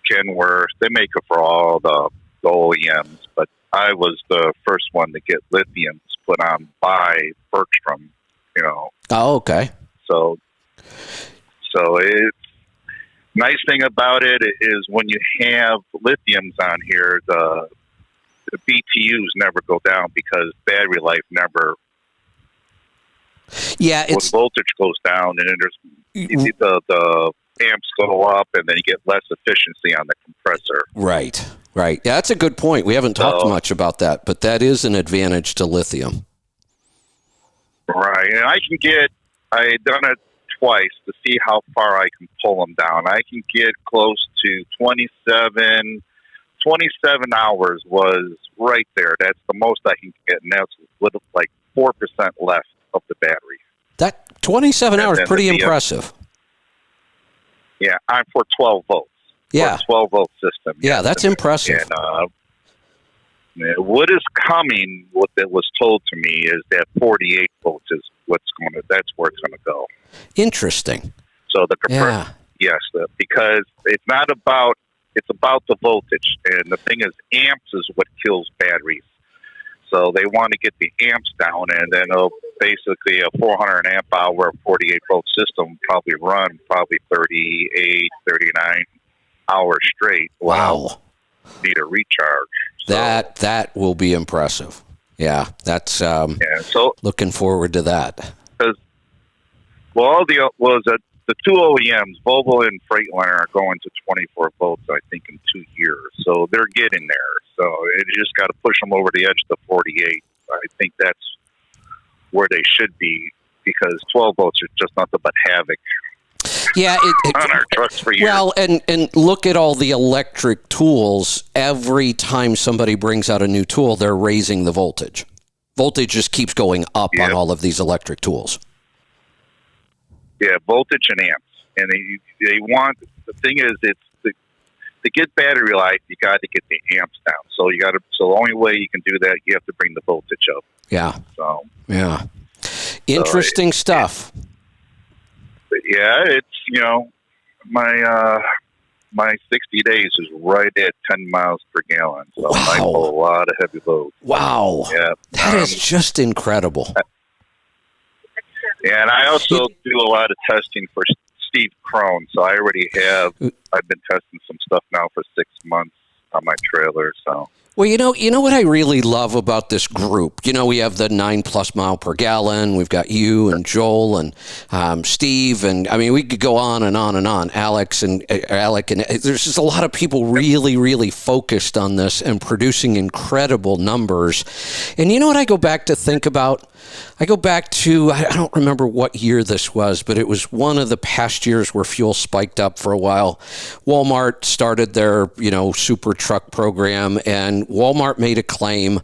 Kenworth. They make it for all the OEMs. But I was the first one to get lithiums put on by Bergstrom. Oh, okay. So it's nice thing about it is when you have lithiums on here, the BTUs never go down because battery life never. Yeah, when voltage goes down and then there's the amps go up and then you get less efficiency on the compressor. Right. Yeah, that's a good point. We haven't talked much about that, but that is an advantage to lithium. Right, and I done a twice to see how far I can pull them down. I can get close to 27 hours was right there. That's the most I can get, and that's with like 4% left of the battery. That 27 hours, pretty impressive. Yeah, I'm for 12 volts. Yeah. 12-volt system. Yeah, that's impressive. And what is coming, what that was told to me, is that 48 volts is that's where it's going to go. Interesting. So yes, because it's about the voltage, and the thing is, amps is what kills batteries. So they want to get the amps down, and then basically a 400 amp hour 48 volt system probably run 38, 39 hours straight. Wow. Need a recharge. So, that will be impressive. Yeah, that's so looking forward to that. Because the two OEMs, Volvo and Freightliner, are going to 24 volts, I think, in 2 years. So they're getting there. So you just got to push them over the edge to 48. I think that's where they should be, because 12 volts is just nothing but havoc. Yeah, on our trucks for years. Well, and look at all the electric tools. Every time somebody brings out a new tool, they're raising the voltage. Voltage just keeps going up on all of these electric tools. Yeah, voltage and amps. And they want, the thing is, it's to get battery life, you got to get the amps down. So the only way you can do that, you have to bring the voltage up. Yeah. So yeah, interesting stuff. Yeah, it's my 60 days is right at 10 miles per gallon. So I pull a lot of heavy loads. Wow. Yeah, that is just incredible. Yeah, and I also do a lot of testing for Steve Crone. So I've been testing some stuff now for 6 months on my trailer. So. Well, you know what I really love about this group? We have the 9+ mile per gallon. We've got you and Joel and Steve. And I mean, we could go on and on and on. Alec, and there's just a lot of people really, really focused on this and producing incredible numbers. And you know what I go back to think about? I go back to, I don't remember what year this was, but it was one of the past years where fuel spiked up for a while. Walmart started their, super truck program, and Walmart made a claim,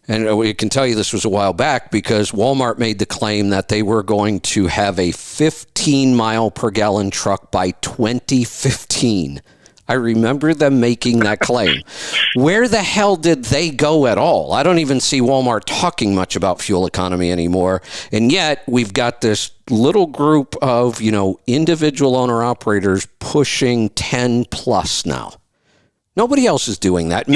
and we can tell you this was a while back, because Walmart made the claim that they were going to have a 15 mile per gallon truck by 2015. I remember them making that claim. Where the hell did they go at all? I don't even see Walmart talking much about fuel economy anymore. And yet we've got this little group of, individual owner operators pushing 10 plus now. Nobody else is doing that.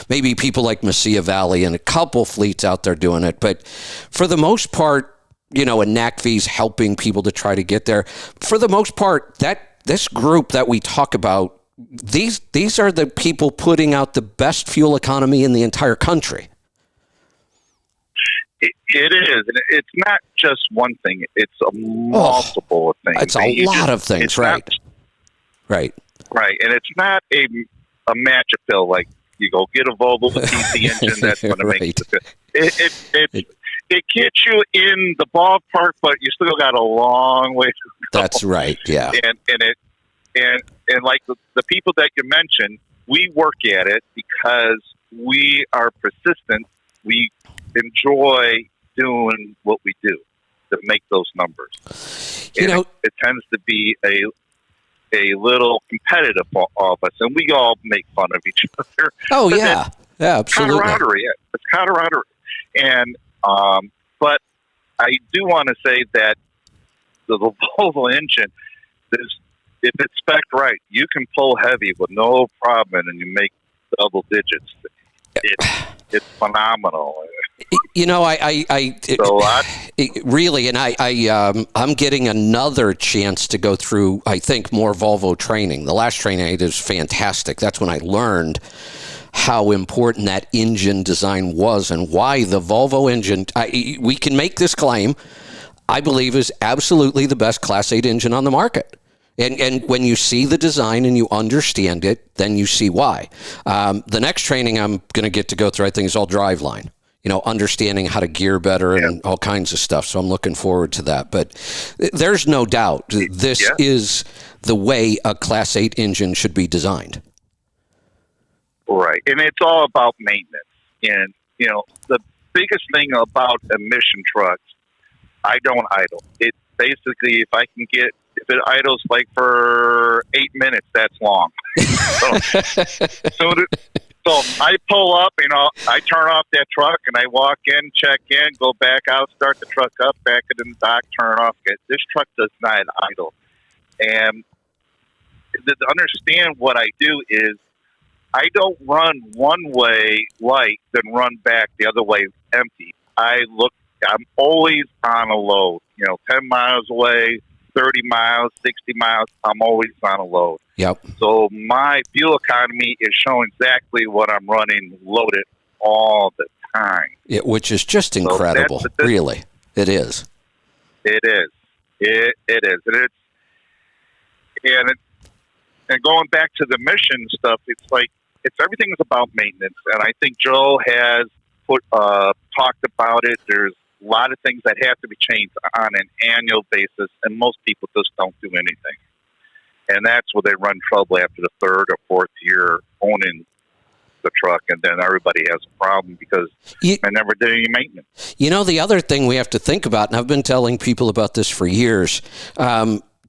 Maybe people like Mesilla Valley and a couple fleets out there doing it. But for the most part, and NACV's helping people to try to get there. For the most part, this group that we talk about, these are the people putting out the best fuel economy in the entire country. It is, and it's not just one thing. It's a multiple of things. It's a lot of things, right? Right. And it's not a magic pill like you go get a Volvo with DC engine that's going to make it. It gets you in the ballpark, but you still got a long way to go. That's right. Yeah. And like the people that you mentioned, we work at it because we are persistent. We enjoy doing what we do to make those numbers. It tends to be a little competitive for all of us, and we all make fun of each other. Oh, yeah. Yeah, absolutely. Camaraderie. It's camaraderie. And, but I do want to say that the Volvo engine, if it's spec'd right, you can pull heavy with no problem, and you make double digits. It's phenomenal. Really, and I'm getting another chance to go through, I think, more Volvo training. The last training I did was fantastic. That's when I learned how important that engine design was and why the Volvo engine, we can make this claim, I believe, is absolutely the best Class 8 engine on the market. And when you see the design and you understand it, then you see why. The next training I'm going to get to go through, I think, is all driveline. understanding how to gear better and all kinds of stuff. So I'm looking forward to that. But there's no doubt this is the way a Class 8 engine should be designed. Right. And it's all about maintenance. And, the biggest thing about emission trucks, I don't idle. It basically, if it idles like for 8 minutes, that's long. So I pull up, I turn off that truck and I walk in, check in, go back out, start the truck up, back it in the dock, turn it off. This truck does not idle. And to understand what I do is I don't run one way light, then run back the other way empty. I'm always on a load, 10 miles away, 30 miles, 60 miles, I'm always on a load. Yep. So my fuel economy is showing exactly what I'm running loaded all the time. Which is just incredible. Really. It is. It is. It is. And going back to the mission stuff, everything is about maintenance. And I think Joe has talked about it. There's a lot of things that have to be changed on an annual basis, and most people just don't do anything. And that's where they run trouble after the third or fourth year owning the truck, and then everybody has a problem because they never did any maintenance. The other thing we have to think about, and I've been telling people about this for years,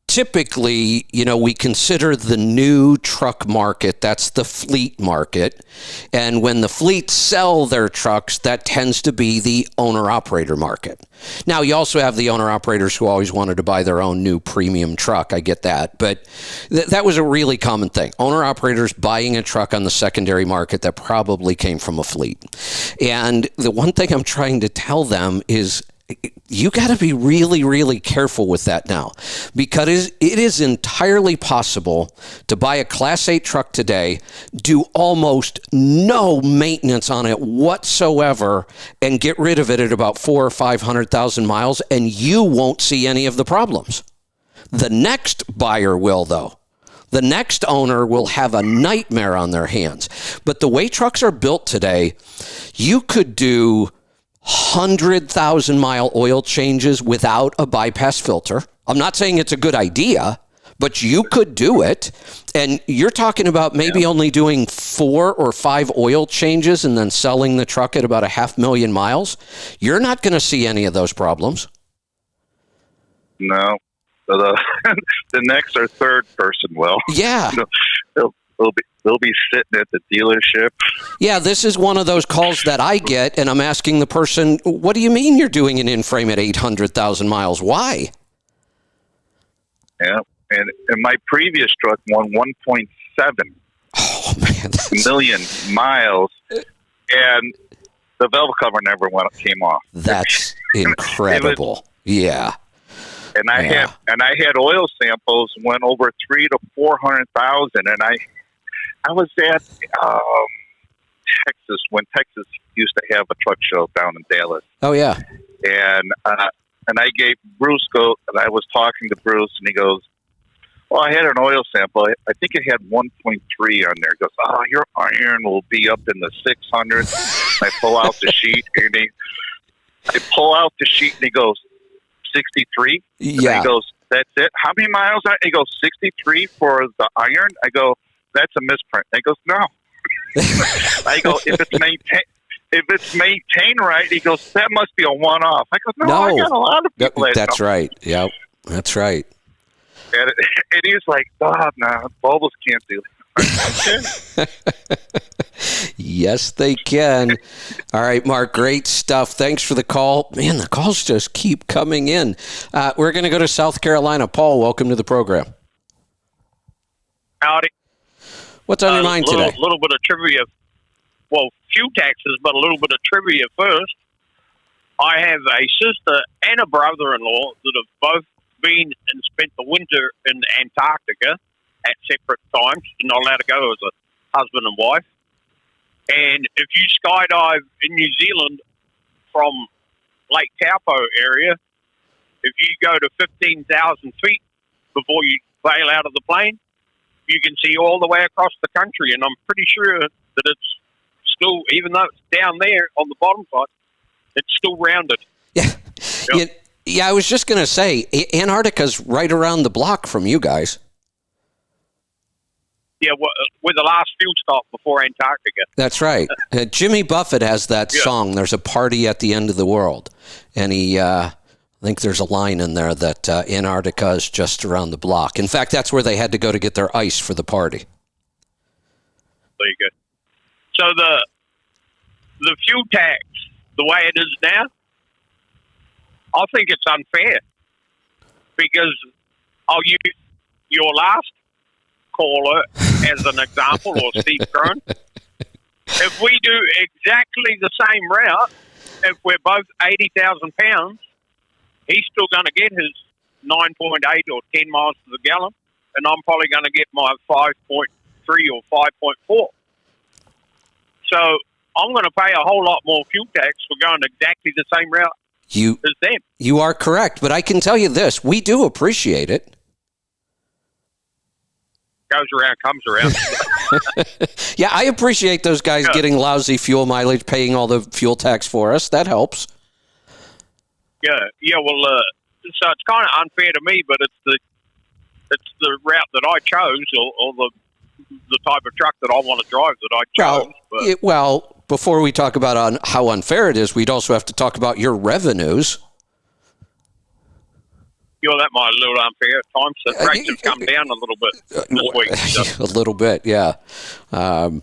typically, we consider the new truck market, that's the fleet market. And when the fleets sell their trucks, that tends to be the owner-operator market. Now, you also have the owner-operators who always wanted to buy their own new premium truck. I get that. But that was a really common thing. Owner-operators buying a truck on the secondary market that probably came from a fleet. And the one thing I'm trying to tell them is, you got to be really, really careful with that now, because it is entirely possible to buy a Class 8 truck today, do almost no maintenance on it whatsoever, and get rid of it at about 400,000 or 500,000 miles, and you won't see any of the problems. The next buyer will, though. The next owner will have a nightmare on their hands. But the way trucks are built today, you could do 100,000-mile oil changes without a bypass filter. I'm not saying it's a good idea, but you could do it. And you're talking about maybe only doing 4 or 5 oil changes and then selling the truck at about 500,000 miles. You're not going to see any of those problems. No. The next or third person will. Yeah. They'll be sitting at the dealership. Yeah, this is one of those calls that I get, and I'm asking the person, what do you mean you're doing an in-frame at 800,000 miles? Why? Yeah, and my previous truck won 1.7 million miles, and the valve cover never came off. That's incredible. Yeah. And I had oil samples went over 300,000 to 400,000, and I was at Texas when Texas used to have a truck show down in Dallas. Oh yeah, and I gave Bruce and I was talking to Bruce, and he goes, "Well, I had an oil sample. I think it had 1.3 on there." He goes, "Oh, your iron will be up in the 600s." I pull out the sheet, and I pull out the sheet, and he goes, 63. Yeah. And he goes, "That's it. How many miles?" He goes, 63 for the iron. I go, "That's a misprint." He goes, "No." I go, if it's maintained right, he goes, "That must be a one-off." I go, "No. I got a lot of people." That's right. Yep, that's right. And he's like, "Oh, no, Volvos can't do that." Yes, they can. All right, Mark, great stuff. Thanks for the call. Man, the calls just keep coming in. We're going to go to South Carolina. Paul, welcome to the program. Howdy. What's on your mind today? A little bit of trivia. Well, few taxes, but a little bit of trivia first. I have a sister and a brother-in-law that have both been and spent the winter in Antarctica at separate times. You're not allowed to go as a husband and wife. And if you skydive in New Zealand from Lake Taupo area, if you go to 15,000 feet before you bail out of the plane, you can see all the way across the country. And I'm pretty sure that it's still, even though it's down there on the bottom side, It's still rounded. Yeah. Yep. Yeah, I was just going to say, Antarctica's right around the block from you guys. Yeah, we're the last fuel stop before Antarctica. That's right. Jimmy Buffett has that song, There's a Party at the End of the World. And I think there's a line in there that Antarctica is just around the block. In fact, that's where they had to go to get their ice for the party. There you go. So the fuel tax, the way it is now, I think it's unfair because I'll use your last caller as an example, or Steve Kern. If we do exactly the same route, if we're both 80,000 pounds, he's still going to get his 9.8 or 10 miles to the gallon, and I'm probably going to get my 5.3 or 5.4. So I'm going to pay a whole lot more fuel tax for going exactly the same route as them. You are correct, but I can tell you this, we do appreciate it. Goes around, comes around. Yeah, I appreciate those guys getting lousy fuel mileage, paying all the fuel tax for us. That helps. Yeah. Well, so it's kind of unfair to me, but it's the route that I chose, or the type of truck that I want to drive that I chose. Well, before we talk about how unfair it is, we'd also have to talk about your revenues. That might be a little unfair at times. The rates have come down a little bit this week. So. A little bit, yeah. Well,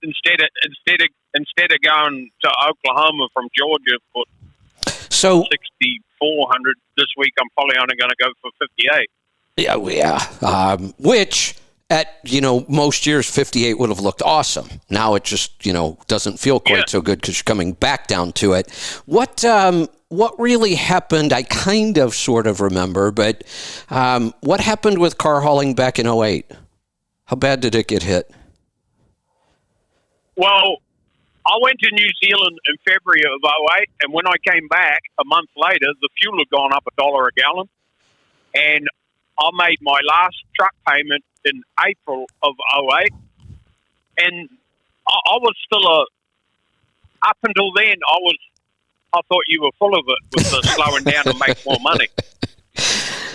instead of going to Oklahoma from Georgia for $6,400 this week, I'm probably only going to go for $58. Yeah. Which at most years 58 would have looked awesome. Now it just doesn't feel quite so good because you're coming back down to it. What really happened? I kind of sort of remember, but what happened with car hauling back in 2008? How bad did it get hit? Well, I went to New Zealand in February of 2008, and when I came back a month later, the fuel had gone up $1 a gallon, and I made my last truck payment in April of 2008, and I was still up until then, I thought you were full of it with the slowing down to make more money.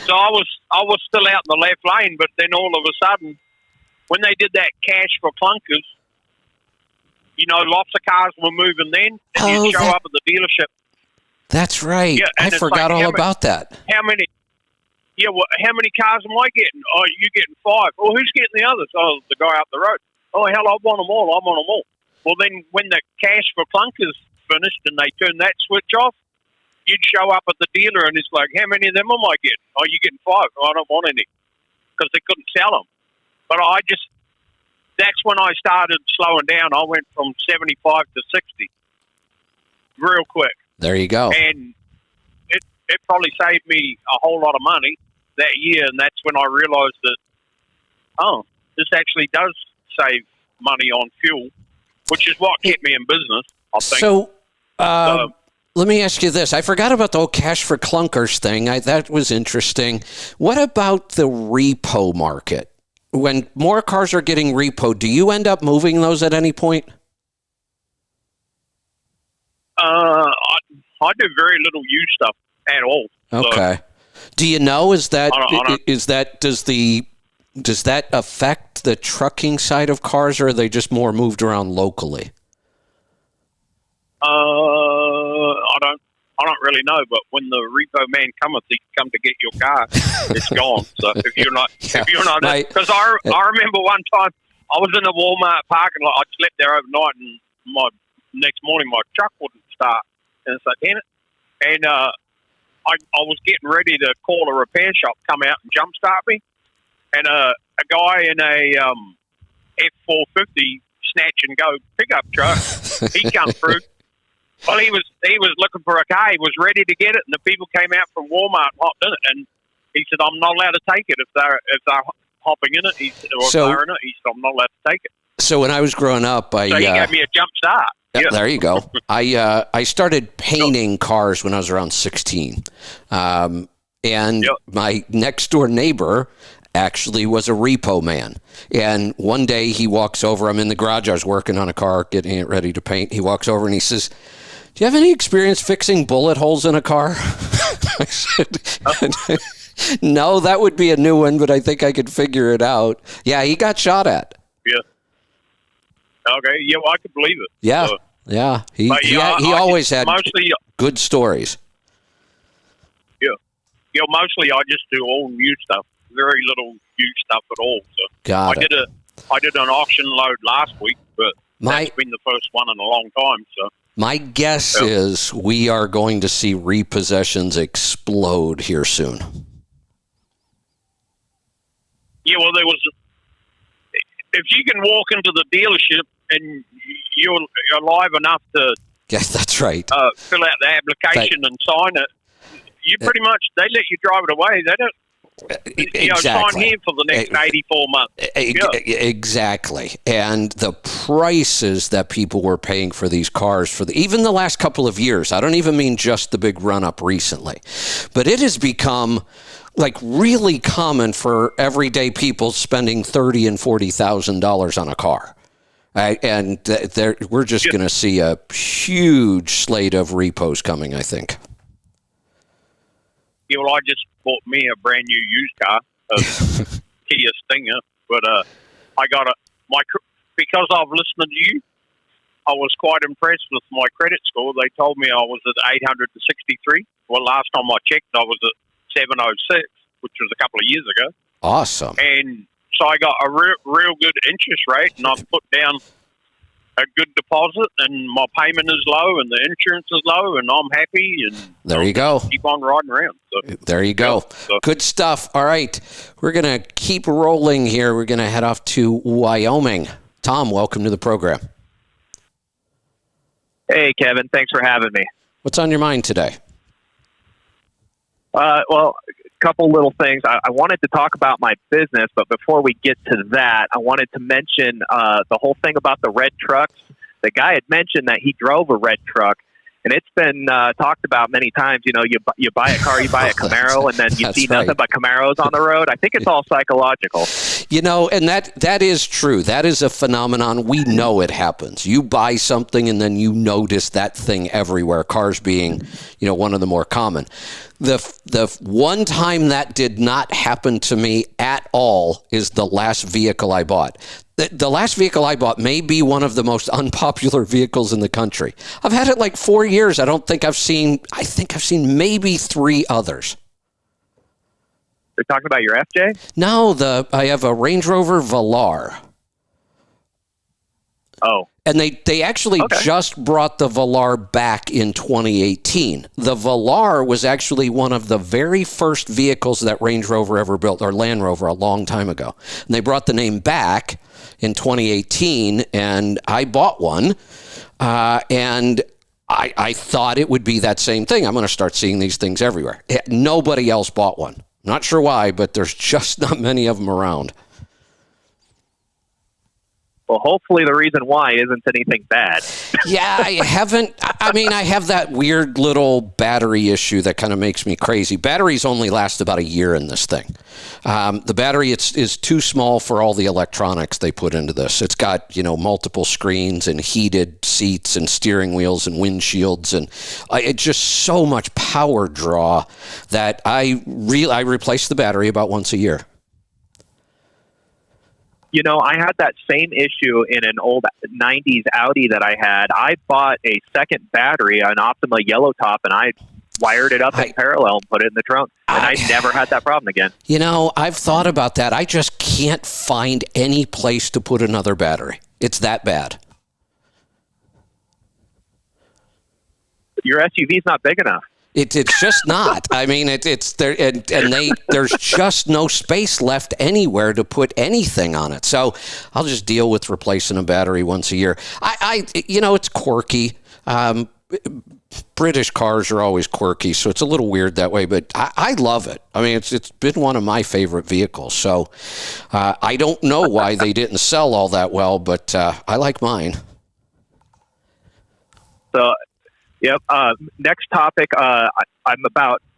So I was still out in the left lane, but then all of a sudden, when they did that cash for clunkers, lots of cars were moving then, and you'd show up at the dealership. That's right. Yeah, I forgot all about that. How many cars am I getting? Oh, you're getting 5. Oh, who's getting the others? Oh, the guy up the road. Oh, hell, I want them all. I want them all. Well, then when the cash for clunkers finished and they turned that switch off, you'd show up at the dealer and it's like, how many of them am I getting? Oh, you're getting 5. Oh, I don't want any because they couldn't sell them. But that's when I started slowing down. I went from 75 to 60 real quick. There you go. And it probably saved me a whole lot of money that year. And that's when I realized that, this actually does save money on fuel, which is what kept me in business, I think. So, let me ask you this. I forgot about the whole cash for clunkers thing. That was interesting. What about the repo market? When more cars are getting repoed, do you end up moving those at any point? I do very little used stuff at all. Okay. So, do you know, does that affect the trucking side of cars, or are they just more moved around locally? I don't really know, but when the repo man cometh, he come to get your car. It's gone. So if you're not, because I remember one time I was in a Walmart parking lot. I slept there overnight, and my next morning my truck wouldn't start, and it's like, damn it. And I was getting ready to call a repair shop, come out and jumpstart me, and a guy in a F450 snatch and go pickup truck, he come through. Well, he was looking for a car. He was ready to get it, and the people came out from Walmart and hopped in it. And he said, "I'm not allowed to take it if they're hopping in it." He said, if they're in it, he said, "I'm not allowed to take it." So when I was growing up, he gave me a jump start. Yeah. There you go. I started painting cars when I was around 16, and my next door neighbor actually was a repo man. And one day he walks over, I'm in the garage, I was working on a car, getting it ready to paint. He walks over and he says, "Do you have any experience fixing bullet holes in a car?" I said, "No, that would be a new one, but I think I could figure it out." Yeah, he got shot at. Yeah. Okay. Yeah, well, I could believe it. Yeah. So, Yeah. He I always just had mostly, good stories. yeah, mostly I just do all new stuff. Very little used stuff at all. So Got it. I did an auction load last week, but that's been the first one in a long time. So My guess is we are going to see repossessions explode here soon. yeah, well, there was. If you can walk into the dealership and you're alive enough to Yeah, that's right. fill out the application and sign it, you pretty much they let you drive it away. They don't. Sign here for the next 84 months. Exactly. And the prices that people were paying for these cars for even the last couple of years, I don't even mean just the big run up recently, but it has become like really common for everyday people spending $30,000 and $40,000 on a car. And we're just going to see a huge slate of repos coming, I think. Yeah, well, I just bought me a brand new used car, a Kia Stinger, but I got because I've listened to you, I was quite impressed with my credit score. They told me I was at 863. Well, last time I checked, I was at 706, which was a couple of years ago. Awesome. And so I got a real good interest rate, and I've put down a good deposit, and my payment is low, and the insurance is low, and I'm happy. And there you go. Keep on riding around. So, there you go. Good stuff. All right, we're gonna keep rolling here. We're gonna head off to Wyoming. Tom, welcome to the program. Hey, Kevin. Thanks for having me. What's on your mind today? Well, a couple little things. I wanted to talk about my business, but before we get to that, I wanted to mention the whole thing about the red trucks. The guy had mentioned that he drove a red truck, and it's been talked about many times. You know, you buy a car, you buy a Camaro, and then you see nothing but Camaros on the road. I think it's all psychological. You know, and that is true. That is a phenomenon. We know it happens. You buy something, and then you notice that thing everywhere, cars being, one of the more common. The one time that did not happen to me at all is the last vehicle I bought. The last vehicle I bought may be one of the most unpopular vehicles in the country. I've had it like 4 years. I think I've seen maybe 3 others. They're talking about your FJ? No, I have a Range Rover Velar. Oh. And they actually just brought the Velar back in 2018. The Velar was actually one of the very first vehicles that Range Rover ever built, or Land Rover, a long time ago. And they brought the name back in 2018, and I bought one. And I thought it would be that same thing. I'm going to start seeing these things everywhere. Nobody else bought one. Not sure why, but there's just not many of them around. Well, hopefully the reason why isn't anything bad. Yeah, I have that weird little battery issue that kind of makes me crazy. Batteries only last about a year in this thing. The battery is too small for all the electronics they put into this. It's got, multiple screens and heated seats and steering wheels and windshields, and it's just so much power draw that I replace the battery about once a year. I had that same issue in an old 90s Audi that I had. I bought a second battery, an Optima Yellow Top, and I wired it up in parallel and put it in the trunk. And I never had that problem again. I've thought about that. I just can't find any place to put another battery. It's that bad. Your SUV's not big enough. It's just not. I mean, it's there, and there's just no space left anywhere to put anything on it. So I'll just deal with replacing a battery once a year. It's quirky. British cars are always quirky, so it's a little weird that way. But I love it. I mean, it's been one of my favorite vehicles. So I don't know why they didn't sell all that well, but I like mine. So. Yep. Next topic. I'm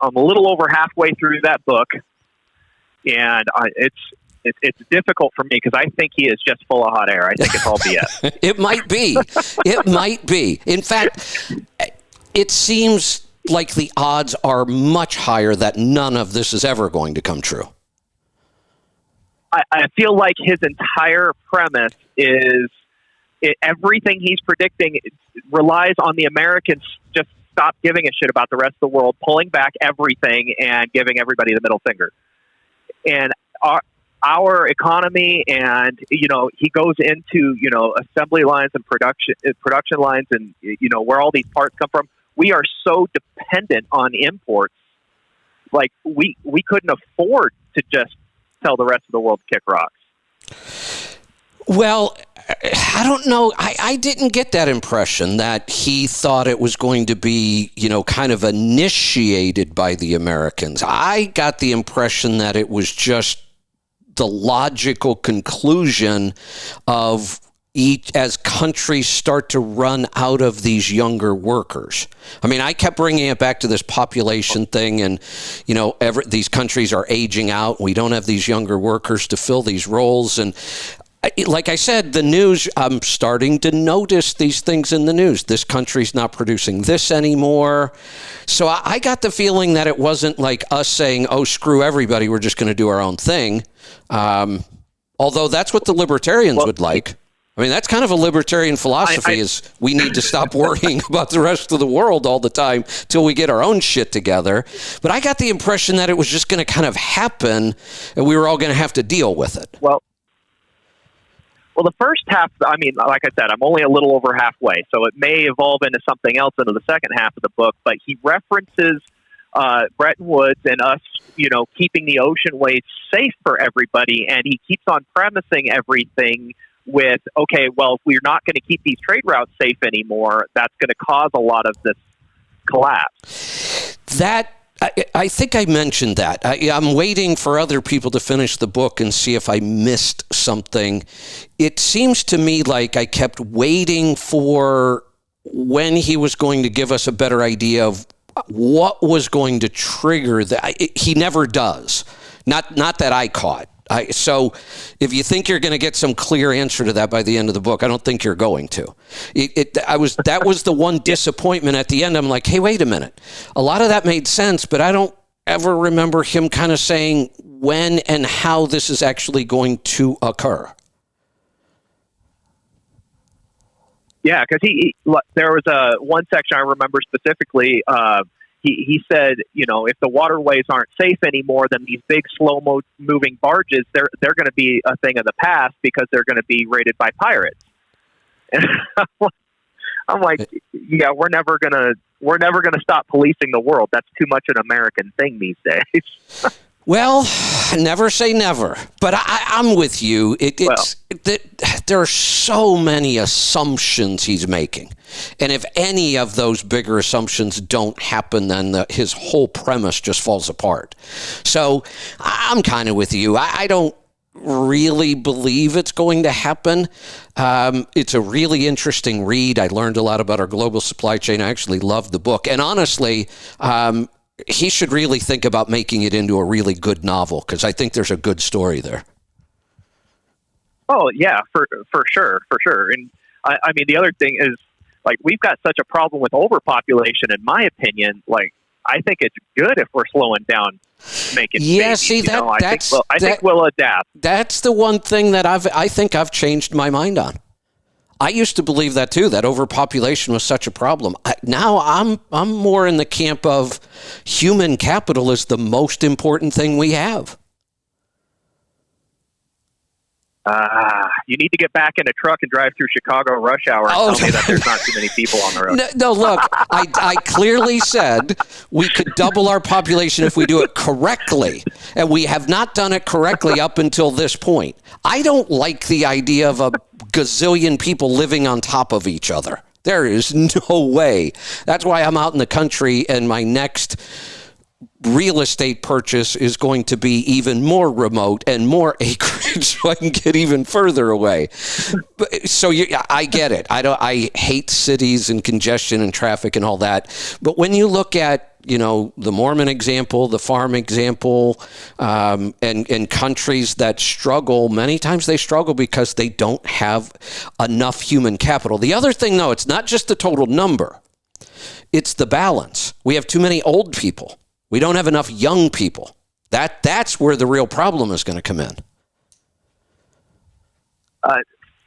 a little over halfway through that book, And it's difficult for me because I think he is just full of hot air. I think it's all BS. It might be. It might be. In fact, it seems like the odds are much higher that none of this is ever going to come true. I feel like his entire premise is everything he's predicting relies on the Americans just stop giving a shit about the rest of the world, pulling back everything and giving everybody the middle finger. And our economy, and he goes into assembly lines and production lines, and where all these parts come from. We are so dependent on imports. Like we couldn't afford to just tell the rest of the world to kick rocks. Well, I don't know. I didn't get that impression that he thought it was going to be, kind of initiated by the Americans. I got the impression that it was just the logical conclusion of each as countries start to run out of these younger workers. I mean, I kept bringing it back to this population thing, and these countries are aging out. We don't have these younger workers to fill these roles, and like I said, the news, I'm starting to notice these things in the news. This country's not producing this anymore. So I got the feeling that it wasn't like us saying, oh, screw everybody, we're just going to do our own thing. Although that's what the libertarians would like. I mean, that's kind of a libertarian philosophy is we need to stop worrying about the rest of the world all the time till we get our own shit together. But I got the impression that it was just going to kind of happen and we were all going to have to deal with it. Well, the first half, I mean, like I said, I'm only a little over halfway, so it may evolve into something else into the second half of the book, but he references Bretton Woods and us, keeping the oceanways safe for everybody, and he keeps on premising everything with, okay, well, if we're not going to keep these trade routes safe anymore, that's going to cause a lot of this collapse. I think I mentioned that. I'm waiting for other people to finish the book and see if I missed something. It seems to me like I kept waiting for when he was going to give us a better idea of what was going to trigger that. He never does. Not that I caught. So if you think you're going to get some clear answer to that by the end of the book, I don't think you're going to. That was the one disappointment at the end. I'm like, hey, wait a minute. A lot of that made sense, but I don't ever remember him kind of saying when and how this is actually going to occur. Yeah, because there was one section I remember specifically. He said, if the waterways aren't safe anymore, then these big, slow-moving barges, they're going to be a thing of the past because they're going to be raided by pirates. And I'm like, yeah, we're never gonna stop policing the world. That's too much an American thing these days. Well, never say never, but I'm with you. There are so many assumptions he's making. And if any of those bigger assumptions don't happen, then his whole premise just falls apart. So I'm kind of with you. I don't really believe it's going to happen. It's a really interesting read. I learned a lot about our global supply chain. I actually loved the book. And honestly, he should really think about making it into a really good novel because I think there's a good story there. Oh, yeah, for sure. And I mean, the other thing is, like, we've got such a problem with overpopulation, in my opinion. Like, I think it's good if we're slowing down making babies. See, I think we'll adapt. That's the one thing that I think I've changed my mind on. I used to believe that too, that overpopulation was such a problem. Now I'm more in the camp of human capital is the most important thing we have. You need to get back in a truck and drive through Chicago rush hour and tell me that there's not too many people on the road. No, look, I clearly said we could double our population if we do it correctly, and we have not done it correctly up until this point. I don't like the idea of a gazillion people living on top of each other. There is no way. That's why I'm out in the country, and my next real estate purchase is going to be even more remote and more acreage, so I can get even further away. So I get it. I hate cities and congestion and traffic and all that. But when you look at, the Mormon example, the farm example, and countries that struggle, many times they struggle because they don't have enough human capital. The other thing, though, it's not just the total number. It's the balance. We have too many old people. We don't have enough young people. That's where the real problem is going to come in.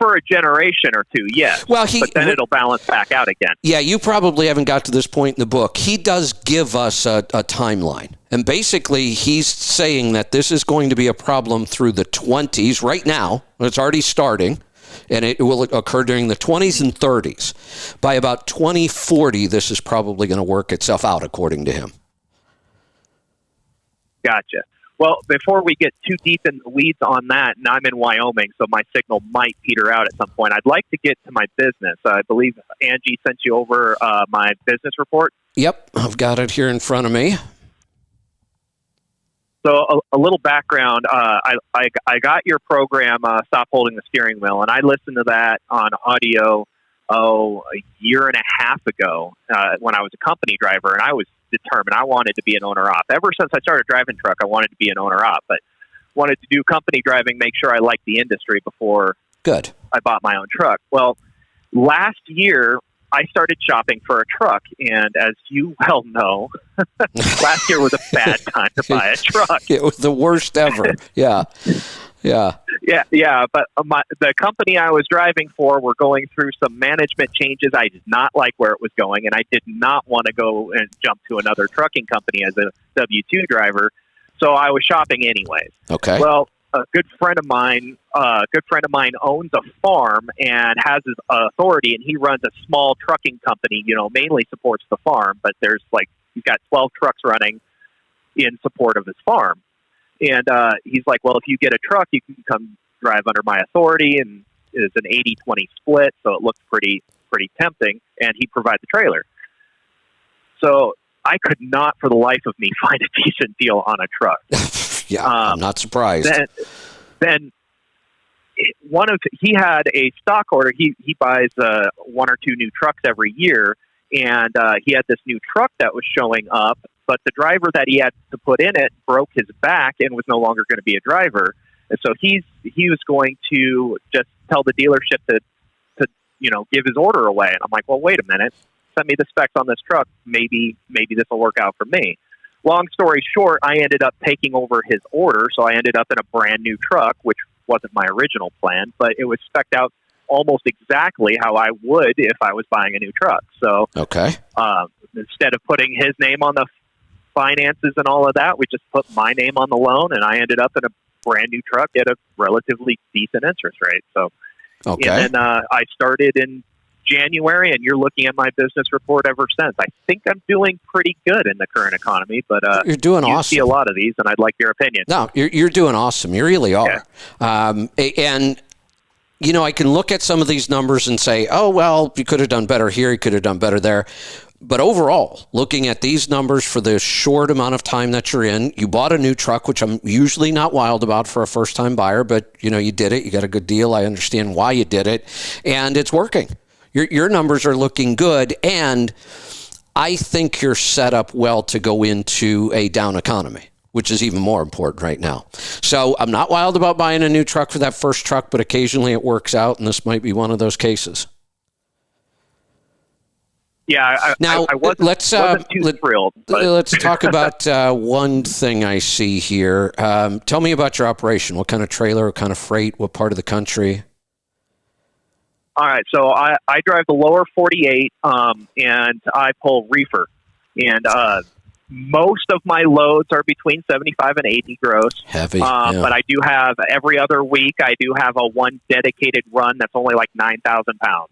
For a generation or two, yes. Well, but then it'll balance back out again. Yeah, you probably haven't got to this point in the book. He does give us a timeline. And basically, he's saying that this is going to be a problem through the 20s right now. It's already starting. And it will occur during the 20s and 30s. By about 2040, this is probably going to work itself out, according to him. Gotcha. Well, before we get too deep in the weeds on that, and I'm in Wyoming, so my signal might peter out at some point, I'd like to get to my business. I believe Angie sent you over my business report. Yep, I've got it here in front of me. So a little background, I got your program, Stop Holding the Steering Wheel, and I listened to that on audio, a year and a half ago when I was a company driver, and I was determined I wanted to be an owner-op. Ever since I started driving truck, I wanted to be an owner-op, but wanted to do company driving, make sure I liked the industry before I bought my own truck. Well, last year, I started shopping for a truck, and as you well know, last year was a bad time to buy a truck. It was the worst ever. Yeah. But the company I was driving for were going through some management changes. I did not like where it was going, and I did not want to go and jump to another trucking company as a W-2 driver. So I was shopping anyways. Okay. Well, a good friend of mine owns a farm and has his authority, and he runs a small trucking company. Mainly supports the farm, but he's got 12 trucks running in support of his farm. And he's like, well, if you get a truck, you can come drive under my authority, and it's an 80-20 split, so it looks pretty tempting, and he provides the trailer. So I could not, for the life of me, find a decent deal on a truck. Yeah, I'm not surprised. Then he had a stock order. He buys one or two new trucks every year, and he had this new truck that was showing up, but the driver that he had to put in it broke his back and was no longer going to be a driver. And so he was going to just tell the dealership to give his order away. And I'm like, well, wait a minute, send me the specs on this truck. Maybe this will work out for me. Long story short, I ended up taking over his order, so I ended up in a brand new truck, which wasn't my original plan, but it was spec'd out almost exactly how I would if I was buying a new truck. So instead of putting his name on the finances and all of that, we just put my name on the loan, and I ended up in a brand new truck at a relatively decent interest rate. So, and then I started in January, and you're looking at my business report ever since. I think I'm doing pretty good in the current economy, but you're doing awesome. You see a lot of these, and I'd like your opinion. No, you're doing awesome. You really are. Yeah. And I can look at some of these numbers and say, oh, well, you could have done better here, you could have done better there. But overall, looking at these numbers for the short amount of time that you're in, you bought a new truck, which I'm usually not wild about for a first-time buyer, but, you did it. You got a good deal. I understand why you did it, and it's working. Your numbers are looking good, and I think you're set up well to go into a down economy, which is even more important right now. So I'm not wild about buying a new truck for that first truck, but occasionally it works out, and this might be one of those cases. Yeah, I wasn't too thrilled. But. Let's talk about one thing I see here. Tell me about your operation. What kind of trailer, what kind of freight, what part of the country? All right, so I drive the lower 48, and I pull reefer. And most of my loads are between 75 and 80 gross. Heavy, But I do have, every other week, I do have a one dedicated run that's only like 9,000 pounds.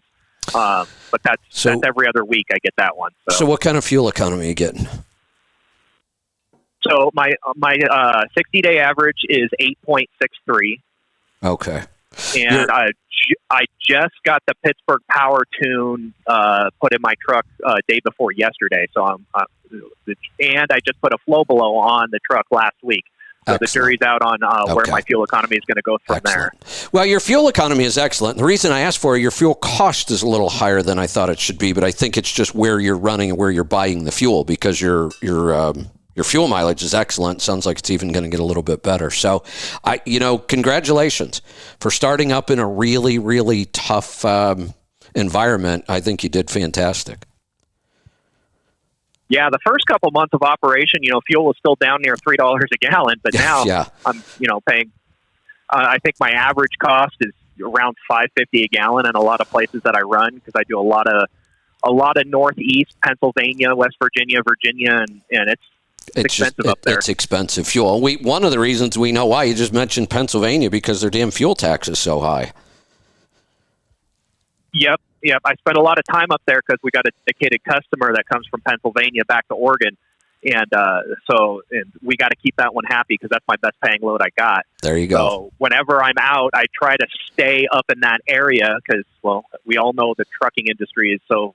But that's every other week I get that one. So what kind of fuel economy are you getting? So my 60-day average is 8.63. Okay. And I just got the Pittsburgh Power Tune put in my truck day before yesterday. So and I just put a Flow Below on the truck last week. So the jury's out on where my fuel economy is going to go from there. Well, your fuel economy is excellent. The reason I asked for it, your fuel cost is a little higher than I thought it should be, but I think it's just where you're running and where you're buying the fuel, because your fuel mileage is excellent. Sounds like it's even going to get a little bit better. So, congratulations for starting up in a really, really tough environment. I think you did fantastic. Yeah, the first couple months of operation, fuel was still down near $3 a gallon, but now I'm, paying. I think my average cost is around $5.50 a gallon in a lot of places that I run, because I do a lot of Northeast Pennsylvania, West Virginia, and it's expensive up there. It's expensive fuel. One of the reasons we know why, you just mentioned Pennsylvania, because their damn fuel tax is so high. Yep. I spend a lot of time up there because we got a dedicated customer that comes from Pennsylvania back to Oregon. And so we got to keep that one happy, because that's my best paying load I got. There you go. So whenever I'm out, I try to stay up in that area because, well, we all know the trucking industry is so,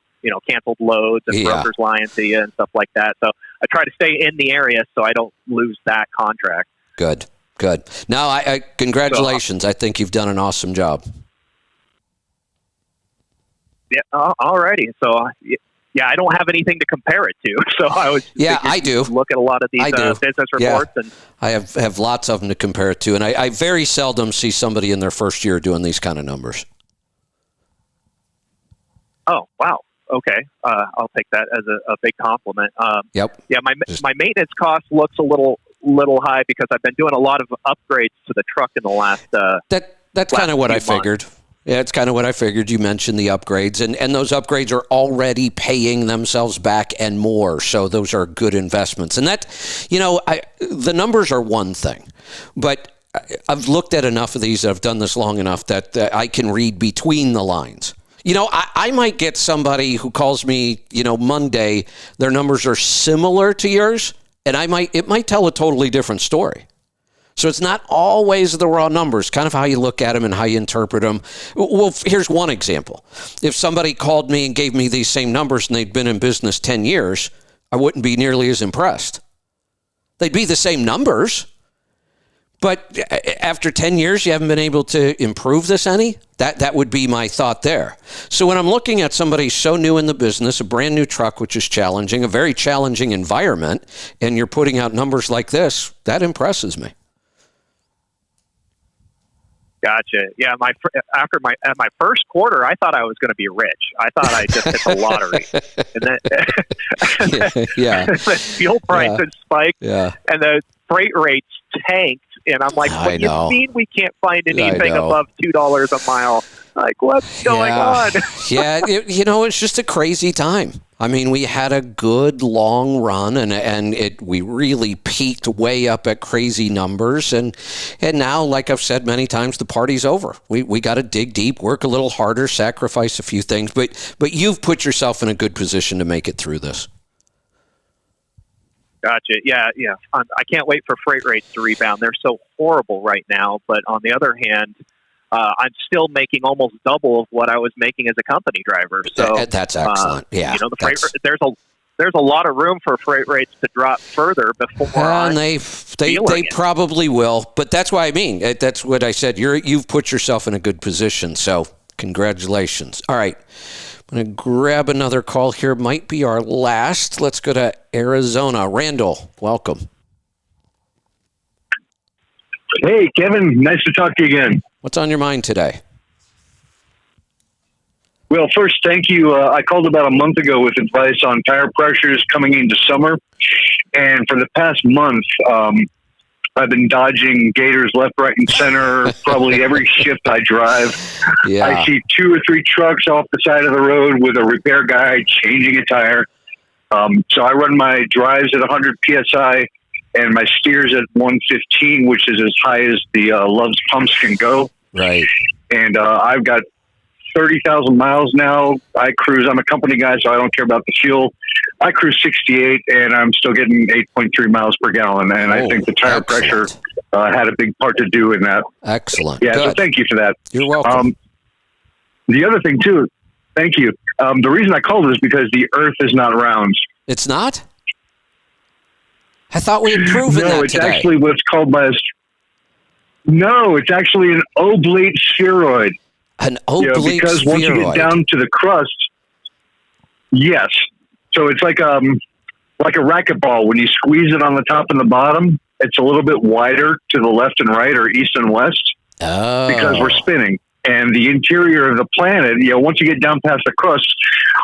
canceled loads and brokers lying to you and stuff like that. So I try to stay in the area so I don't lose that contract. Good. Now, I congratulations. I think you've done an awesome job. Yeah. All righty. So, yeah, I don't have anything to compare it to. So I was I do look at a lot of these business reports, and I have lots of them to compare it to, and I very seldom see somebody in their first year doing these kind of numbers. Oh, wow. Okay. I'll take that as a big compliment. Yep. Yeah, my maintenance cost looks a little high because I've been doing a lot of upgrades to the truck in the last. That's kind of what I figured. Yeah, it's kind of what I figured. You mentioned the upgrades, and those upgrades are already paying themselves back and more. So those are good investments. And that, the numbers are one thing, but I've looked at enough of these. I've done this long enough that I can read between the lines. I might get somebody who calls me, Monday. Their numbers are similar to yours, and it might tell a totally different story. So it's not always the raw numbers, kind of how you look at them and how you interpret them. Well, here's one example. If somebody called me and gave me these same numbers and they'd been in business 10 years, I wouldn't be nearly as impressed. They'd be the same numbers, but after 10 years, you haven't been able to improve this any? That would be my thought there. So when I'm looking at somebody so new in the business, a brand new truck, which is challenging, a very challenging environment, and you're putting out numbers like this, that impresses me. Gotcha. Yeah, after my first quarter, I thought I was going to be rich. I thought I just hit the lottery, and then the fuel prices spiked, and the freight rates tanked. And I'm like, "What do you mean we can't find anything above $2 a mile? Like, what's going on?" It's just a crazy time. I mean, we had a good long run, and we really peaked way up at crazy numbers, and now, like I've said many times, the party's over. We got to dig deep, work a little harder, sacrifice a few things, but you've put yourself in a good position to make it through this. Gotcha. Yeah. I can't wait for freight rates to rebound. They're so horrible right now, but on the other hand, I'm still making almost double of what I was making as a company driver. So that's excellent. The freight there's a lot of room for freight rates to drop further before. And they probably will. But that's what I mean. That's what I said. You've put yourself in a good position. So congratulations. All right. I'm going to grab another call here. Might be our last. Let's go to Arizona. Randall, welcome. Hey, Kevin. Nice to talk to you again. What's on your mind today? Well, first, thank you. I called about a month ago with advice on tire pressures coming into summer. And for the past month, I've been dodging gators left, right, and center probably every shift I drive. Yeah. I see 2 or 3 trucks off the side of the road with a repair guy changing a tire. So I run my drives at 100 PSI and my steers at 115, which is as high as the Love's pumps can go. Right. And I've got 30,000 miles now. I'm a company guy, so I don't care about the fuel. I cruise 68 and I'm still getting 8.3 miles per gallon. And I think the tire pressure had a big part to do in that. Excellent. Yeah, so Good. thank you for that. You're welcome. The other thing, too, thank you. The reason I called is because the Earth is not round. It's not? I thought we had proven that No, it's today. actually what's called by No, it's actually an oblate spheroid. An oblate because once you spheroid. get down to the crust, yes. So it's like a racquetball. When you squeeze it on the top and the bottom, it's a little bit wider to the left and right, or east and west, because we're spinning. And the interior of the planet, once you get down past the crust,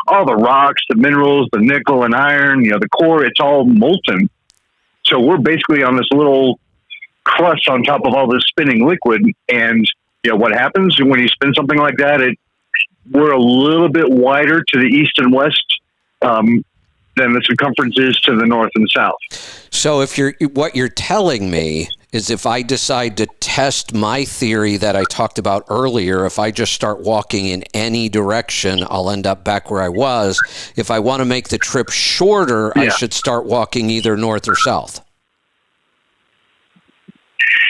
all the rocks, the minerals, the nickel and iron, the core, it's all molten. So we're basically on this little crust on top of all this spinning liquid. And what happens when you spin something like that? We're a little bit wider to the east and west than the circumference is to the north and south. So what you're telling me is if I decide to test my theory that I talked about earlier, if I just start walking in any direction, I'll end up back where I was. If I want to make the trip shorter, I should start walking either north or south.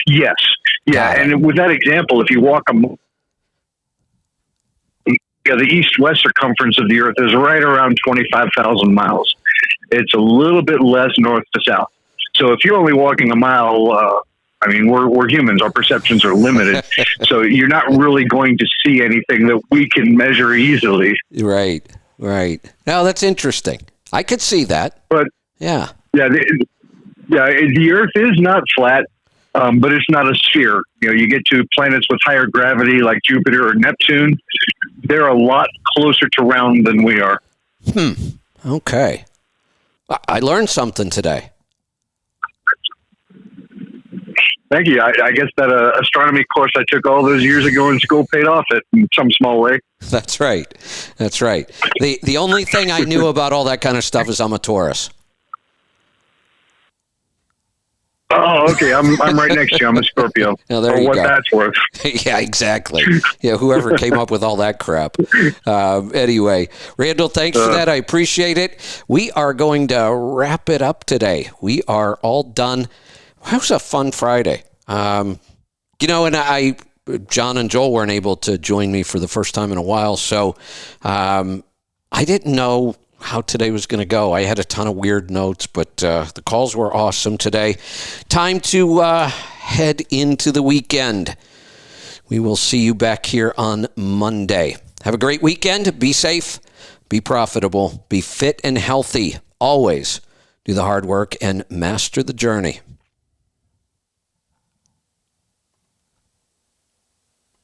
Yes. Yeah. And with that example, if you walk the east-west circumference of the Earth is right around 25,000 miles. It's a little bit less north to south. So if you're only walking a mile, we're humans. Our perceptions are limited. So you're not really going to see anything that we can measure easily. Right. Now, that's interesting. I could see that. But yeah. The Earth is not flat, but it's not a sphere. You get to planets with higher gravity like Jupiter or Neptune. They're a lot closer to round than we are. Okay. I learned something today. Thank you. I guess that astronomy course I took all those years ago in school paid off in some small way. That's right. The only thing I knew about all that kind of stuff is I'm a Taurus. Oh, okay. I'm right next to you. I'm a Scorpio. Now, there you what go. That's worth. Yeah, exactly. Yeah, whoever came up with all that crap. Anyway, Randall, thanks for that. I appreciate it. We are going to wrap it up today. We are all done. That was a fun Friday. And John and Joel weren't able to join me for the first time in a while, so I didn't know how today was going to go. I had a ton of weird notes, but the calls were awesome today. Time to head into the weekend. We will see you back here on Monday. Have a great weekend. Be safe, be profitable, be fit and healthy. Always do the hard work and master the journey.